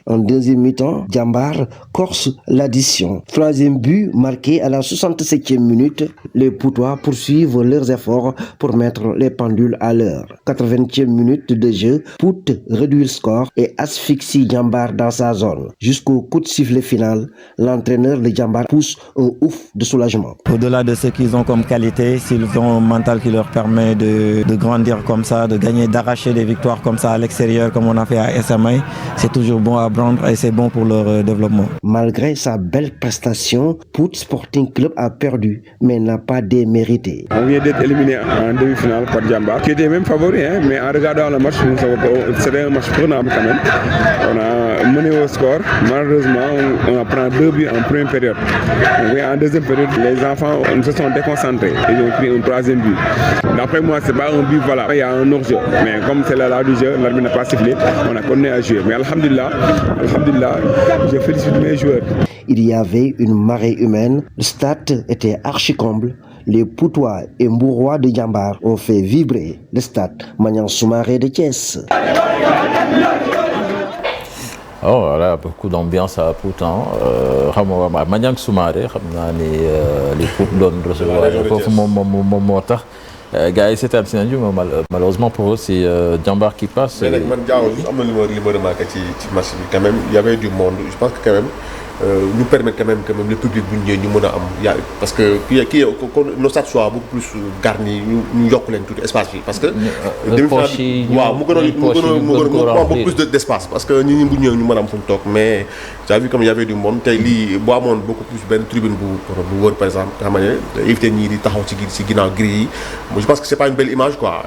En deuxième mi-temps, Djambar corse l'addition. 3e but marqué à la 67e minute. Les Poutois poursuivent leurs efforts pour mettre les pendules à l'heure. 80e minute de jeu, Pout réduit le score et asphyxie Djambar dans sa zone. Jusqu'au coup de sifflet final, l'entraîneur de Djambar pousse un ouf de soulagement. Au-delà de ce qu'ils ont comme qualité, s'ils ont un mental qui leur permet de grandir comme ça, de gagner, d'arracher des victoires comme ça à l'extérieur, comme on a fait à SMA, c'est toujours bon à apprendre et c'est bon pour leur développement. Malgré sa belle prestation, Pout Sporting Club a perdu, mais n'a pas démérité. On vient d'être éliminé en demi-finale par Djambar, qui était même favori, mais en regardant le match, c'était un match prenable quand même. On a mené au score. Malheureusement, on prend 2 buts en première période. Mais en deuxième période, les enfants se sont déconcentrés. Ils ont pris un 3e but. D'après moi, c'est pas un but, voilà. Il y a un hors-jeu. Mais comme c'est là du jeu, l'arbitre n'a pas sifflé. On a continué à jouer. Mais alhamdulillah, je félicite mes joueurs. Il y avait une marée humaine. Le stade était archi-comble. Les Poutois et Mbourois de Djambar ont fait vibrer le stade Maniang Soumaré de Thiès. Oh voilà, beaucoup d'ambiance à Poutan. Maniang Soumaré, les Pout doon recevoir foofu moom moo tax gars yi seetaan si nañu malheureusement pour eux c'est Djambar qui passe. Mais nag man Diao am na li ma remarqué ci match bi quand même il y avait du monde. Je pense que quand même nous permettre quand même le public bu ñu mën a am parce que kii nos stades soient beaucoup plus garnis ñu yokk leen tuuti espace bi parce que demi-finale waaw mu gën a beaucoup plus d'espace parce que ñi bu ñëw ñu mën a am fu ñu toog mais j'ai vu comme il y avait du monde tey lii boo amoon beaucoup plus benn tribune bu wër par exemple nga xam ne éviter ñii di taxaw ci ginnaaw grille yi je pense que c'est pas une belle image quoi.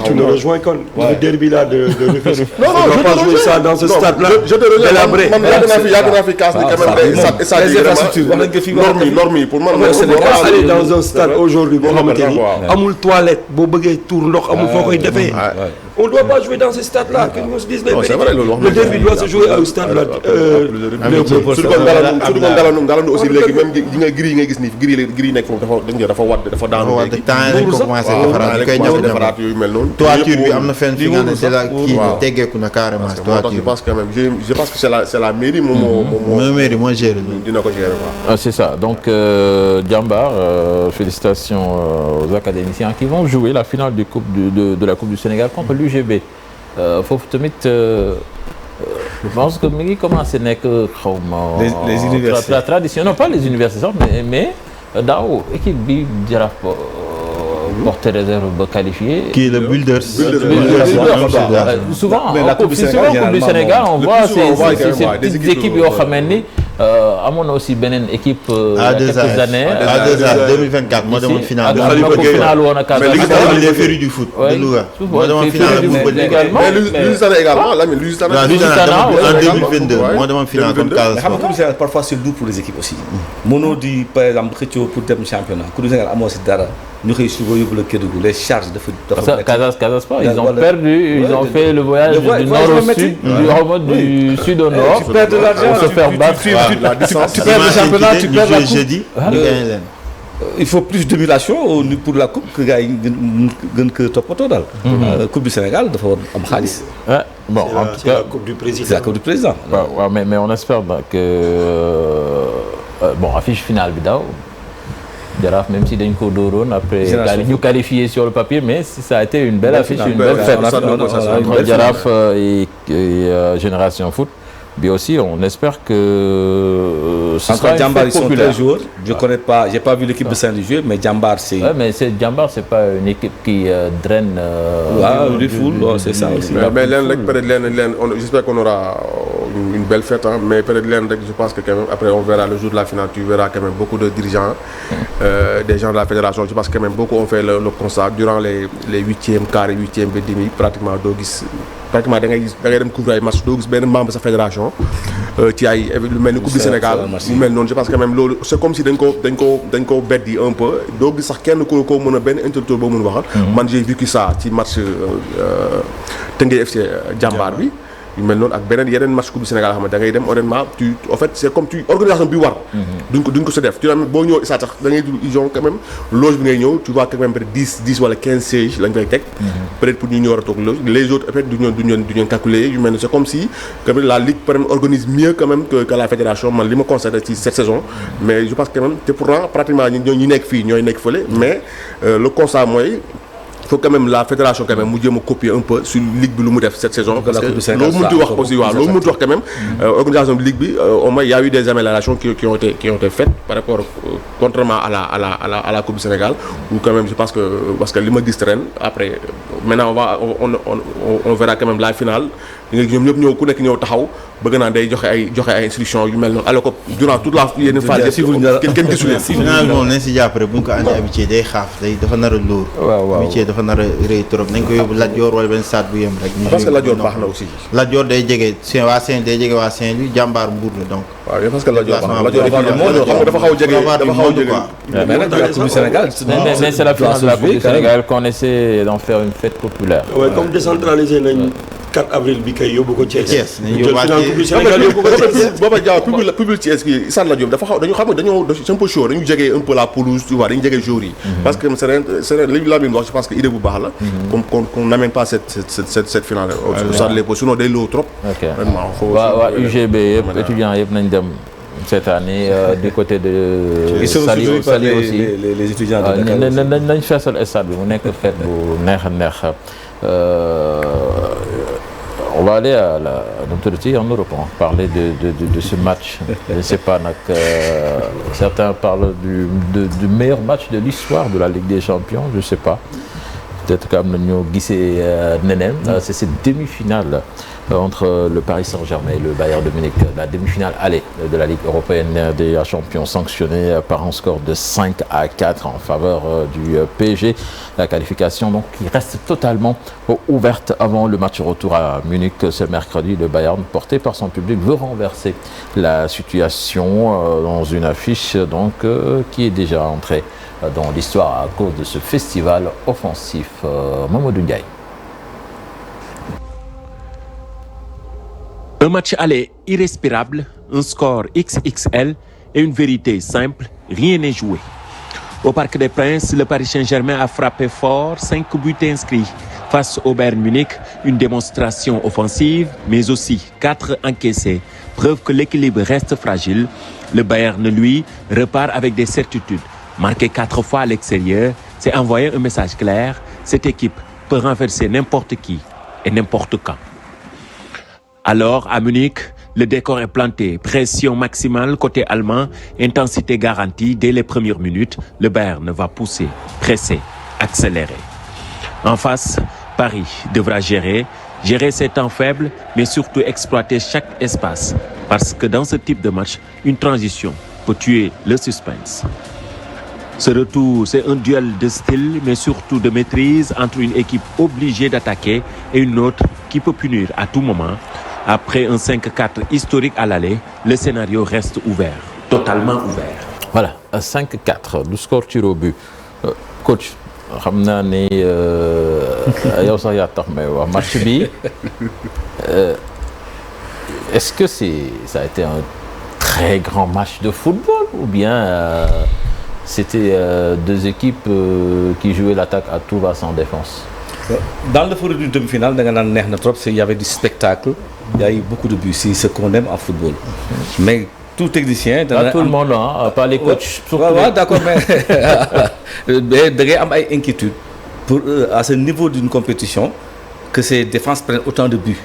Tu me rejoins quand le derby là de Rufisque. Non, on ne doit pas jouer ça dans ce stade là. Je te rejoins man yàgg naa fi casse normes yi pour man aller dans un stade aujourd'hui boo xamante ni amul toilette boo bëggee tuur ndox amul foo koy defee. On ne doit pas jouer dans ce stade là que nous se dise les vérités. Le derby doit se jouer au stade là. surtout kon Ngalandou aussi léegi même gi nga gris yi ngay gis nii gris nekk foofu dafa wadd dafa daanu léegi defaraat yooyu mel noonu toiture bi am na fenn fi nga ne c'est là kii teggeeku na carrément toiture. Je pense quand même je pense que c'est la mairie mairie moo gère dina ko gérer quoi. C'est ça donc Djambar félicitations aux académiciens qui vont jouer la finale de la Coupe du Sénégal contre l'UGB foofu tamit je pense que mi ngi commencé nekk xawma les universités la tradition non pas les universités mais daaw équipe bi Jaraaf porté réserve ba qualifié. Qui est le Builders. Souvent la Coupe du Sénégal on voit ces petites équipes yoo xam ni amoon na aussi beneen équipe. quelques années. A2A 2024 moo demoon finale. final woon ak les férus du foot de Louga. moo demoon finale également. mais Lusitana également Lusitana en 2022 moo demoon finale contre Casa Sport. Parfois c'est dur pour les équipes aussi. mënoo di par exemple xëccoo pour dem championnat Coupe du Sénégal amoo si dara. ñu xëy suba yóbbu la Kédougou les charges dafa Casa Sport ils ont perdu ils ont fait le voyage du nord au sud du sud au nord. Tu perds de l'argent se faire battre. Tu perds le championnat tu perds la coupe. Il faut plus d'émulation pour la coupe que gars yi gën ko toppatoo daal. Coupe du Sénégal dafa war am xaalis. Bon en tout cas la coupe du président. C'est la coupe du président. waaw mais on espère que bon affiche finale bi daaw. Jaraaf même si dañ ko dóoroon après ñu qualifié sur le papier mais ça a été une belle affiche une belle fête entre Jaraaf et Génération Foot mais aussi on espère que ce sera une Djambar fête ils sont populaire. très joueurs je connais pas j'ai pas vu l'équipe de Saint-Louis jouer mais Djambar c'est Djambar c'est pas une équipe qui draine du foule c'est ça aussi mais leen rek peut-être leen j'espère qu'on aura une belle fête mais peut-être leen rek je pense que quand même après on verra le jour de la finale tu verras quand même beaucoup de dirigeants des gens de la fédération je pense que quand même beaucoup ont fait le constat durant les huitièmes quart et huitièmes ba demi pratiquement doo gis pratiquement da ngay dem couvrir ay match doo gis benn membre sa fédération ci ay lu mel ni Coupe du Sénégal lu mel noonu je pense que quand même loolu c'est comme si dañ ko beddi un peu doo gis sax kenn ko mën a benn intellectuel boo mën waxal man j'ai vécu ça ci match Teungueth FC Djambar bi yu mel noonu ak yeneen match Coupe du Sénégal xam ne da ngay dem honnêtement en fait c'est comme organisation bi war duñ ko sa def tu boo ñëw saa sax da ngay ils ont quand même loge bi ngay ñëw tu vois quand même peut-être 10 wala 15 sièges lañ fay teg peut-être pour ñu ñëw war a toog loge les autres peut-être duñu calculer yu mel ne c'est comme si quand même la ligue quand même organise mieux quand même que la fédération man li ma constaté ci cette saison mais je pense quand même te pourtant pratiquement ñi nekk fii ñooy nekk fële mais le constat mooy faut quand même la fédération quand même mu jéem a copier un peu sur ligue bi lu mu def cette saison. parce que loolu mënti wax aussi waaw loolu mënti wax quand même. organisation de ligue bi au moins il y a eu des améliorations qui ont été faites par rapport contrairement à la Coupe du Sénégal où quand même je pense que parce que li ma gis ren après maintenant on verra quand même la finale ñoom ñëpp ñëw ku nekk ñëw taxaw bëgg naa day joxe ay instructions yu mel noonu alors que durant toute la yenn phase kenn gisul leen. final moom nañ si jàpp rek bu ñu ko andi amitié day xaaf day dafa nar a lóor. waaw amitié dafa nar a rëy trop nañ ko yóbbu Lat Dior wala benn stade bu yem rek. parce que Lat Dior baax na aussi. Lat Dior day jege waa Saint-Louis jàmbaar Mbour la donc. waaw parce que Lat Dior dafa xaw a jege mais nag la Coupe du Sénégal. mais c'est la finale de la Coupe du Sénégal qu'on essaie d'en faire une fête populaire. Ouais, comme décentralisé nañ 4 avril bi kay yóbbu ko Thiès. booba jaaw public Thiès ki Issa Lat Diop dafa xaw dañu xam ne dañoo c'est un peu chaud dañu jege un peu la pelouse tu vois dañu jege joueurs yi. parce que c'est li la mi wax je pense que idée bu baax la. comme qu'on n'amène pas cette finale au stade Léopold sinon day loo trop. vraiment waa UGB yëpp étudiants yëpp nañ dem cette année du côté de Saly aussi les étudiants de Dakar nañ feesal stade bi mu nekk fête bu neex a neex. On va aller à en Europe, parler de ce match. Je ne sais pas, certains parlent du meilleur match de l'histoire de la Ligue des Champions, je ne sais pas. Peut-être comme nous Guissé Nenem, c'est cette demi-finale entre le Paris Saint-Germain et le Bayern de Munich, la demi-finale aller de la Ligue européenne des champions sanctionnée par un score de 5-4 en faveur du PSG. La qualification donc qui reste totalement ouverte avant le match retour à Munich ce mercredi. Le Bayern, porté par son public, veut renverser la situation dans une affiche donc qui est déjà entrée dans l'histoire à cause de ce festival offensif. Mamadou Ndiaye. Un match aller irrespirable, un score XXL et une vérité simple, rien n'est joué. Au Parc des Princes, le Paris Saint-Germain a frappé fort, 5 buts inscrits. Face au Bayern Munich, une démonstration offensive, mais aussi 4 encaissés. Preuve que l'équilibre reste fragile. Le Bayern, lui, repart avec des certitudes. Marquer 4 fois à l'extérieur, c'est envoyer un message clair. Cette équipe peut renverser n'importe qui et n'importe quand. Alors, à Munich, le décor est planté. Pression maximale côté allemand, intensité garantie dès les premières minutes. Le Bayern va pousser, presser, accélérer. En face, Paris devra gérer ses temps faibles, mais surtout exploiter chaque espace. Parce que dans ce type de match, une transition peut tuer le suspense. Ce retour, c'est un duel de style, mais surtout de maîtrise entre une équipe obligée d'attaquer et une autre qui peut punir à tout moment. Après un 5-4 historique à l'aller, le scénario reste ouvert, totalement ouvert. Voilà, 5-4, le score tir au but. Coach, xam naa ne yow sax yaa tax may wax match bi est-ce que ça a été un très grand match de football ou bien c'était deux équipes qui jouaient l'attaque à tout va sans défense? Dans le format d'une demi-finale, il y avait du spectacle, il y a eu beaucoup de buts, c'est ce qu'on aime en football. Mais tout technicien... Pas tout le monde, hein, pas les coachs. Ouais, d'accord, mais il y a une inquiétude pour, à ce niveau d'une compétition que ces défenses prennent autant de buts.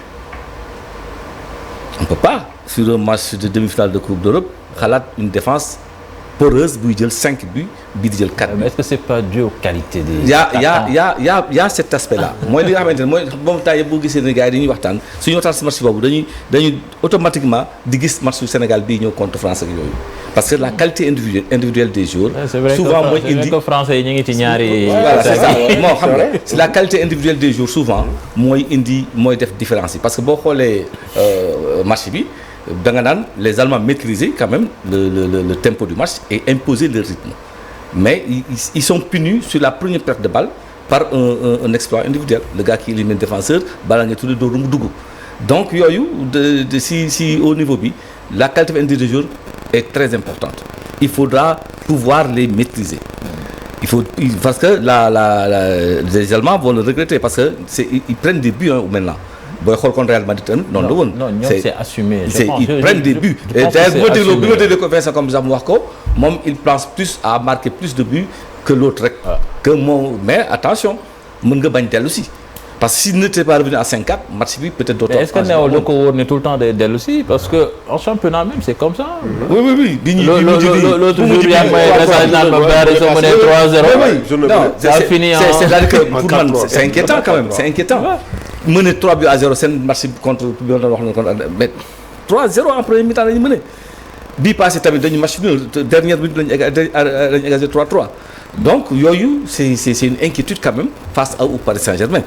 On ne peut pas, sur un match de demi-finale de Coupe d'Europe, une défense poreuse, il y a 5 buts, il y a 4 buts. Mais est-ce que ce n'est pas dû aux qualités des... Il y a cet aspect-là. Moi, je automatiquement, le match du Sénégal contre France. Parce que la qualité individuelle des joueurs, souvent, moi, il dit... Français, voilà, c'est ça. C'est la qualité individuelle des joueurs, souvent, moi, il dit, moi, il différence. Parce que beaucoup les matchs, les Allemands maîtrisaient quand même le tempo du match et imposaient le rythme. Mais ils sont punis sur la première perte de balle par un exploit individuel. Le gars qui élimine le défenseur, balangue tout le dos. Donc, si au niveau B, la qualité individuelle des joueurs est très importante. Il faudra pouvoir les maîtriser. Parce que les Allemands vont le regretter parce qu'ils prennent des buts maintenant. Contre Real Madrid, non, c'est assumé. Ils prennent des buts. Et d'ailleurs, de confiance comme Zamouako, il pense plus à marquer plus de buts que l'autre. Mais attention, mën nga bañ dellu si parce que s'il n'était pas revenu à 5-4 match bi peut-être d'autres. Est-ce que néew la ko wóor ni tout le temps day dellu si parce que en championnat même c'est comme ça. oui. l'autre jour yaa ngi may message naan ma Bayern soo mënee 3-0. non c'est-à-dire que pour man c'est inquiétant quand même c'est inquiétant. Mener 3-0 seen match contre bi doon wax na contre mais 3-0 en première mi-temps la ñu mëne bii passé tamit dañu match bi dernière minute lañu égalisé 3-3 donc yooyu c'est une inquiétude quand même face au Paris Saint-Germain.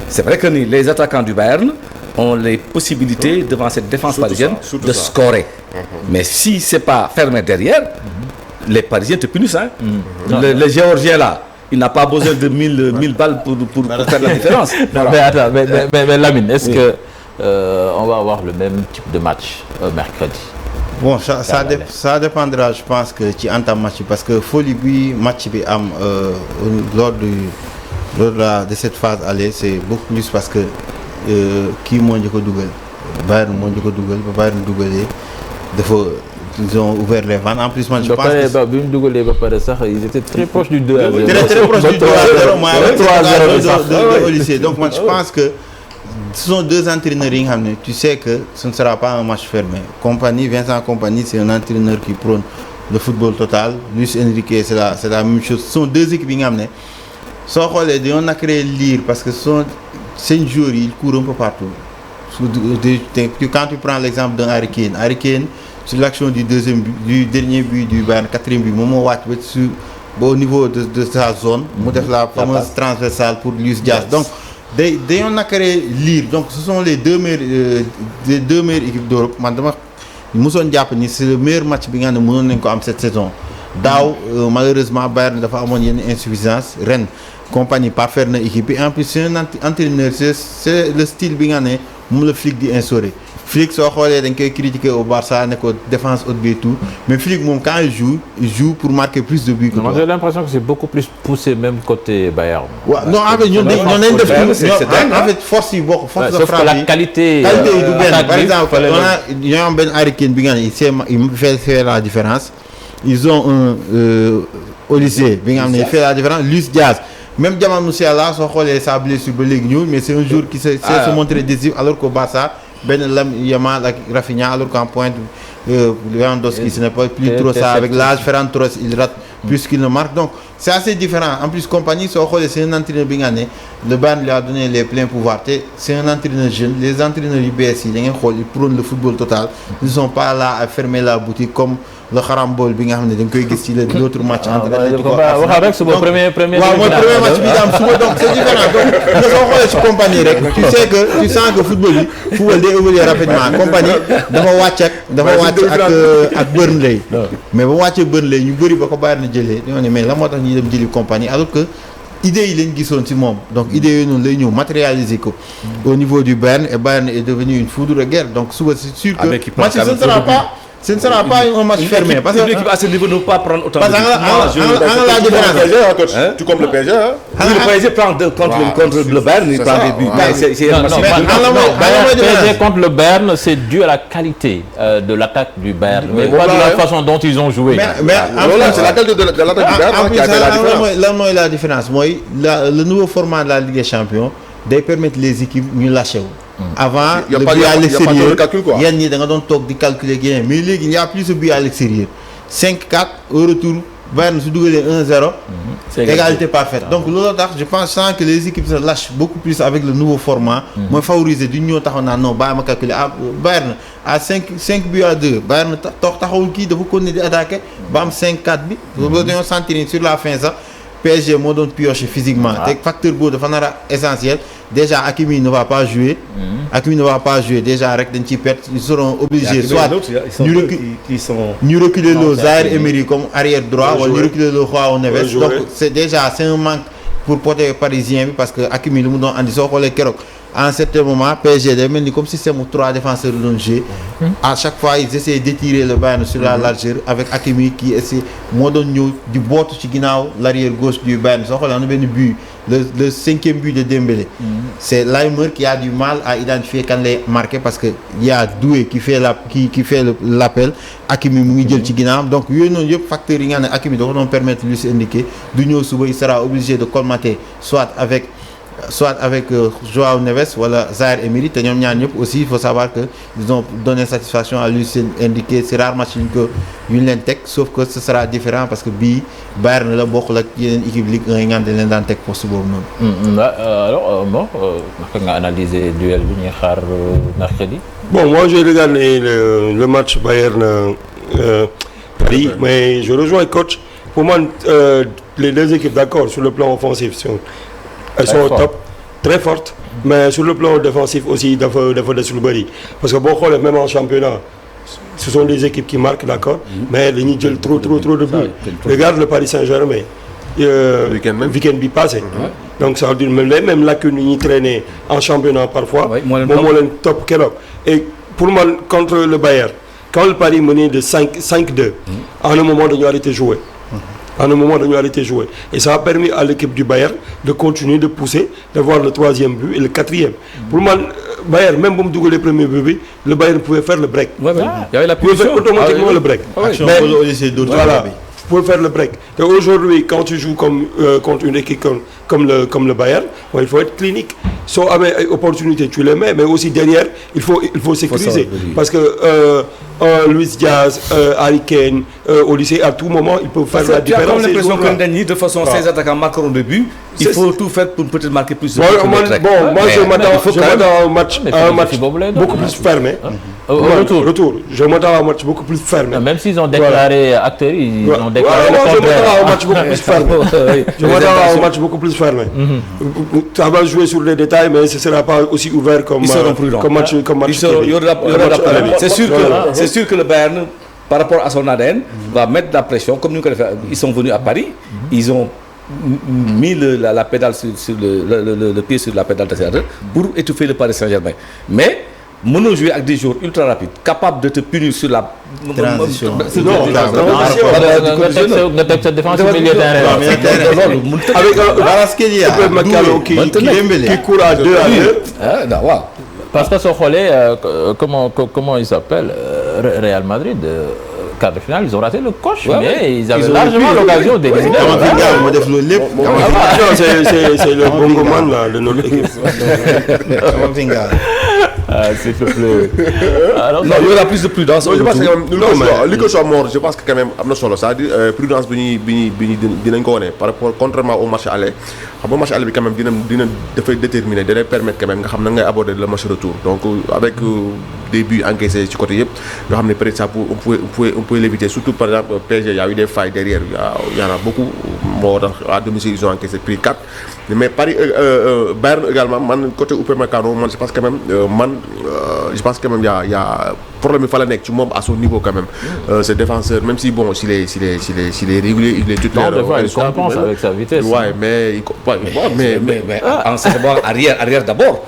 C'est vrai que les attaquants du Bayern ont les possibilités devant cette défense parisienne de scorer. Mais si c'est pas fermé derrière, les Parisiens te punissent. Le Géorgien là, il n'a pas besoin de 1000 balles pour faire la différence. Voilà. Mais attends, mais Lamine, est-ce que on va avoir le même type de match mercredi? Bon, ça dépendra, je pense, que tu entends match parce que folie bi match bi am lors de cette phase aller, c'est beaucoup plus parce que kii moo njëkk a dugal Bayern moo njëkk a dugal ba Bayern dugalee dafa ils ont ouvert les vannes en plus man je pense que bi mu dugalee ba pare sax ils étaient très proches du 2-0. très proche du 2-0 3-0 au lycée. Donc moi je pense que ce sont deux entraîneurs yi nga xam ne tu sais que ce ne sera pas un match fermé. Vincent Kompany c'est un entraîneur qui prône le football total. Luis Enrique c'est la même chose. Ce sont deux équipes yi nga xam ne soo xoolee dañoo naqaree lire parce que seen joueurs yi ils courent un peu partout. Quand tu prends l'exemple d'un Harry Kane sur l'action du dernier but du Bayern, quatrième but moom moo wàcc ba au niveau de sa zone mu def la fameuse transversale pour Luis Diaz. Donc dañoo naqaree lire. Donc ce sont les deux meilleures équipes d'Europe. Man dama mosoon jàpp ni c'est le meilleur match bi nga xam ne mënoon nañ ko am cette saison. Daaw malheureusement Bayern dafa amoon yenn insuffisance ren Kompany parfaire na équipe et en plus c'est un entraîneur c'est le style bi nga ne moom la Flick di instaurer. Flick soo xoolee dañ koy critiquer au Barça ne ko défense haute et tout mais Flick moom quand il joue pour marquer plus de buts que toi. J'ai l'impression que c'est beaucoup plus poussé même côté Bayern. waaw non en fait ñun dañ def en fait force yi bokk force de frappe yi. Sauf que la qualité yi du benn par exemple ñoo am benn Harry Kane bi nga ne il fait la différence. Ils ont un Olysée bi nga xam ne il fait la différence. Luis Diaz même Jamal Musiala soo xoolee sa blessure ba léegi ñëw mais c'est un joueur qui sait se montrer décisif alors qu'au Barça benn Lamine Yamal ak Rafinha alors qu'en pointe Lewandowski ce n'est pas plus trop ça avec l'âge. Ferran Torres il rate plus qu'il ne marque donc c'est assez différent. En plus Kompany soo xoolee c'est un entraîneur bi nga ne le Bayern lui a donné les pleins pouvoirs te c'est un entraîneur jeune. Les entraîneurs yu bees yi da ngeen xool ils prônent le football total. Ils ne sont pas là à fermer la boutique comme le xarambol bi nga xam ne da nga koy gis ci l'autre match entre waxal rek suba premier waaw mooy premier match bi am suba donc c'est différent donc nga soo xoolee ci Kompany rek tu sens que football day évoluer rapidement. Kompany dafa wàcc ak Burnley mais ba wàccee Burnley ñu bëri ba ko Bayern na jëlee ñoo ne mais la moo tax ñuy dem jëli Kompany alors que idées yi lañ gisoon ci moom donc idées yooyu noonu lay ñëw matérialiser ko au niveau du Bayern et Bayern est devenu une foudre de guerre donc suba c'est sûr que match ce ne sera pas un match fermé parce que l'équipe à ce niveau ne peut pas prendre autant de buts. La différence. Tu comme le PSG le PSG prend contre le Bayern il prend des buts. PSG contre le Bayern c'est dû à la qualité de l'attaque du Bayern mais pas de la façon dont ils ont joué. Mais c'est la qualité de l'attaque du Bayern qui a fait la différence. Lan mooy la différence mooy le nouveau format de la Ligue des Champions day permettre les équipes ñu lâcher wu. Avant le but à l'extérieur yenn ñi da nga doon toog di calculer ak yeneen mais léegi il n'y a plus de but à l'extérieur 5-4 au retour Bayern su dugalee 1-0 égalité parfaite donc loolu tax je pense que les équipes se lâchent beaucoup plus avec le nouveau format mooy favoriser du ñëw taxaw naa non bàyyi ma calculer Bayern à 5 buts à 2 Bayern taxawul kii dafa continuer di attaquer ba am 5-4 bi loolu dañoo sentir sur la fin sax PSG moo doon piocher physiquement te facteur boobu dafa nar a essentiel. Déjà Hakimi ne va pas jouer. Déjà rek dañ ciy perte ils seront obligés soit ñu reculer le Zaïre Emery comme arrière droit wala ñu reculer le Joao Neves donc c'est un manque pour côté parisien bi parce que Hakimi lu mu doon andi soo xoolee keroog à un certain moment PSG day mel ni comme système u 3 défenseurs lu doon jouer à chaque fois ils essaient d'étirer le Bayern sur la largeur avec Hakimi qui essaie moo doon ñëw di bootu ci ginnaaw l'arrière gauche du Bayern soo xoolee am na benn but le 5e but de Dembélé c'est Laimer qui a du mal à identifier kan lay marquer parce que il y a Doué qui fait l'appel Hakimi mu ngi jël ci ginnaaw donc yooyu noonu yëpp facteurs yi nga ne Hakimi da ko doon permettre lui se indiquer du ñëw suba il sera obligé de colmater soit avec soit avec Joao Neves wala Zaïre Emery te ñoom ñaar ñëpp aussi il faut savoir que ils ont donné satisfaction à lui c'est indiqué c'est rare match yu ñu leen teg sauf que ce sera différent parce que bii Bayern la bokkul ak yeneen équipe Ligue 1 yi nga xam ne leen daan teg poste boobu noonu. Alors bon naka nga analyser duel bi ñuy xaar mercredi. Bon, moi j'ai regardé le match Bayern Paris, mais je rejoins le coach. Pour moi, les deux équipes, d'accord, sur le plan offensif, elles sont au top, très fortes, mais sur le plan défensif aussi, il faut des bari. Parce que bon, même en championnat, ce sont des équipes qui marquent, d'accord, mais les Nigel trop de buts. Regarde le Paris Saint-Germain, week-end bi passé. Donc ça veut dire même lacune yi traîner en championnat parfois, moom moo leen top keroog. Et pour moi, contre le Bayern, quand le Paris menait de 5-2, à un moment dañu arrêté jouer. À un moment dañu arrêté jouer. Et ça a permis à l'équipe du Bayern de continuer de pousser, d'avoir le 3e but et le 4e. Pour moi, Bayern, même pour me double les premiers buts, le Bayern pouvait faire le break. Il y avait la punition. Pouvait faire automatiquement le break. Voilà. Pour faire le break. Et aujourd'hui, quand tu joues contre une équipe comme le Bayern, il faut être clinique. Soit avec opportunité, tu les mets, mais aussi derrière, il faut sécuriser. Parce que Luis Diaz, Harry Kane, au lycée, à tout moment, ils peuvent faire la différence. Tu as comme l'impression qu'un dernier, de façon, 16 attaquants marqueront de but. Il faut tout faire pour peut-être marquer plus de buts. Moi, je m'attends à un match beaucoup plus fermé. Retour. Je m'attends à un match beaucoup plus fermé. Même s'ils ont déclaré acteurs, ils ont déclaré le contraire. Je m'attends à un match beaucoup plus fermé. Je m'attends à un match beaucoup plus fermé. Ça va jouer sur les détails, mais ce ne sera pas aussi ouvert comme match. C'est sûr que le Bayern, par rapport à son ADN, va mettre de la pression. Comme nous l'avons fait, ils sont venus à Paris, ils ont mis la pédale sur le pied sur la pédale d'accélérateur pour étouffer le Paris Saint-Germain. Mais nous jouer avec des joueurs ultra rapides, capables de te punir sur la transition. Qui court à 2 à 2. Parce que ce relais, comment il s'appelle, Real Madrid, quart de finale, ils ont raté le coche, mais ils avaient largement l'occasion d'éliminer. C'est le bongoman de notre équipe. S'il te plaît. Alors, non, il y aura plus de prudence. Je pense que li ko soit mort, je pense que quand même am na solo, c'est-à-dire prudence bi ñuy dinañ ko wane par rapport contrairement au match aller. Xam nga match aller bi quand même dina dafay déterminer, dafay permettre quand même nga xam na ngay aborder le match retour. Donc avec des buts encaissés ci côté yëpp yoo xam ne peut-être ça on peut l'éviter, surtout par exemple PSG, il y a eu des failles derrière, il y en a beaucoup. Moo tax à domicile ils ont encaissé pris 4. Mais Paris Bayern également, man côté Upamecano, man je pense quand même je pense quand même il y a problème, il fallait nekk ci moom à son niveau quand même. Ce défenseur, même si bon s'il est régulier, il est titulaire. Non, des fois il compense avec sa vitesse. Ouais, mais en ce moment arrière d'abord.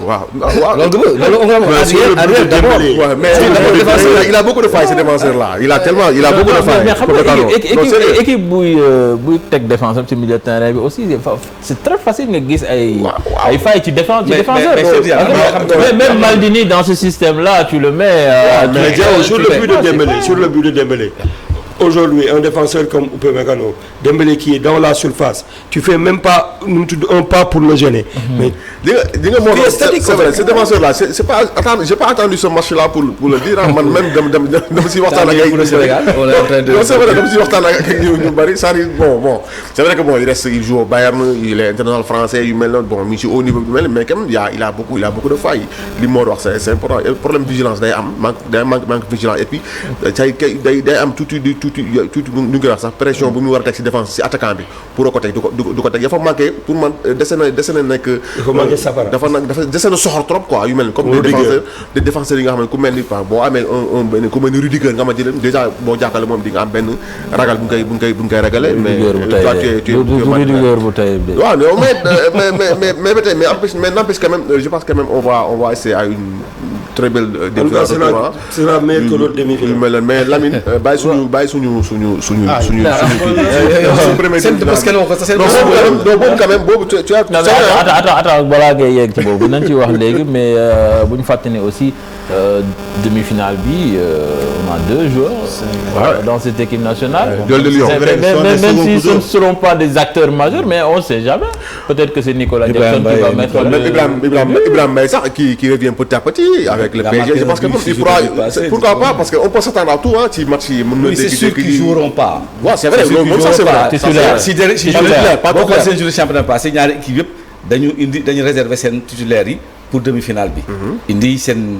Arrière d'abord. Mais il a beaucoup de failles ce défenseur là. Il a beaucoup de failles. Mais xam nga équipe buy teg défenseur ci milieu de terrain bi aussi c'est très facile nga gis ay failles ci défenseur. Même Maldini dans ce système là, tu le mets sur le but de Dembélé. Aujourd'hui, un défenseur comme Upamecano, Dembélé qui est dans la surface, tu fais même pas un pas pour le gêner. Mais c'est vrai, ce défenseur là, c'est pas attends, j'ai pas attendu ce match là pour le dire, man même dama si waxtaan ak ay Sénégal. C'est vrai, dama si waxtaan ak ñu bari, ça bon, c'est vrai que bon, il joue au Bayern, il est international français, il mel bon, mi ci haut niveau mais quand même il a beaucoup de failles. Li mo wax c'est important. Le problème de vigilance day am, manque vigilance et puis day am tout ñu ngi wax sax pression bu mu war a teg si défense si attaquant bi pour ko teg du ko teg dafa manqué pour man dese na nekk dafa dese na soxor trop quoi yu mel ni comme des défenseurs yi nga xam ne ku mel ni boo amee un ku mel ni Rudiger nga xamante ne déjà boo jàkkale moom di nga am benn ragal bu ñu koy ragale mais Rudiger bu tey bi waaw mais ba tey mais n'empêche quand même je pense quand même on va essayer à une très belle sera meilleur que l'autre demi-finale. Mais Lamine bàyyi suñu premier c'est parce que non boobu quand même boobu tu as attends balaa ngay yegg ci boobu nañ ci wax léegi mais bu ñu fàtte ne aussi demi-finale bi on a 2 joueurs dans cette équipe nationale. Même si ce ne seront pas des acteurs majeurs, mais on ne sait jamais. Peut-être que c'est Nicolas Jackson qui va mettre. Ibrahim Maïssa qui revient petit à petit avec le PSG. Je pense que pourquoi pas, parce qu'on peut s'attendre à tout, ci match yi. Oui, c'est sûr qu'ils ne joueront pas. Ouais, c'est vrai, ça c'est vrai. Si boo xoolee seen jour championnat passé ñaari équipe yëpp dañu réserver seen titulaires yi pour demi-finale bi. indi seen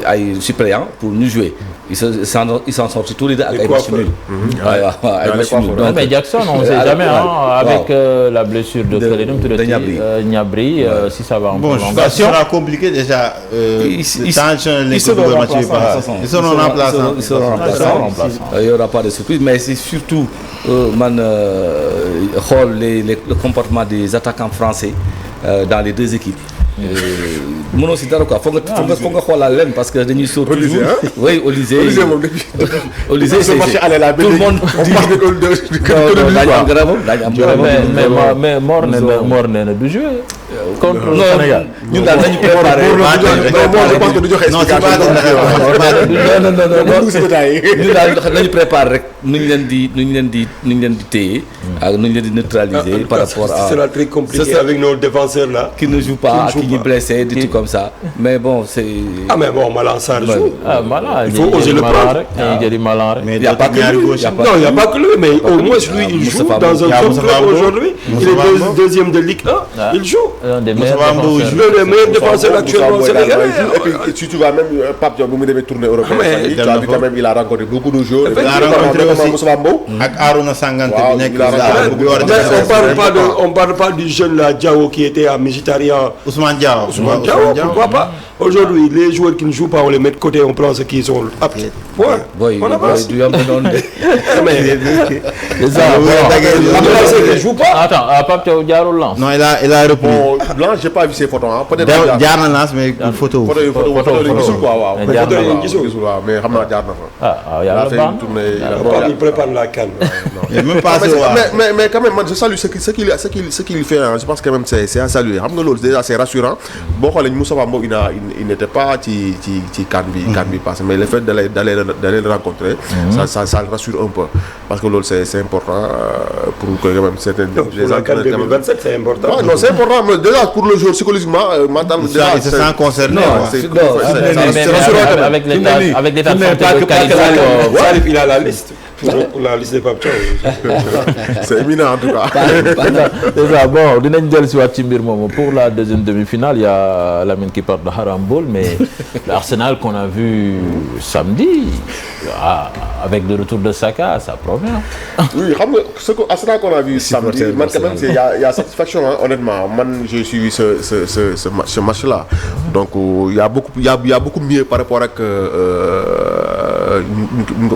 ay suppléants pour ñu jouer. Ils s'en sortent tous les deux avec ay match nul. Ay match nul. Mais Jackson, on ne sait jamais avec la blessure de Gnabry si ça va en prolongation. Bon, ça sera compliqué déjà. Ils seront remplaçants. Il n'y aura pas de surprise, mais c'est surtout le comportement des attaquants français dans les 2 équipes. mënoo si dara quoi foog nga xoolal leen parce que dañuy sóor toujours oui Olysée c'est tout le monde daañu am garabam mais Mor nee na du jouer contre le Sénégal ñun daal nañu préparé je pense que du joxe ñun daal nañu préparé rek nu ñu leen di téye ak nu ñu leen di neutraliser par rapport à ce sera très compliqué avec nos défenseurs là qui ne jouent pas qui est blessé des trucs comme ça mais bon c'est mais bon Malang Sarr joue Malang il faut oser le prendre mais il n'y a pas que lui non il n'y a pas que lui mais au moins lui il joue dans un top club aujourd'hui il est deuxième de Ligue 1 il joue l'un des meilleurs défenseurs actuellement au Sénégal et puis si tu vas même Pape Diop bu mu demee tournée européenne tu as vu quand même il a rencontré beaucoup de joueurs Moussa Mbow ak Arouna Sangante bi nekk on parle pas du jeune là Diao qui était à Mkhitaryan Ousmane Diao pourquoi pas aujourd'hui les joueurs qui ne jouent pas on les met de côté on prend ceux qui sont aptes point on avance du am noonu il joue pas attends Pape Thiaw jaarul Lens non il a repris Lens j'ai pas vu ses photos peut-être jaar na Lens mais photo gisul quoi waaw gisul waaw mais xam naa jaar na fa yàlla baax il prépare la CAN mais quand même man je salue ce qu'il fait je pense quand même c'est à saluer xam nga loolu déjà c'est rassurant boo xoolee Moussa Mbow il n'était pas ci CAN bi passé mais le fait d'aller le rencontrer ça le rassure un peu parce que loolu c'est important pour que quand même certaines la CAN 2027 c'est important non c'est important mais déjà pour le joueur psychologiquement mentalement il se sent concerné avec l'état de santé de Salif il a la liste pour la liste des Pape Thiaw c'est éminent en tout cas déjà bon dinañ dellu si waat ci mbir moomu pour la deuxième demi-finale il y a Lamine qui part de Harambol mais l'Arsenal qu'on a vu samedi avec le retour de Saka ça promet oui xam nga ce que Arsenal qu'on a vu samedi man quand même il y a satisfaction honnêtement man j'ai suivi ce match là donc il y a beaucoup mieux par rapport ak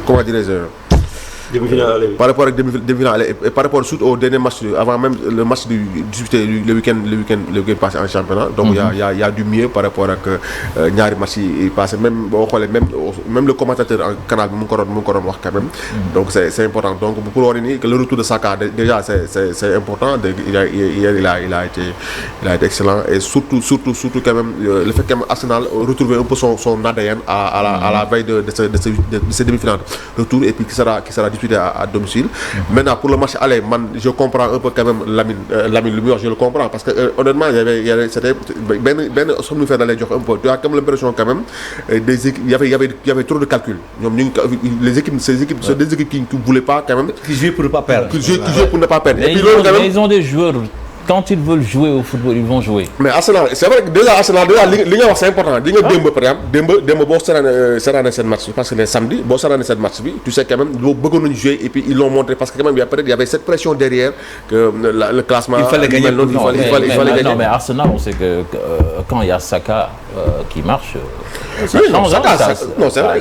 comment dirais-je par rapport ak demi-finale et par rapport surtout au dernier match avant même le match disputé le week-end passé en championnat donc il y a du mieux par rapport ak ñaari match yi passé même boo xoolee même le commentateur en canal bi mu ngi ko doon wax quand même donc c'est important donc pour wane ni que le retour de Saka déjà c'est important hier il a été excellent et surtout quand même le fait que Arsenal retrouver un peu son ADN à la veille de ces demi-finales retour et puis qui sera disputé à domicile. Maintenant pour le match aller je comprends un peu quand même Lamine lu muy wax je le comprends parce que honnêtement il y avait c'était benn somnifère da lay jox un peu tu as comme l'impression quand même des équipes il y avait trop de calcul ñoom des équipes qui ne voulaient pas quand même qui jouaient pour ne pas perdre qui jouaient pour ne pas perdre et puis loolu quand même ils ont des joueurs quand ils veulent jouer au football ils vont jouer. mais Arsenal c'est vrai que déjà Arsenal li nga wax c'est important di nga démb par exemple démb boo seetaanee seen match parce que les samedi boo seetaanee seen match bi tu sais quand même boo bëggoon nañu jouer et puis ils l'ont montré parce que quand même il y avait cette pression derrière que le classement. il fallait gagner il fallait gagner. Non mais Arsenal on sait que quand il y a Saka qui marche. ça change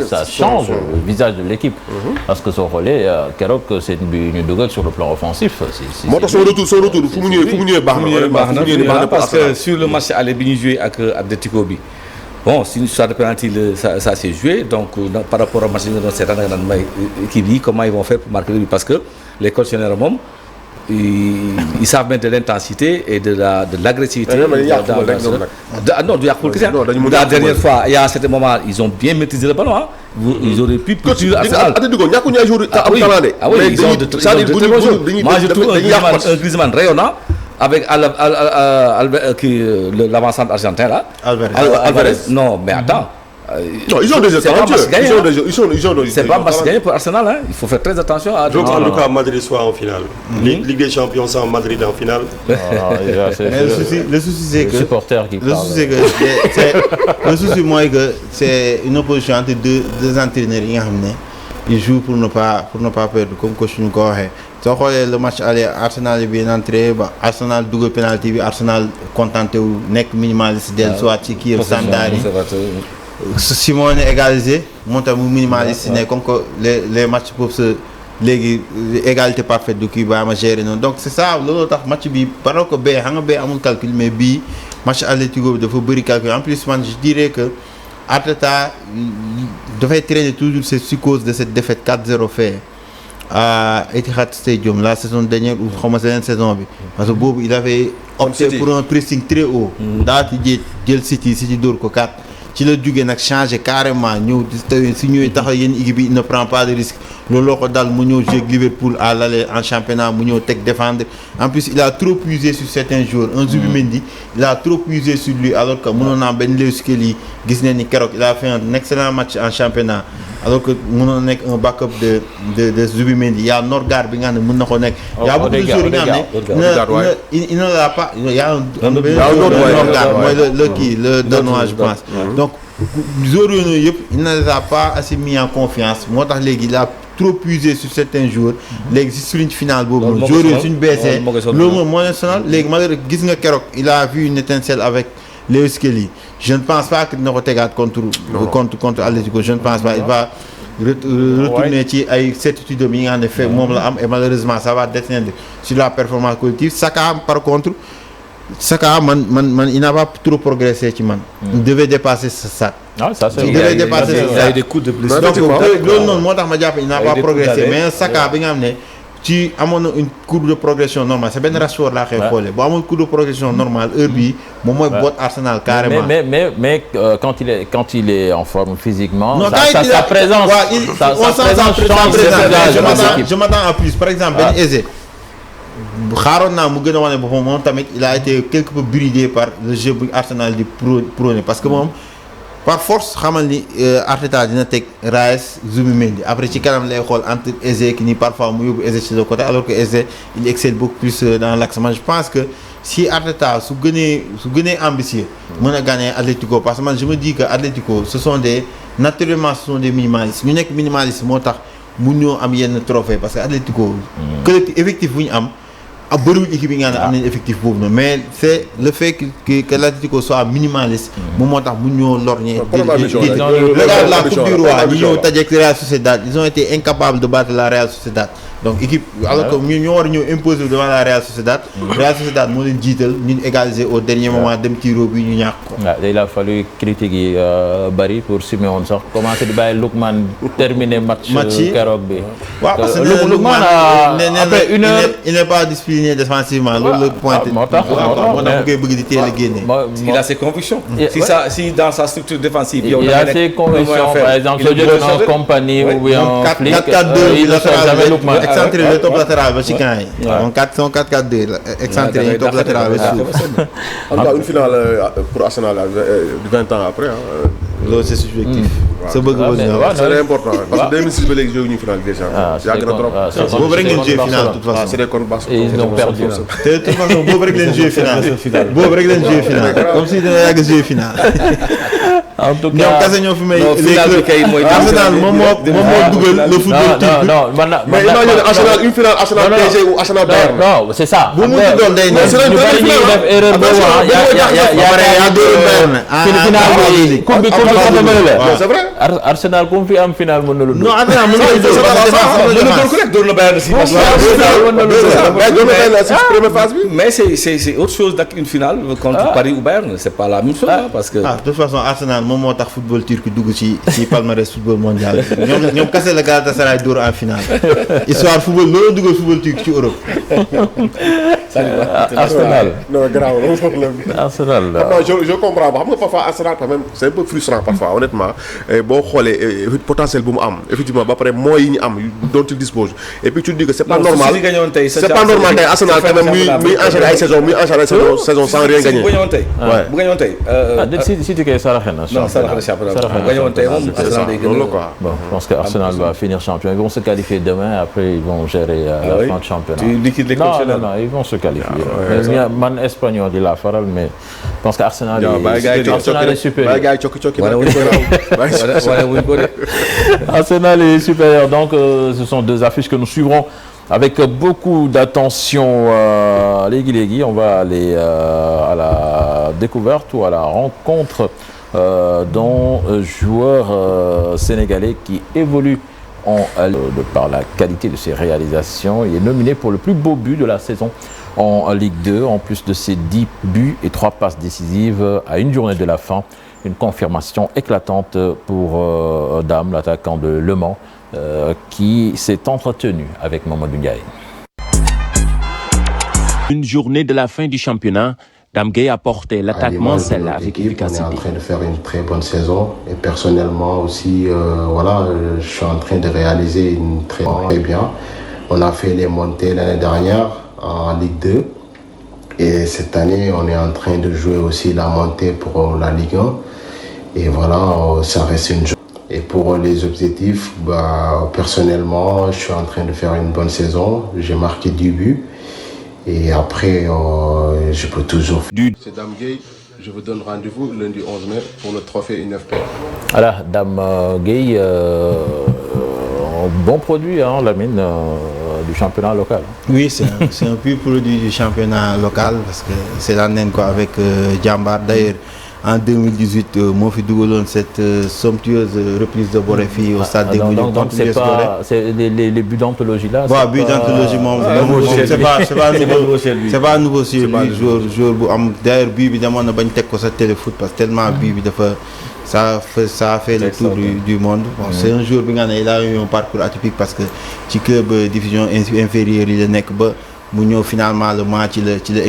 ça change le visage de l'équipe. parce que soo xoolee keroog seen bi ñu dugal sur le plan offensif. moo tax son retour fu mu ñëwee baax na parce que sur le match aller bi ñu joué ak Atlético bi bon si une histoire de penalty ça s'est joué donc par rapport au match bi nga doon seetaan da nga naan may équipe yi comment ils vont faire pour marquer le but parce que les coachs généraux moom ils savent mettre de l'intensité et de l'agressivité. Non du yàqul kese la dernière fois il y a un certain moment ils ont bien maîtrisé le ballon hein. Ils auraient pu poursuivre Arsenal. Ah oui ils ont de très bons joueurs. Moi je trouve un Griezmann rayonnant avec l'avancement argentin là. Alvarez. Non mais attends. Non, ils ont des talentueux. C'est pas match gagné pour Arsenal hein. Il faut faire très attention à. Donc en tout cas Madrid soit en finale. Ligue des Champions sans Madrid en finale. Le souci c'est que le supporter qui parle. Le souci moi que c'est une opposition entre deux entraîneurs yi nga xam ne ils jouent pour ne pas perdre comme coach ñu ko waxee. soo xoolee le match aller Arsenal est bien entré ba Arsenal dugal penalty bi Arsenal contenté wu nekk minimaliste dellu soit ci kii standard yi. Simone égalisé moo tax mu minimaliste ne comme que les matchs peuvent se léegi égalité parfaite du kii ba ma gérer noonu donc c'est ça looloo tax match bi parce que bee xam nga bee amul calcul mais bii match Atlético bi dafa bëri calcul en plus man je dirais que Arteta dafay traîner toujours cette psychose de cette défaite 4-0 fait à Etihad Stadium la saison dernière ou xaw ma seen saison bi parce que boobu il avait opté pour un pressing très haut daa ci jël City dóor ko 4 ci la jógee nag changé carrément ñëw si ñëwee taxaw yenn équipe bi il ne prend pas de risque loolu loo ko dal mu ñëw jouer Liverpool à l'aller en championnat mu ñëw teg défendre en plus il a trop puisé sur certains joueurs un Zubimendi il a trop puisé sur lui alors que mënoon naa benn Lewis Kelly gis nañ ni keroog il a fait un excellent match en championnat alors que mënoon nekk un backup de Zubimendi il y a Norgard bi nga xam ne mën na ko nekk il y a beaucoup de joueurs yi nga xam ne il ne l'a pas il y a un Norgard mooy le kii le Danois je pense donc joueurs yooyu yëpp il ne les a pas assez mis en confiance moo tax léegi il a trop puisé sur certains joueurs léegi si suñu finale boobu noonu joueurs yooyu suñu baissé loolu moom moo leen sonal léegi malgré gis nga keroog il a vu une étincelle avec Lewis Kelly je ne pense pas que dina ko tegaat contre Atlético je ne pense pas il va retourner ci ay certitude yi nga xam ne fait moom la am et malheureusement ça va descendre sur la performance collective Saka par contre Saka man il n'a pas trop progressé ci man. Il devait dépasser ce stade. Ah ça c'est il devait dépasser ce stade. Il a eu des coups de blessure. Donc loolu noonu moo tax ma jàpp il n'a pas progressé mais Saka bi nga xam ne ci amoon na une courbe de progression normale c'est benn Rashford laa koy xoolee bu amoon courbe de progression normale heure bii moom mooy boot Arsenal carrément. Mais quand il est en forme physiquement. Non, sa présence. Je m'attends à plus par exemple Ben Eze. xaaroon naa mu gën a wane boppam moom tamit il a été quelque peu bridé par le jeu bu Arsenal di prôné parce que moom par force xamal ni Arteta dina teg Rice Zubimendi après ci kanam lay xool entre Eze ki ni parfois mu yóbbu Eze ci le côté alors que Eze il excelle beaucoup plus dans l'axe man je pense que si Arteta su gënee ambitieux mën a gagner Atlético parce que man je me dis que Atlético naturellement ce sont des minimalistes ñu nekk minimaliste moo tax mu ñoo am yenn trophée parce que Atlético collectif effectif bu ñu am bëriwul équipe yi nga xam ne am nañu effectif boobu noonu mais c'est le fait que l'Atlético soit minimaliste moom moo tax mu ñoo lorñee regarde la Coupe du Roi ñi ñëw tajeek Real Sociedad ils ont été incapables de battre la Real Sociedad donc équipe alors que ñu ñoo war a ñëw imposer devant la Real Sociedad moo leen jiital ñu égaliser au dernier moment dem tiro bi ñu ñàkk ko waaw il a fallu critiques yi bari pour Simeone sax commencer di bàyyi Lookman terminer match keroog bi waaw parce que Lookman après une heure il n'est pas discipliné défensivement loolu la pointe moo tax mu koy bëgg di teel a génne il a ses convictions si dans sa structure défensive il a ses convictions par exemple soo jëlee en compagnie ou bien en flic 4-4-2 latéral excentré le top latéral ba ci camp yi donc 4-4-2 excentré le top latéral ba suuf en tout cas une finale pour Arsenal 20 ans après loolu c'est subjectif sa bëgg-bëgg c'est important parce que 2006 ba léegi joué ñu finale déjà yàgg na trop boobu rek ngeen joué finale de toute façon c'est des contre Barça ils ont perdu de toute façon boobu rek leen joué finale boobu rek leen joué finale comme si dina yàgg joué finale en tout cas ñoom kase ñoo fi may Arsenal moom moo dugal le football turc mais imagine Arsenal une finale Arsenal PSG ou Arsenal Bayern non c'est ça bu mu doon day ñu bari ñu def erreur boobu yaa finale bi c'est vrai Arsenal comme fi am final mën na lu. non Arsenal mën na lu door na Bayern aussi. Mais c'est autre chose qu'une finale contre Paris ou Bayern, c'est pas la même chose parce que. De toute façon Arsenal moom moo tax football turc dugg ci palmarès football mondial ñoom kese la Galatasaray door en finale histoire football loolu dugal football turc ci Europe. Arsenal. Non, grave. Arsenal. Je comprends. Xam nga parfois Arsenal quand même c'est un peu frustrant parfois honnêtement. Boo xoolee potentiel bu mu am effectivement ba pare moyens yi ñu am dont il dispose et puis tu dis que c'est pas normal. C'est pas normal tey Arsenal quand même muy enchaîner ay saison sans rien gagner. Bu gañoon tey. bu gañoon tey. Si tu kay saraxe na. Non, saraxe na champion. Bu gañoon tey moom Arsenal day gën a. Bon, je pense que Arsenal va finir champion. Ils vont se qualifier demain, après ils vont gérer la fin de championnat. Tu liquides les coachs. Non, ils vont se qualifier. Man espagnol di la faral mais je pense que Arsenal est supérieur. Arsenal est supérieur. Donc ce sont deux affiches que nous suivrons avec beaucoup d'attention. Légui, on va aller à la découverte ou à la rencontre d'un joueur sénégalais qui évolue par la qualité de ses réalisations. Il est nominé pour le plus beau but de la saison en Ligue 2, en plus de ses 10 buts et 3 passes décisives à une journée de la fin. Une confirmation éclatante pour Dame, l'attaquant de Le Mans, qui s'est entretenu avec Mamadou Ndiaye. Une journée de la fin du championnat, Dame Gueye a porté l'attaque mancelle avec efficacité. On est en train de faire une très bonne saison et personnellement aussi, je suis en train de réaliser une très bien. On a fait les montées l'année dernière en Ligue 2 et cette année on est en train de jouer aussi la montée pour la Ligue 1 et voilà, ça reste une journée. Et pour les objectifs, personnellement je suis en train de faire une bonne saison, j'ai marqué 10 buts et après je peux toujours faire. C'est Dame Gueye, je vous donne rendez-vous lundi 11 mai pour le trophée UNFP. Voilà, Dame Gueye, bon produit, Lamine, du championnat local. Oui, c'est un pur produit du championnat local parce que c'est la naine quoi avec Djambar. D'ailleurs, en 2018, moo fi dugaloon cette somptueuse reprise de Boréfi au stade des Goudiou. Donc c'est les buts d'anthologie là. Waaw but d'anthologie moom c'est pas nouveau sur lui, joueur bu am d'ailleurs but bi demoon na bañ teg ko sa téléfoot parce que tellement but bi dafa ça a fait le tour du monde. Bon, c'est un joueur bi nga xam ne il a eu un parcours atypique parce que ci club division inférieure yi la nekk ba mu ñëw finalement le match ci la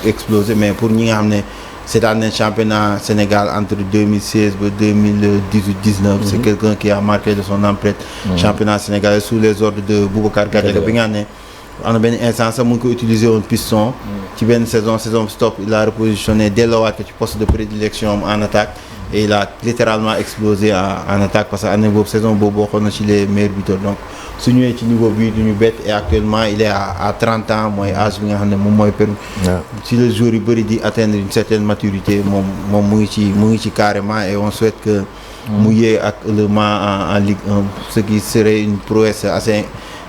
explosé mais pour ñi nga xam ne c'est un championnat Sénégal entre 2016 et 2018-19. C'est quelqu'un qui a marqué de son empreinte championnat sénégalais sous les ordres de Boubacar Gadiaga bi nga xam ne en benn instant sax mu ngi ko utiliser woon piston ci benn saison stop il a repositionné delloowaat ko ci poste de prédilection en attaque et il a littéralement explosé en attaque parce que année boobu saison boobu bokkoon na ci les meilleurs buteurs donc su ñëwee ci niveau bi du ñu bett et actuellement il est à 30 ans mooy âge bi nga xam ne moom mooy permis si les joueurs yu bëri di atteindre une certaine maturité moom mu ngi ci carrément et on souhaite que mu yee ak le Mans en Ligue 1 ce qui serait une prouesse assez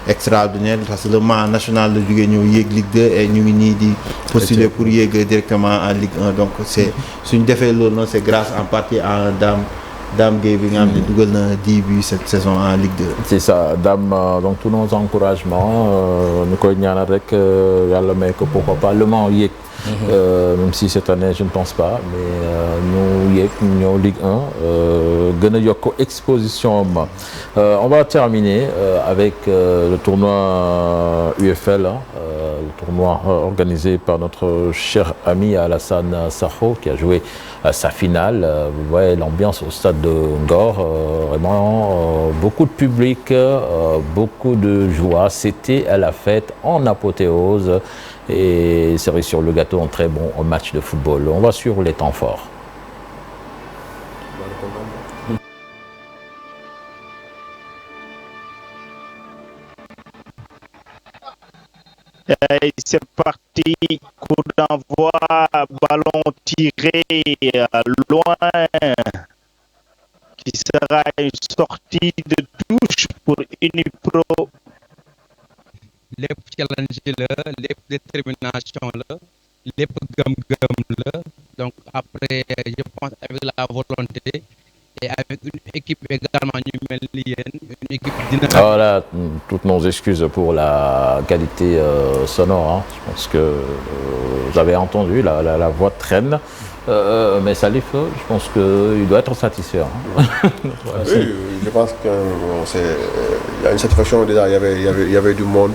extraordinaire parce que le Mans national la jógee ñëw yéeg Ligue 2 et ñu ngi nii di postuler pour yéeg directement en Ligue 1 donc c'est suñu defee loolu noonu c'est grâce en partie à Dame Gueye bi nga xam ne dugal na 10 buts cette saison en Ligue 2. C'est ça, Dame, donc tous nos encouragements ñu koy ñaanal rek yàlla may ko pourquoi pas le Mans yéeg. Même si cette année je ne pense pas mais ñu yéeg ñëw Ligue 1 gën a yokk exposition am. On va terminer avec le tournoi UFL, le tournoi organisé par notre cher ami Alassane Sakho qui a joué sa finale. Vous voyez l'ambiance au stade de Ngor, vraiment beaucoup de public, beaucoup de joie. C'était à la fête en apothéose. Et cerise sur le gâteau, un très bon match de football. On va suivre les temps forts. Et c'est parti, coup d'envoi, ballon tiré loin, qui sera une sortie de touche pour Unipro. lépp challenge la lépp détermination la lépp gëm-gëm la donc après je pense avec la volonté et avec une équipe également ñu mel ni yéen une équipe dynamique. Voilà, toutes nos excuses pour la qualité sonore. Hein. Je pense que vous avez entendu, la voix traîne. Mais Salif, je pense qu'il doit être satisfait. Hein. Oui, je pense que y a une satisfaction déjà. Il y avait du monde.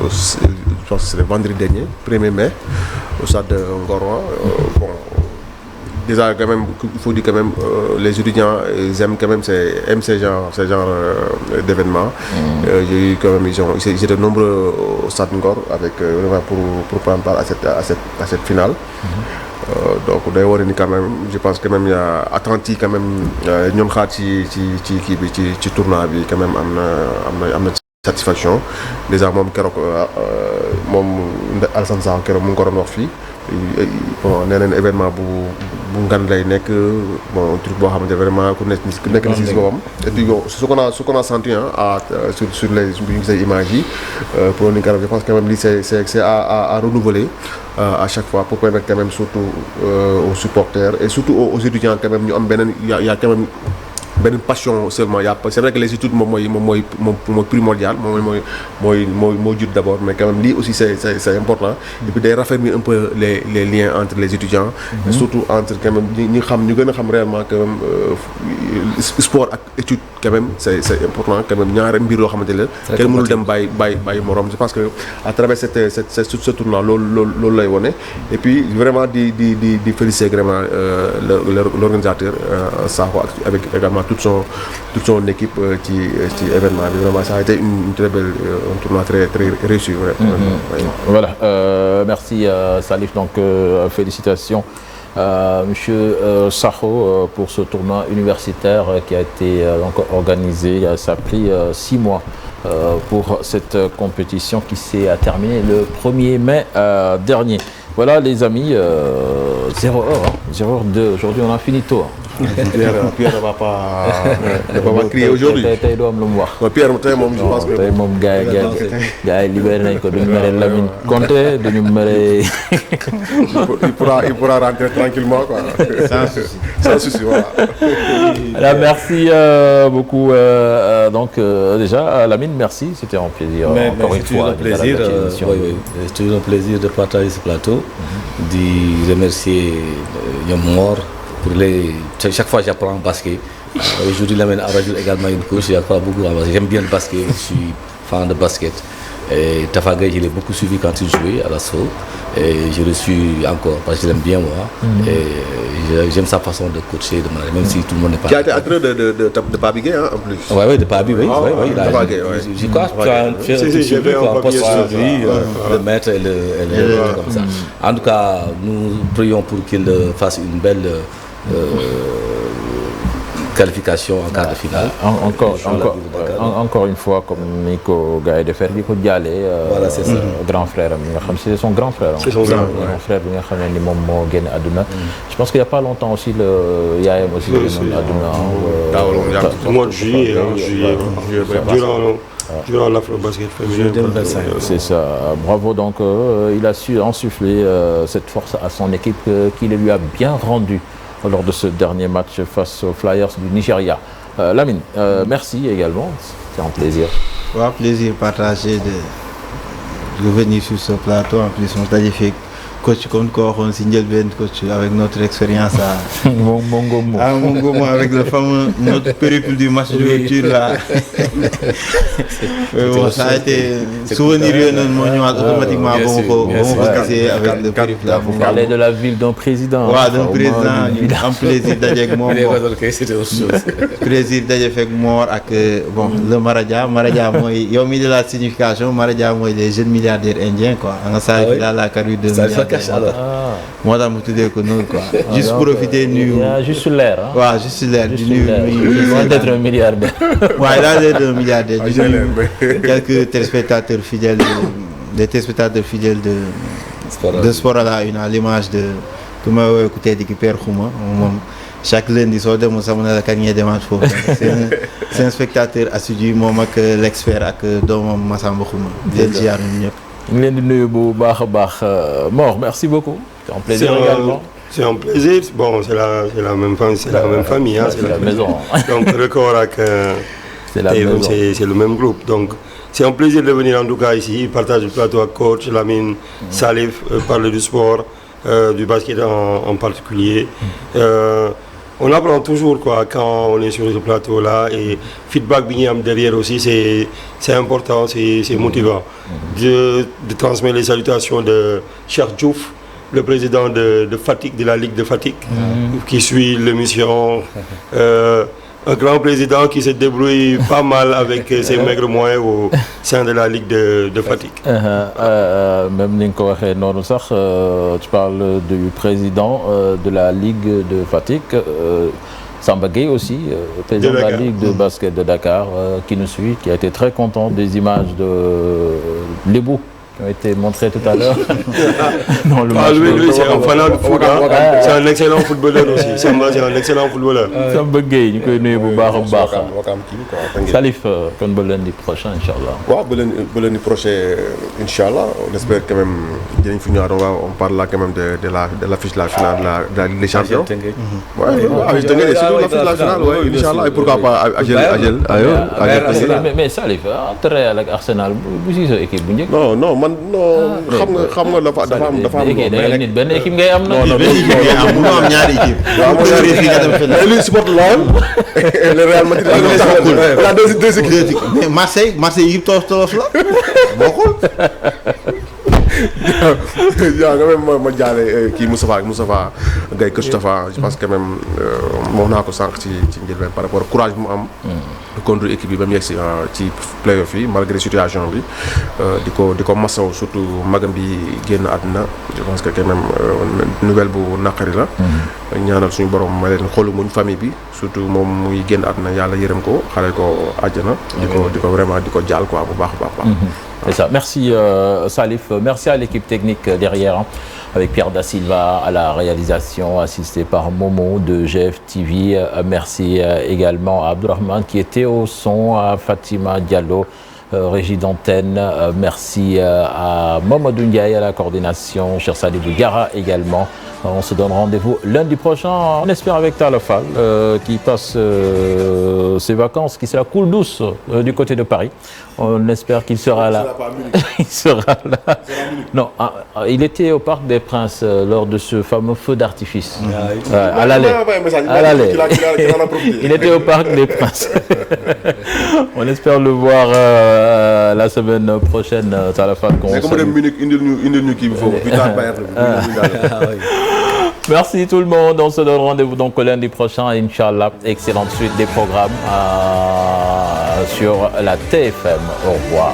Je pense que c'était vendredi dernier, 1er mai, au stade de Ngoroa. Bon, déjà, quand même, il faut dire quand même, les étudiants ils aiment quand même ces genres d'événements. J'ai eu quand même, ils étaient nombreux au stade Ngor avec pour prendre part à cette finale. Donc d'ailleurs quand même je pense que même il y a attentif quand même ñoom xaar ci tournoi bi quand même am na satisfaction déjà moom keroog moom Alassane Sakho keroog mu ngi ko doon wax fii bon nee nañ événement bu ngan lay nekk bon un truc boo xamante vraiment ku nekk na si boppam et puis ce qu'on a senti sur les images yi pour ni je pense que même lii c'est à renouveler à chaque fois pour permettre quand même surtout aux supporters et surtout aux étudiants quand même ñu am beneen y a quand même benn passion seulement c'est vrai que les études moom mooy primordial mooy jut d'abord mais quand même lii aussi c'est important et puis day raffermir un peu les liens entre les étudiants et surtout entre quand même ñu gën a xam réellement quand même sport ak étude quand même c'est important quand même ñaari mbir yoo xamante ne kenn mënul dem bàyyi morom je pense que à travers ce tournoi loolu lay wone et puis vraiment di féliciter vraiment l'organisateur Sakho avec également toute son équipe ci événement bi vraiment ça a été une très belle un tournoi très réussi voilà merci Salif donc félicitations Monsieur Sakho pour ce tournoi universitaire qui a été donc organisé. Ça a pris 6 mois pour cette compétition qui s'est terminée le 1er mai dernier. Voilà les amis, 0 heure, 0 heure 2. Aujourd'hui on a fini tôt. Pierre ne va pas crier aujourd'hui. tey doo am lu mu wax. Pierre tey moom je pense que tey moom gars yi libéré nañ ko duñu mere Lamine Conté duñu mere. il pourra rentrer tranquillement quoi. Sans souci voilà. Voilà, merci beaucoup donc déjà Lamine merci c'était un plaisir encore une fois. C'est toujours un plaisir de partager ce plateau. De remercier Mor. Chaque fois j'apprends en basket. Aujourd'hui Lamine a rajouté également une couche. J'apprends beaucoup en basket. J'aime bien le basket. Je suis fan de basket. Et Tafa Gueye, je l'ai beaucoup suivi quand il jouait à l'assaut. Et je le suis encore parce que je l'aime bien moi. Et j'aime sa façon de coacher, de manière, même si tout le monde n'est pas. Qui a été entraîneur de Pabi Gueye en plus. Oui, de Pabi, oui. Je crois que tu as fait un poste sur lui, le maître et le comme ça. En tout cas, nous prions pour qu'il fasse une belle qualification en quart de finale. Encore une fois, comme Nico Gaye de faire, Nico Dialé, voilà, c'est ça. Grand frère, c'est son grand frère. C'est son grand frère, je pense qu'il n'y a pas longtemps aussi, il y a aussi au mois de juillet, durant l'Afro-Basket féminin. C'est ça. Bravo. Donc, il a su insuffler cette force à son équipe qui lui a bien rendue lors de ce dernier match face aux Flyers du Nigeria. Lamine, merci également. C'est un plaisir. Un plaisir partagé de venir sur ce plateau. En plus, on t'a dit fait coach comme on signale bien coach avec notre expérience à Mongomo avec le fameux notre périple du match d'ouverture là. Bon, ça a été souvenir automatiquement avec le périple là. Vous parlez de la ville d'un président. Ouais, d'un président, un plaisir d'aller avec moi. C'était autre chose. Plaisir d'aller avec moi avec bon le Maradia moi il y a mis de la signification Maradia moi les jeunes milliardaires indiens quoi. On ça il a la carrière de moi dans mon tuddee ko noonu quoi. Juste profiter nuyu. Juste sur l'air. waaw juste sur l'air. Loin d'être un milliardaire. waaw loin d'être un milliardaire. Quelques téléspectateurs fidèles de sport à la une à l'image de ku ma woowee ku tedd ki Père Khouma moom chaque lundi soo demoon sax mu ne la kañ ngay demaat foofu. c'est un spectateur assidu moom ak l'expert ak doomam Massamba Khouma. di leen ziar ñun ñëpp. ñu ngi leen di nuyu bu baax a baax Mor merci beaucoup. C'est un plaisir également. C'est un plaisir. Bon, c'est la même famille, c'est la même famille. Hein, c'est la maison. Donc, record avec c'est le même groupe. Donc, c'est un plaisir de venir en tout cas ici, partager le plateau avec coach Lamine, Salif, parler du sport, du basket en particulier. On apprend toujours quoi, quand on est sur ce plateau-là et feedback derrière aussi, c'est important, c'est motivant. De transmettre les salutations de Cheikh Diouf, le président de Fatick, de la Ligue de Fatick, qui suit l'émission. Un grand président qui se débrouille pas mal avec ses maigres moyens au sein de la Ligue de Fatick. Même ni nga ko waxee noonu sax tu parles du président de la Ligue de Fatick, Samba Gueye aussi, président de la Ligue de basket de Dakar, qui nous suit, qui a été très content des images de Lebou qui ont été montrées tout à l'heure. Non, lui, c'est un fanat de foot. C'est un excellent footballeur aussi. C'est un excellent footballeur. Samba Gueye ñu koy nuyu bu baax a baax. Salif kon ba lundi prochain incha allah. waaw ba lundi prochain incha allah on espère quand même dinañ fi ñëwaat on parle là quand même de l'affiche de la finale de la Ligue des Champions. waaw surtout l'affiche de la finale incha allah et pourquoi pas Agel. mais Salif entre Real ak Arsenal bu si sa équipe bu njëkk. non man non xam nga dafa am benn équipe ngay am na. non am ñaari équipe. mais lui supporte lool le Real Madrid la deux équipes. mais Marseille équipe tolof la bokkul. yaa nga même ma jaale kii Moustapha Gaye coach Tafa je pense que même wax naa ko sànq ci njëlbeen par rapport courage bi mu am contre équipe bi ba mu yegg ci play-off yi malgré situation bi di ko masaw surtout magam bi génn àdduna je pense que quand même nouvelle bu naqari la ñaanal suñu borom ma leen xoolu muñ famille bi surtout moom muy génn àdduna yàlla yërëm ko xale ko àjjana di ko vraiment di ko jaal quoi bu baax a baax. C'est ça. Merci Salif, merci à l'équipe technique derrière, avec Pierre Da Silva à la réalisation, assisté par Momo de GFTV. Merci également à Abdourahmane qui était au son, à Fatima Diallo, régie d'antenne. Merci à Mamadou Ndiaye à la coordination, Cheikh Sadibou Diarra également. On se donne rendez-vous lundi prochain, on espère avec Talafal qui passe ses vacances, qui sera cool douce du côté de Paris. On espère qu'il sera là. Il sera là. Non, il était au Parc des Princes lors de ce fameux feu d'artifice. À l'aller. Il était au Parc des Princes. On espère le voir la semaine prochaine. Talafal. Merci tout le monde. On se donne rendez-vous donc lundi prochain, Inch'Allah. Excellente suite des programmes sur la TFM. Au revoir.